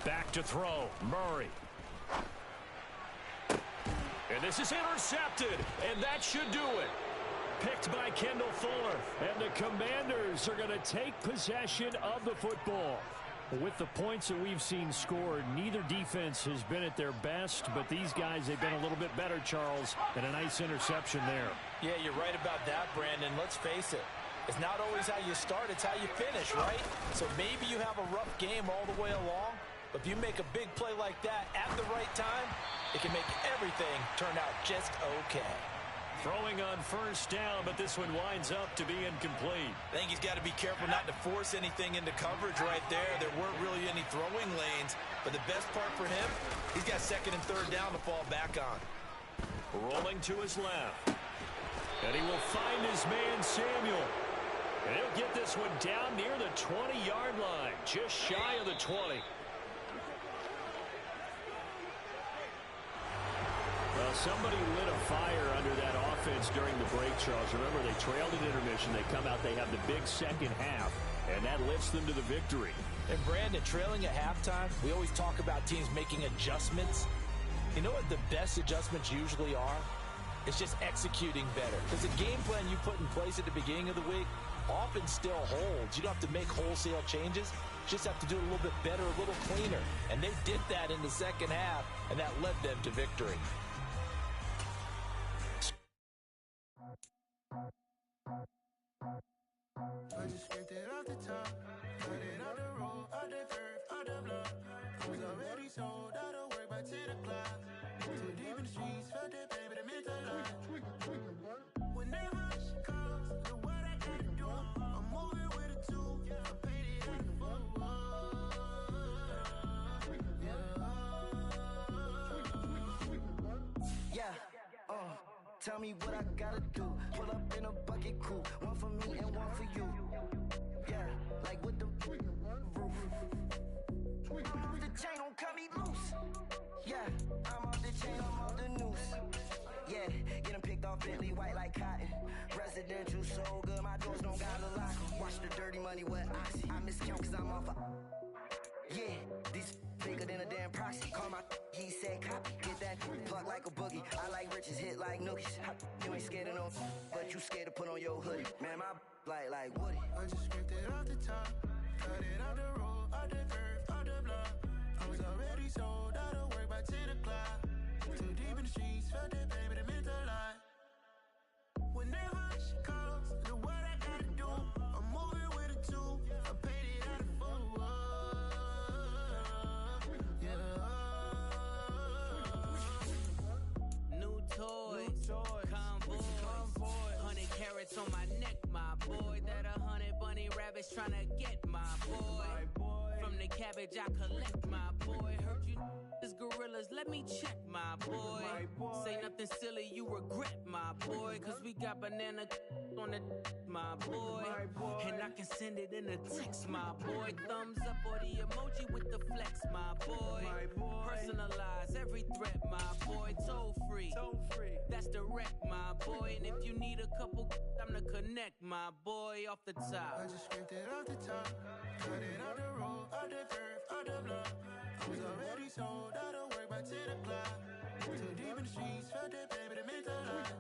Back to throw, Murray. And this is intercepted, and that should do it. Picked by Kendall Fuller, and the Commanders are going to take possession of the football. With the points that we've seen scored, neither defense has been at their best, but these guys, they've been a little bit better, Charles, and a nice interception there. Yeah, you're right about that, Brandon. Let's face it. It's not always how you start, it's how you finish, right? So maybe you have a rough game all the way along, but if you make a big play like that at the right time, it can make everything turn out just okay. Throwing on first down, but this one winds up to be incomplete. I think he's got to be careful not to force anything into coverage right there. There weren't really any throwing lanes, but the best part for him, he's got 2nd and 3rd down to fall back on. Rolling to his left. And he will find his man, Samuel. And he'll get this one down near the 20-yard line, just shy of the 20. Well, somebody lit a fire under that offense during the break, Charles. Remember, they trailed at intermission. They come out, they have the big second half, and that lifts them to the victory. And, Brandon, trailing at halftime, we always talk about teams making adjustments. You know what the best adjustments usually are? It's just executing better. Because the game plan you put in place at the beginning of the week often still holds. You don't have to make wholesale changes. You just have to do it a little bit better, a little cleaner. And they did that in the second half, and that led them to victory. I just scraped it off the top, put it on the road, on the curve, on the block. Was already sold, out of work by 10 o'clock. Too deep in the streets, felt that pain, but it meant a lot. When they rush comes, look what I gotta do. I'm moving with a two, I paid it out the full. Tell me what I gotta do. Pull up in a bucket coupe, one for me and one for you. Yeah, like what the roof. The chain don't cut me loose. Yeah, I'm off the chain, I'm off the noose. Yeah, get them picked off Bentley white like cotton. Residential so good, my doors don't got a lock. Watch the dirty money with oxy. I miscount cause I'm off a... Yeah, these bigger than a damn proxy. Call my he said copy. Get that plug like a boogie. I like riches, hit like nookies. You ain't scared of no, but you scared to put on your hoodie. Man, my like Woody. I just scraped it off the top, cut it out the road, out the curve, out the block. I was already sold, out of work by 10 o'clock. Too deep in the streets, felt that baby, that meant a lot. Whenever she calls, do what I gotta do. I'm moving with a two, I paid it out of full. New toys, convoy, 100 carats on my neck, my boy. That 100 bunny rabbits tryna get my boy. From the cabbage I collect, my boy. Heard you is gorillas, let me check, my boy. Say nothing silly, you regret, my boy. Cause we got banana on the my boy. And I can send it in a text, my boy. Thumbs up or the emoji with the flex, my boy. Personalize every threat, my boy. Toll free, that's direct, my boy. And if you need a couple, I'm to connect, my boy, off the top. I just scraped it off the top, cut it out the road, out the curve, out the block. I was already sold, out of work by 10 o'clock. Too deep in the streets, felt that baby, that meant a lot.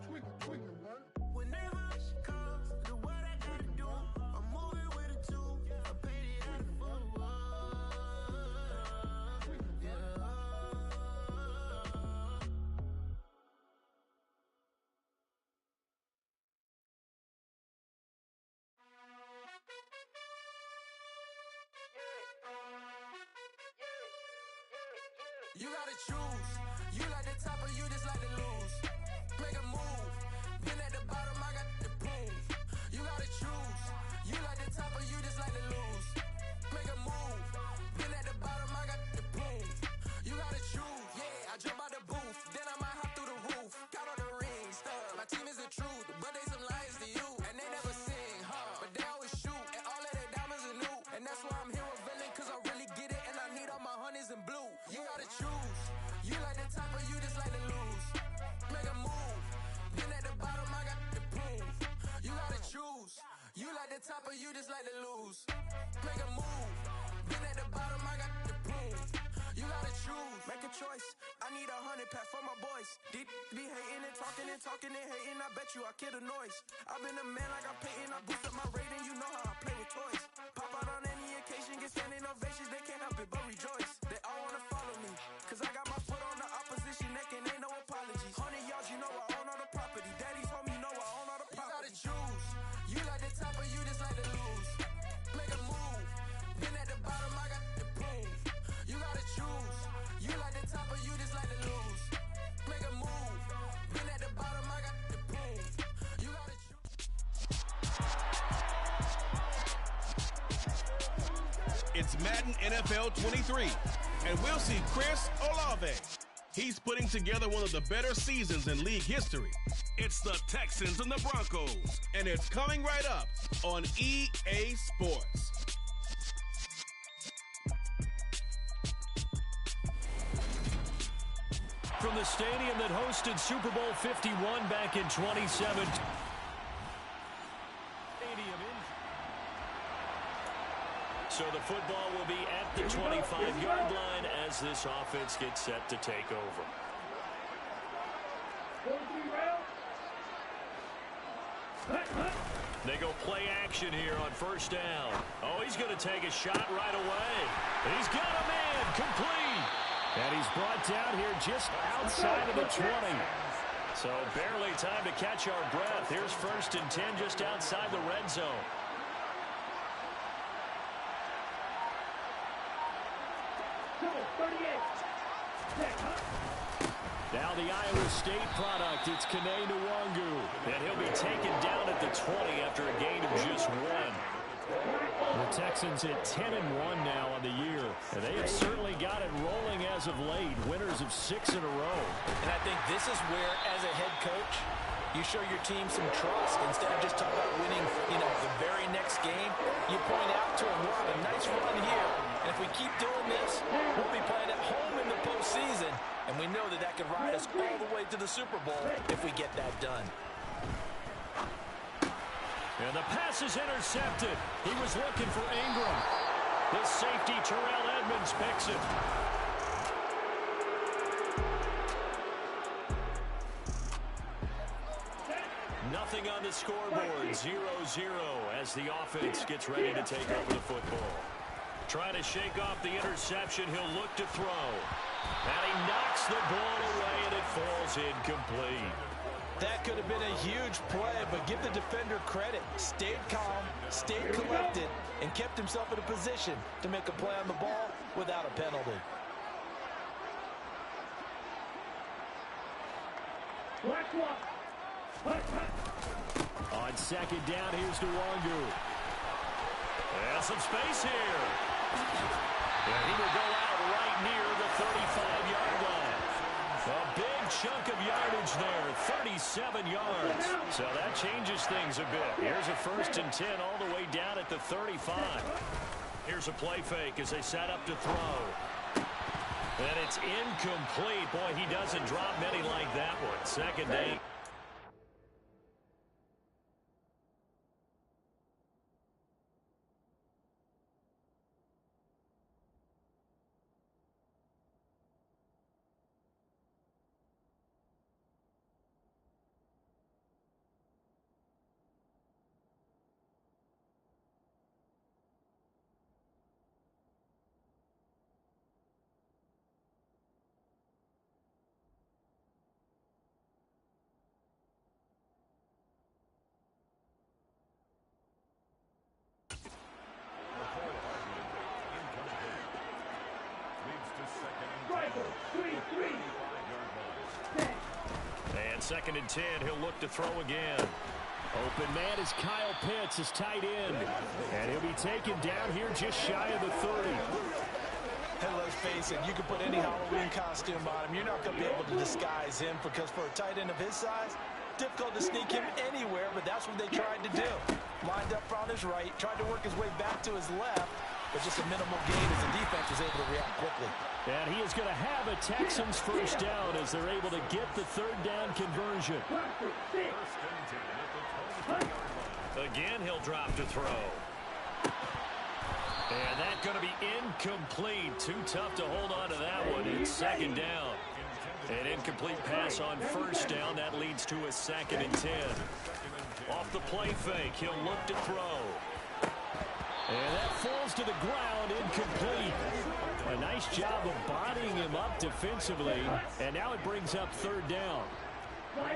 Whenever she calls, do what I gotta do. I'm moving with a two, I paid it out of full. You gotta choose. You like the top or you just like to lose. Make a move. Been at the bottom, I got the proof. You gotta choose. You like the top or you just like to lose. Make a move. Been at the bottom, I got the proof. You gotta choose. Yeah, I jump out the booth. Then I might hop through the roof. Got all the rings, stuff. My team is the truth, but they some liars to you. And they never sing, but they always shoot. And all of their diamonds are new. And that's why I'm here revealing, cause I really get it. And I need all my honeys in blue. You gotta choose. You like the top or you just like to lose. Make a move. Been at the bottom, I got the proof. You gotta choose. You like the top or you just like to lose. Make a move. Been at the bottom, I got the proof. You gotta choose. Make a choice. I need 100 pack for my boys. Be hating and talking and hating. I bet you I kill the noise. I've been a man like I'm Peyton. I boost up my rating. You know how I play with toys. Pop out on any occasion, get standing ovations. They can't help it but rejoice. They all wanna follow me, cause I got my foot on the opposition neck and ain't no apologies. 100 yards, you know I own all the property. Daddy's home, you know I own all the property. You gotta choose. You like the top or you just like to lose. Make a move. Been at the bottom, I got the proof. You gotta choose. You like the top or you just like to lose. Make a move. Been at the bottom, I got the proof. You gotta choose. It's Madden NFL 23, and we'll see Chris Olave. He's putting together one of the better seasons in league history. It's the Texans and the Broncos, and it's coming right up on EA Sports. From the stadium that hosted Super Bowl 51 back in 2017. So the football will be at the 25-yard line as this offense gets set to take over. They go play action here on first down. Oh, he's going to take a shot right away. He's got a man complete. And he's brought down here just outside of the 20. So barely time to catch our breath. Here's 1st and 10 just outside the red zone. Now the Iowa State product, it's Kene Nwangu. And he'll be taken down at the 20 after a gain of just 1. The Texans at 10-1 now on the year. And they have certainly got it rolling as of late. Winners of 6 in a row. And I think this is where, as a head coach, You show your team some trust. Instead of just talking about winning, the very next game, you point out to them, we're on a nice run here, and if we keep doing this, we'll be playing at home in the postseason, and we know that could ride us all the way to the Super Bowl if we get that done. And the pass is intercepted. He was looking for Ingram. The safety, Terrell Edmonds, picks it. Nothing on the scoreboard, 0-0 as the offense gets ready to take over the football. Trying to shake off the interception, he'll look to throw. And he knocks the ball away, and it falls incomplete. That could have been a huge play, but give the defender credit. Stayed calm, stayed collected, and kept himself in a position to make a play on the ball without a penalty. On second down, here's Nwangu. And some space here. And he will go out right near the 35-yard line. A big chunk of yardage there, 37 yards. So that changes things a bit. Here's a 1st and 10 all the way down at the 35. Here's a play fake as they set up to throw. And it's incomplete. Boy, he doesn't drop many like that one. Second down. And 2nd and 10, he'll look to throw again. Open man is Kyle Pitts, his tight end. And he'll be taken down here just shy of the 30. And let's face it, you can put any Halloween costume on him. You're not going to be able to disguise him because for a tight end of his size, difficult to sneak him anywhere, but that's what they tried to do. Lined up on his right, tried to work his way back to his left, but just a minimal gain as the defense was able to react quickly. And he is going to have a Texans first down as they're able to get the 3rd down conversion. Again, he'll drop to throw. And that's going to be incomplete. Too tough to hold on to that one. It's 2nd down. An incomplete pass on 1st down. That leads to a 2nd and 10. Off the play fake, he'll look to throw. And that falls to the ground, incomplete. A nice job of bodying him up defensively. And now it brings up 3rd down.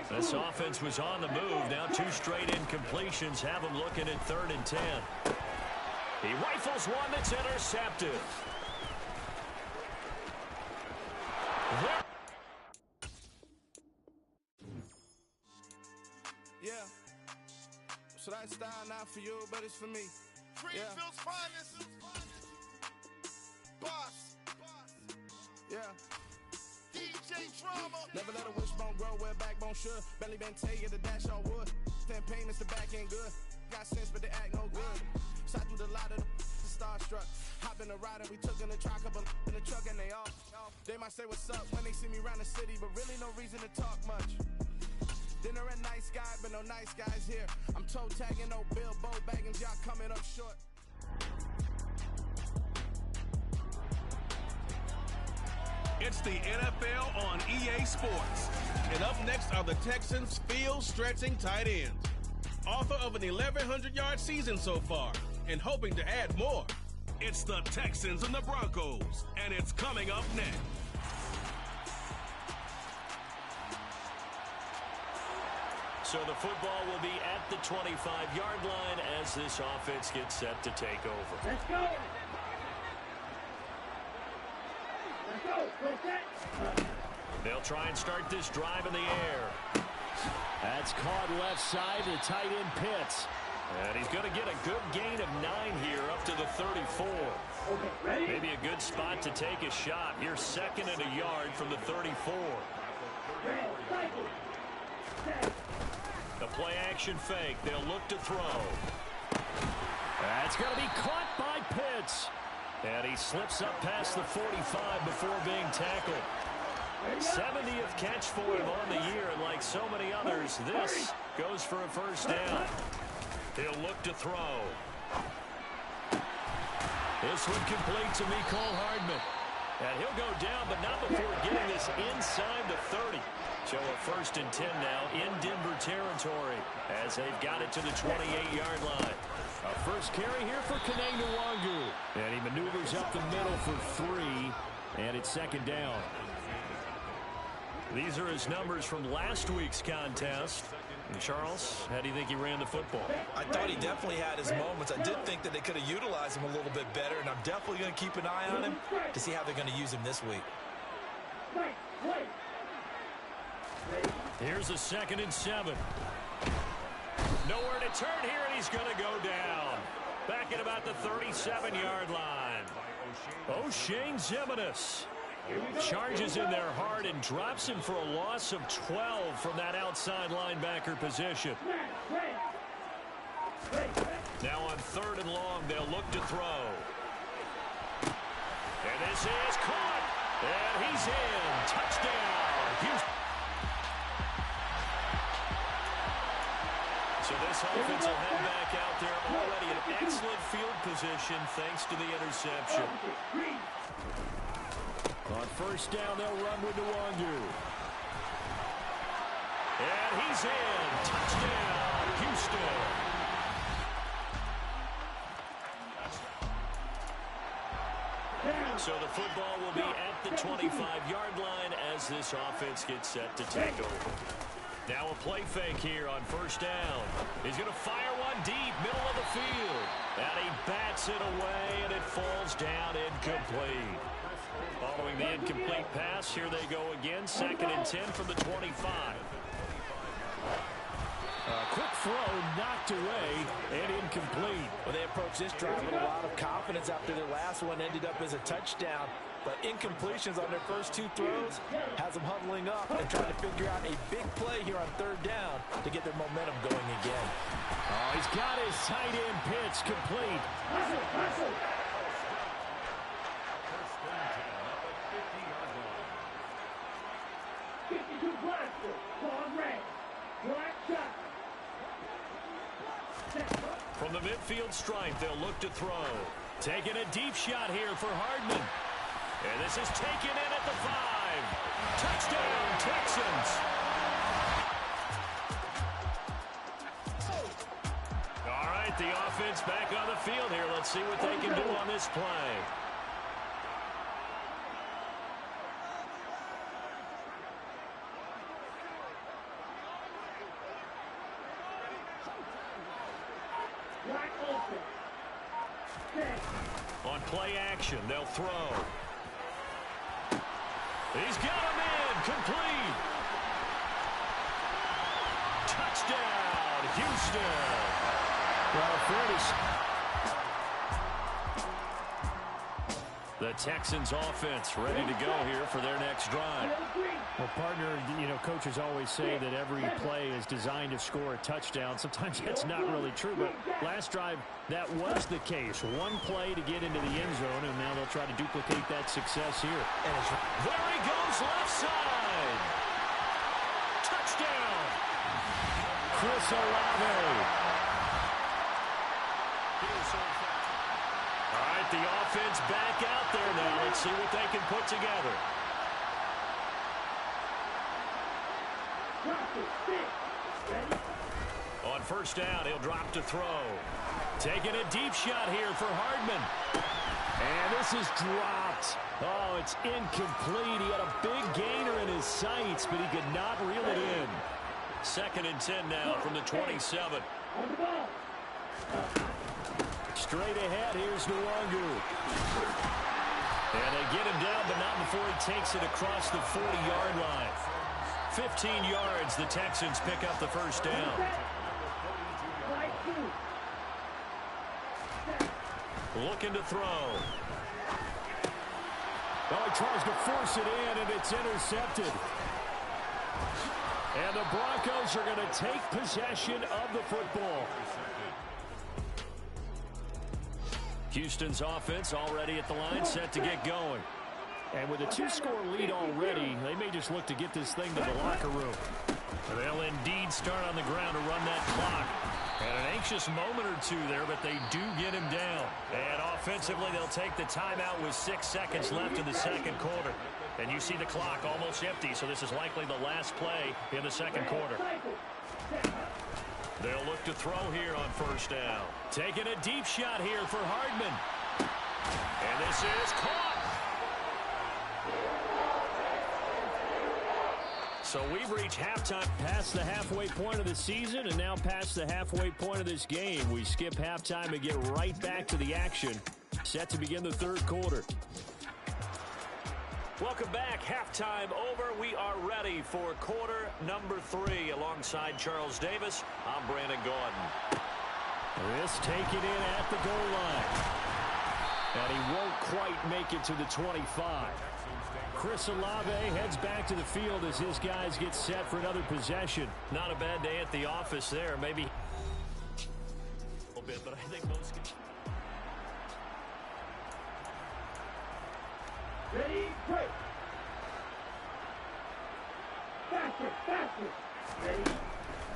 This offense was on the move. Now 2 straight incompletions have him looking at 3rd and 10. He rifles one that's intercepted. Yeah. So that style not for you, but it's for me. Greenfield's finest. Boss. Yeah. DJ Drama. Never let a wishbone grow where a backbone should. Belly been tell you the dash on wood. 10 payments, the back ain't good. Got sense, but they act no good. Shot through the lot of the starstruck. Hop in the ride and we took in the truck up in the truck and they off. They might say what's up when they see me around the city, but really no reason to talk much. Dinner a nice guy, but no nice guys here. I'm toe tagging, no Bilbo Baggins, y'all coming up short. It's the NFL on EA Sports. And up next are the Texans' field-stretching tight ends. Author of an 1,100-yard season so far and hoping to add more. It's the Texans and the Broncos, and it's coming up next. So the football will be at the 25-yard line as this offense gets set to take over. Let's go. Let's go. Go set. They'll try and start this drive in the air. That's caught left side to tight end Pitts. And he's going to get a good gain of 9 here up to the 34. Okay, maybe a good spot to take a shot. You're 2nd and a yard from the 34. The play action fake. They'll look to throw. That's going to be caught by Pitts. And he slips up past the 45 before being tackled. 70th catch for him on the year, and like so many others, this goes for a first down. He'll look to throw. This one complete to Mecole Hardman. And he'll go down, but not before getting this inside the 30. So a 1st and 10 now in Denver territory as they've got it to the 28-yard line. A first carry here for Kene Nwangwu. And he maneuvers up the middle for 3, and it's 2nd down. These are his numbers from last week's contest. And Charles, how do you think he ran the football? I thought he definitely had his moments. I did think that they could have utilized him a little bit better, and I'm definitely going to keep an eye on him to see how they're going to use him this week. Here's a 2nd and 7. Nowhere to turn here, and he's going to go down. Back at about the 37-yard line. O'Shane Ximines charges in there hard and drops him for a loss of 12 from that outside linebacker position. Now on 3rd and long, they'll look to throw. And this is caught. And he's in. Touchdown, Houston. So this offense will head back out there already in excellent field position thanks to the interception. On 1st down, they'll run with Nwangwu. And he's in. Touchdown, Houston. So the football will be at the 25-yard line as this offense gets set to take over. Now a play fake here on 1st down. He's going to fire one deep, middle of the field. And he bats it away, and it falls down incomplete. Following the incomplete pass, here they go again. 2nd and 10 from the 25. Quick throw, knocked away, and incomplete. Well, they approached this drive with a lot of confidence after their last one ended up as a touchdown. But incompletions on their first 2 throws has them huddling up and trying to figure out a big play here on 3rd down to get their momentum going again. Oh, he's got his tight end pitch complete. From the midfield stripe, they'll look to throw. Taking a deep shot here for Hardman. And this is taken in at the 5. Touchdown, Texans. All right, the offense back on the field here. Let's see what they can do on this play. On play action, they'll throw. He's got him in, complete. Touchdown, Houston. Well, fairness. The Texans offense ready to go here for their next drive. Well, partner, coaches always say that every play is designed to score a touchdown. Sometimes that's not really true, but last drive, that was the case. One play to get into the end zone, and now they'll try to duplicate that success here. And there he goes, left side. Touchdown. Chris Olave. All right, the offense back out there now. Let's see what they can put together. On 1st down, he'll drop to throw. Taking a deep shot here for Hardman. And this is dropped. Oh, it's incomplete. He had a big gainer in his sights, but he could not reel it in. 2nd and 10 now from the 27. Straight ahead, here's Nwangwu. And they get him down, but not before he takes it across the 40-yard line. 15 yards, the Texans pick up the first down. Looking to throw. Oh, he tries to force it in, and it's intercepted. And the Broncos are going to take possession of the football. Houston's offense already at the line, set to get going. And with a 2-score lead already, they may just look to get this thing to the locker room. They'll indeed start on the ground to run that clock. And an anxious moment or two there, but they do get him down. And offensively, they'll take the timeout with 6 seconds left in the second quarter. And you see the clock almost empty, so this is likely the last play in the second quarter. They'll look to throw here on first down. Taking a deep shot here for Hardman. And this is caught. So we've reached halftime, past the halfway point of the season, and now past the halfway point of this game. We skip halftime and get right back to the action. Set to begin the third quarter. Welcome back. Halftime over. We are ready for quarter number 3. Alongside Charles Davis, I'm Brandon Gaudin. This taken in at the goal line. And he won't quite make it to the 25. Chris Olave heads back to the field as his guys get set for another possession. Not a bad day at the office there. Maybe a little bit, but I think most can. Ready, break. Faster, faster. Ready.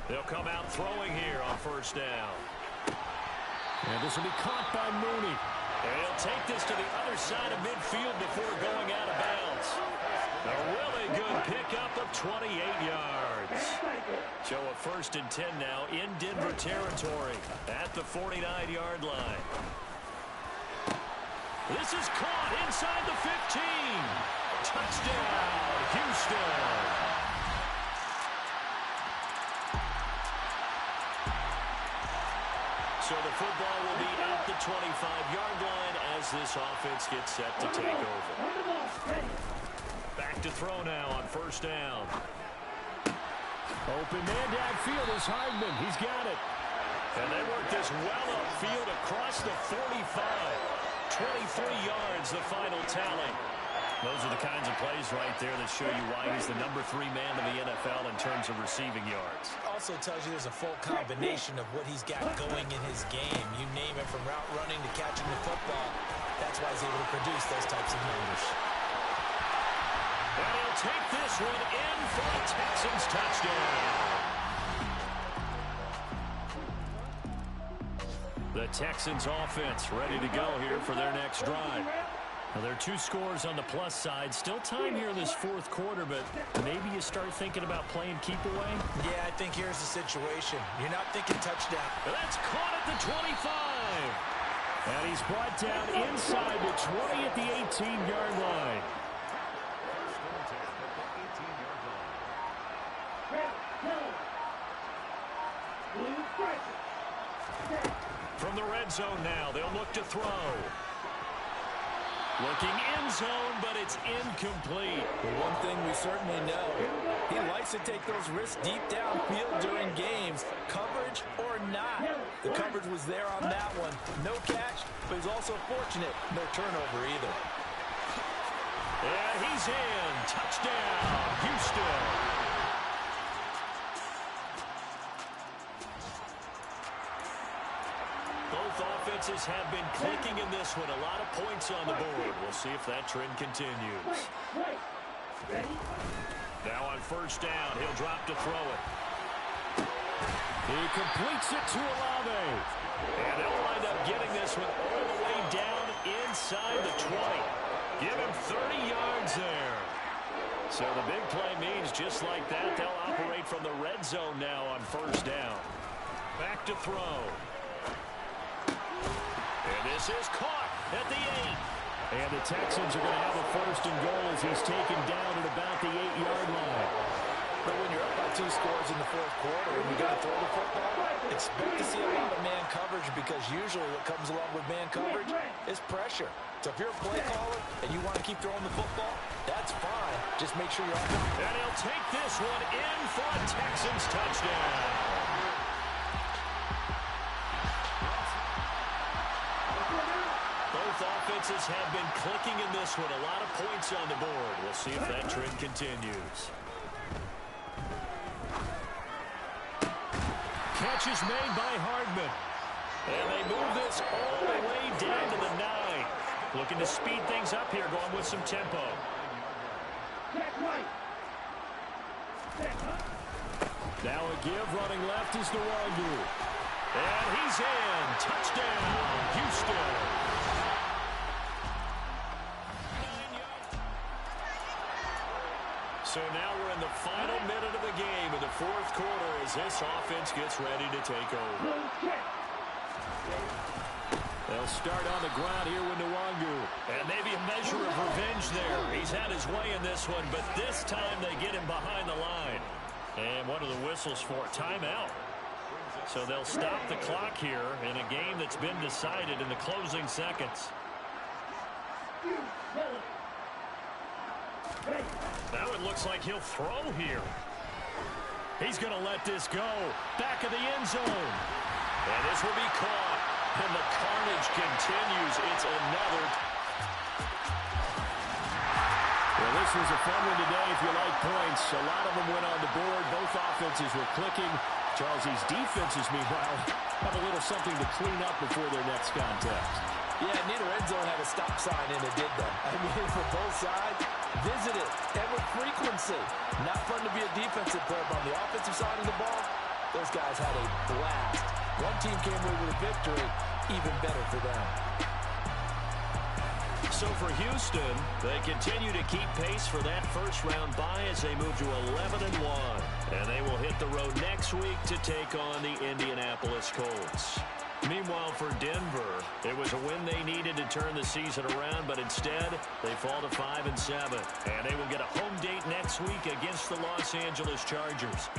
They'll come out throwing here on first down. And this will be caught by Mooney. And he'll take this to the other side of midfield before going out of bounds. A really good pickup of 28 yards. So a 1st and 10 now in Denver territory at the 49-yard line. This is caught inside the 15. Touchdown, Houston. So the football will be at the 25-yard line as this offense gets set to take over. Back to throw now on first down. Open man downfield is Hardman. He's got it. And they work this well upfield across the 45. 23 yards, the final tally. Those are the kinds of plays right there that show you why he's the number 3 man in the NFL in terms of receiving yards. Also tells you there's a full combination of what he's got going in his game. You name it, from route running to catching the football. That's why he's able to produce those types of numbers. And he'll take this one in for a Texans touchdown. The Texans offense ready to go here for their next drive. Now, there are 2 scores on the plus side. Still time here in this fourth quarter, but maybe you start thinking about playing keep away? Yeah, I think here's the situation. You're not thinking touchdown. That's caught at the 25. And he's brought down inside the 20 at the 18-yard line. From the red zone now, they'll look to throw. Looking end zone, but it's incomplete. The one thing we certainly know, he likes to take those risks deep downfield during games, coverage or not. The coverage was there on that one. No catch, but he's also fortunate. No turnover either. And he's in. Touchdown, Houston. Both offenses have been clicking in this one. A lot of points on the board. We'll see if that trend continues. Now on first down, he'll drop to throw it. He completes it to Olave. And they'll wind up getting this one all the way down inside the 20. Give him 30 yards there. So the big play means just like that, they'll operate from the red zone now on first down. Back to throw. And this is caught at the 8. And the Texans are going to have a 1st and goal as he's taken down at about the 8-yard line. But when you're up by 2 scores in the fourth quarter and you got to throw the football, expect to see a lot of man coverage, because usually what comes along with man coverage is pressure. So if you're a play caller and you want to keep throwing the football, that's fine. Just make sure you're on it. And he'll take this one in for a Texans touchdown. Both offenses have been clicking in this one. A lot of points on the board. We'll see if that trend continues. catch is made by Hardman. And they move this all the way down to the 9. Looking to speed things up here, going with some tempo. Now a give, running left is Nwangu. And he's in. Touchdown, Houston. So now we're in the final minute of the game in the fourth quarter as this offense gets ready to take over. They'll start on the ground here with Nwangu. And maybe a measure of revenge there. He's had his way in this one, but this time they get him behind the line. And what are the whistles for? Timeout. So they'll stop the clock here in a game that's been decided in the closing seconds. Now it looks like he'll throw here. He's going to let this go. Back of the end zone. And this will be caught. And the carnage continues. It's another. Well, this was a fun one today if you like points. A lot of them went on the board. Both offenses were clicking. Charles, these defenses, meanwhile, have a little something to clean up before their next contest. Yeah, neither end zone had a stop sign in it, did they? I mean, for both sides, visit it, and with frequency. Not fun to be a defensive player, but on the offensive side of the ball, those guys had a blast. One team came away with a victory, even better for them. So for Houston, they continue to keep pace for that first-round bye as they move to 11-1. And they will hit the road next week to take on the Indianapolis Colts. Meanwhile, for Denver, it was a win they needed to turn the season around, but instead, they fall to 5-7. And they will get a home date next week against the Los Angeles Chargers.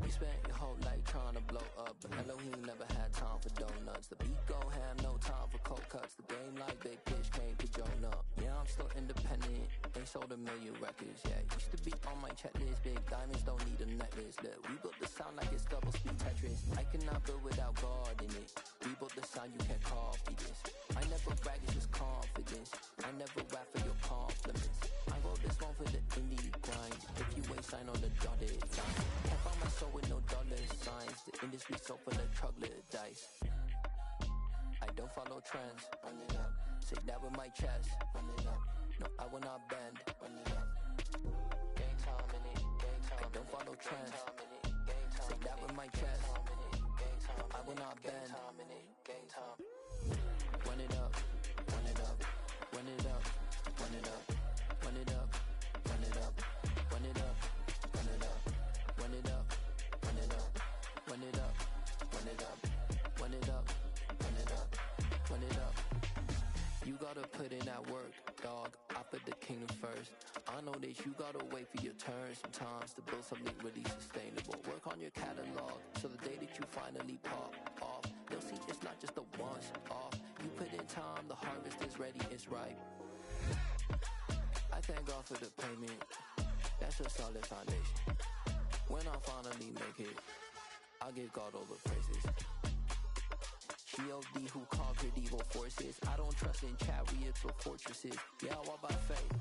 Spent your whole life trying to blow up, but Elohim never had time for donuts. The beat go ham, no time for cold cuts. The game like Big Pitch came to Jonah. Yeah, I'm still independent, ain't sold a million records yet. Used to be on my checklist, big diamonds don't need a necklace. Look, we built the sound like it's double speed Tetris. I cannot build without God in it. We built the sound, you can't copy this. I never brag, it's just confidence. I never rap for your compliments. I wrote this one for the indie grind. If you ain't sign on the dotted line, can't find my soul with no dollar signs. The industry so full of troglodytes. I don't follow trends. Run it up. Say that with my chest. Run it up. No, I will not bend. Run it up. Game time in it. Game time. I don't follow trends. Say that with my chest. No, I will not bend. Game time. Run it up. Run it up. Run it up. Run it up. Run it up. Run it up. Run it up. Run it up. Run it up. Run it up. Run it up. Run it up. Run it up. Run it up. Run it up. You gotta put in that work, dog. I put the kingdom first. I know that you gotta wait for your turn sometimes to build something really sustainable. Work on your catalog, so the day that you finally pop off, they'll see it's not just a once off. You put in time, the harvest is ready, it's ripe. I thank God for the payment. That's a solid foundation. When I finally make it, I'll give God all the praises. G.O.D. who conquered evil forces. I don't trust in chariots or fortresses. Yeah, I walk by faith.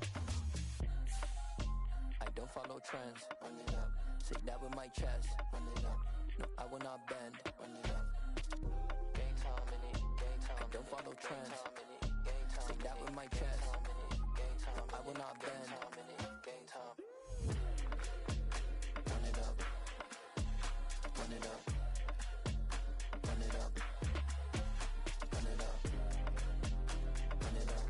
I don't follow trends. Run it up. Say that with my chest. Run it up. No, I will not bend. Run it up. Game time in it. Game time. I don't follow trends. Say that with my chest. No, I will not bend. Game time. Run it up. Run it up. Run it up. Run it up. Run it up.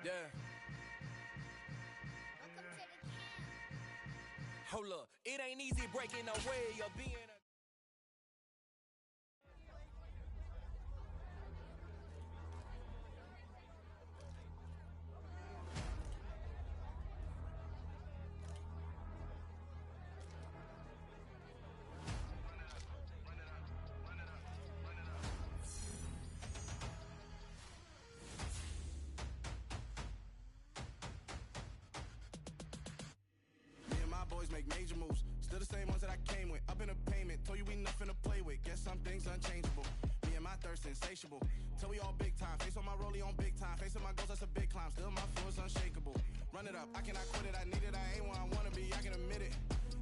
Yeah. Hold up, it ain't easy breaking away or being a boys make major moves. Still the same ones that I came with. Up in a payment. Told you we nothing to play with. Guess some things unchangeable. Me and my thirst insatiable. Till we all big time. Face on my rollie on big time. Facing my goals, that's a big climb. Still my flow is unshakable. Run it up. I cannot quit it. I need it. I ain't where I wanna be. I can admit it.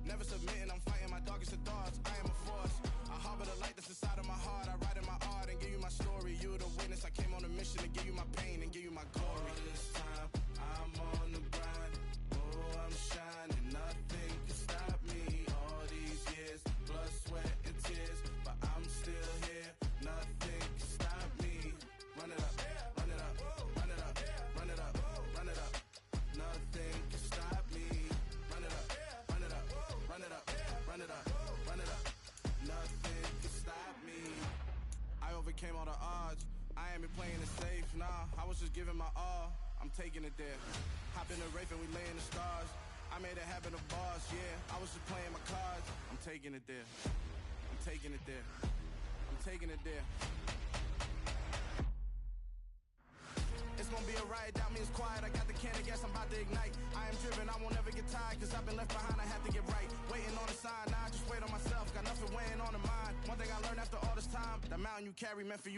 Never submitting. I'm fighting my darkest of thoughts. I am a force. I harbor the light that's inside of my heart. I write in my art and give you my story. You the witness. I came on a mission to give you my pain and give you my glory. All this time, I'm on the grind. Oh, I'm shining. Nothing can stop me. All these years, blood, sweat, and tears, but I'm still here. Nothing can stop me. Run it up, run it up, run it up, run it up, run it up. Nothing can stop me. Run it up, run it up, run it up, run it up, run it up. Nothing can stop me. I overcame all the odds. I ain't been playing it safe, nah. I was just giving my all. I'm taking it there. Hop in the Wraith and we lay in the stars. I made it happen to boss, yeah. I was just playing my cards. I'm taking it there. I'm taking it there. I'm taking it there. It's gonna be a riot, doubt me it's quiet. I got the can of gas, I'm about to ignite. I am driven, I won't ever get tired, cause I've been left behind, I have to get right. Waiting on the sign, now I just wait on myself. Got nothing weighing on the mind. One thing I learned after all this time, the mountain you carry meant for you to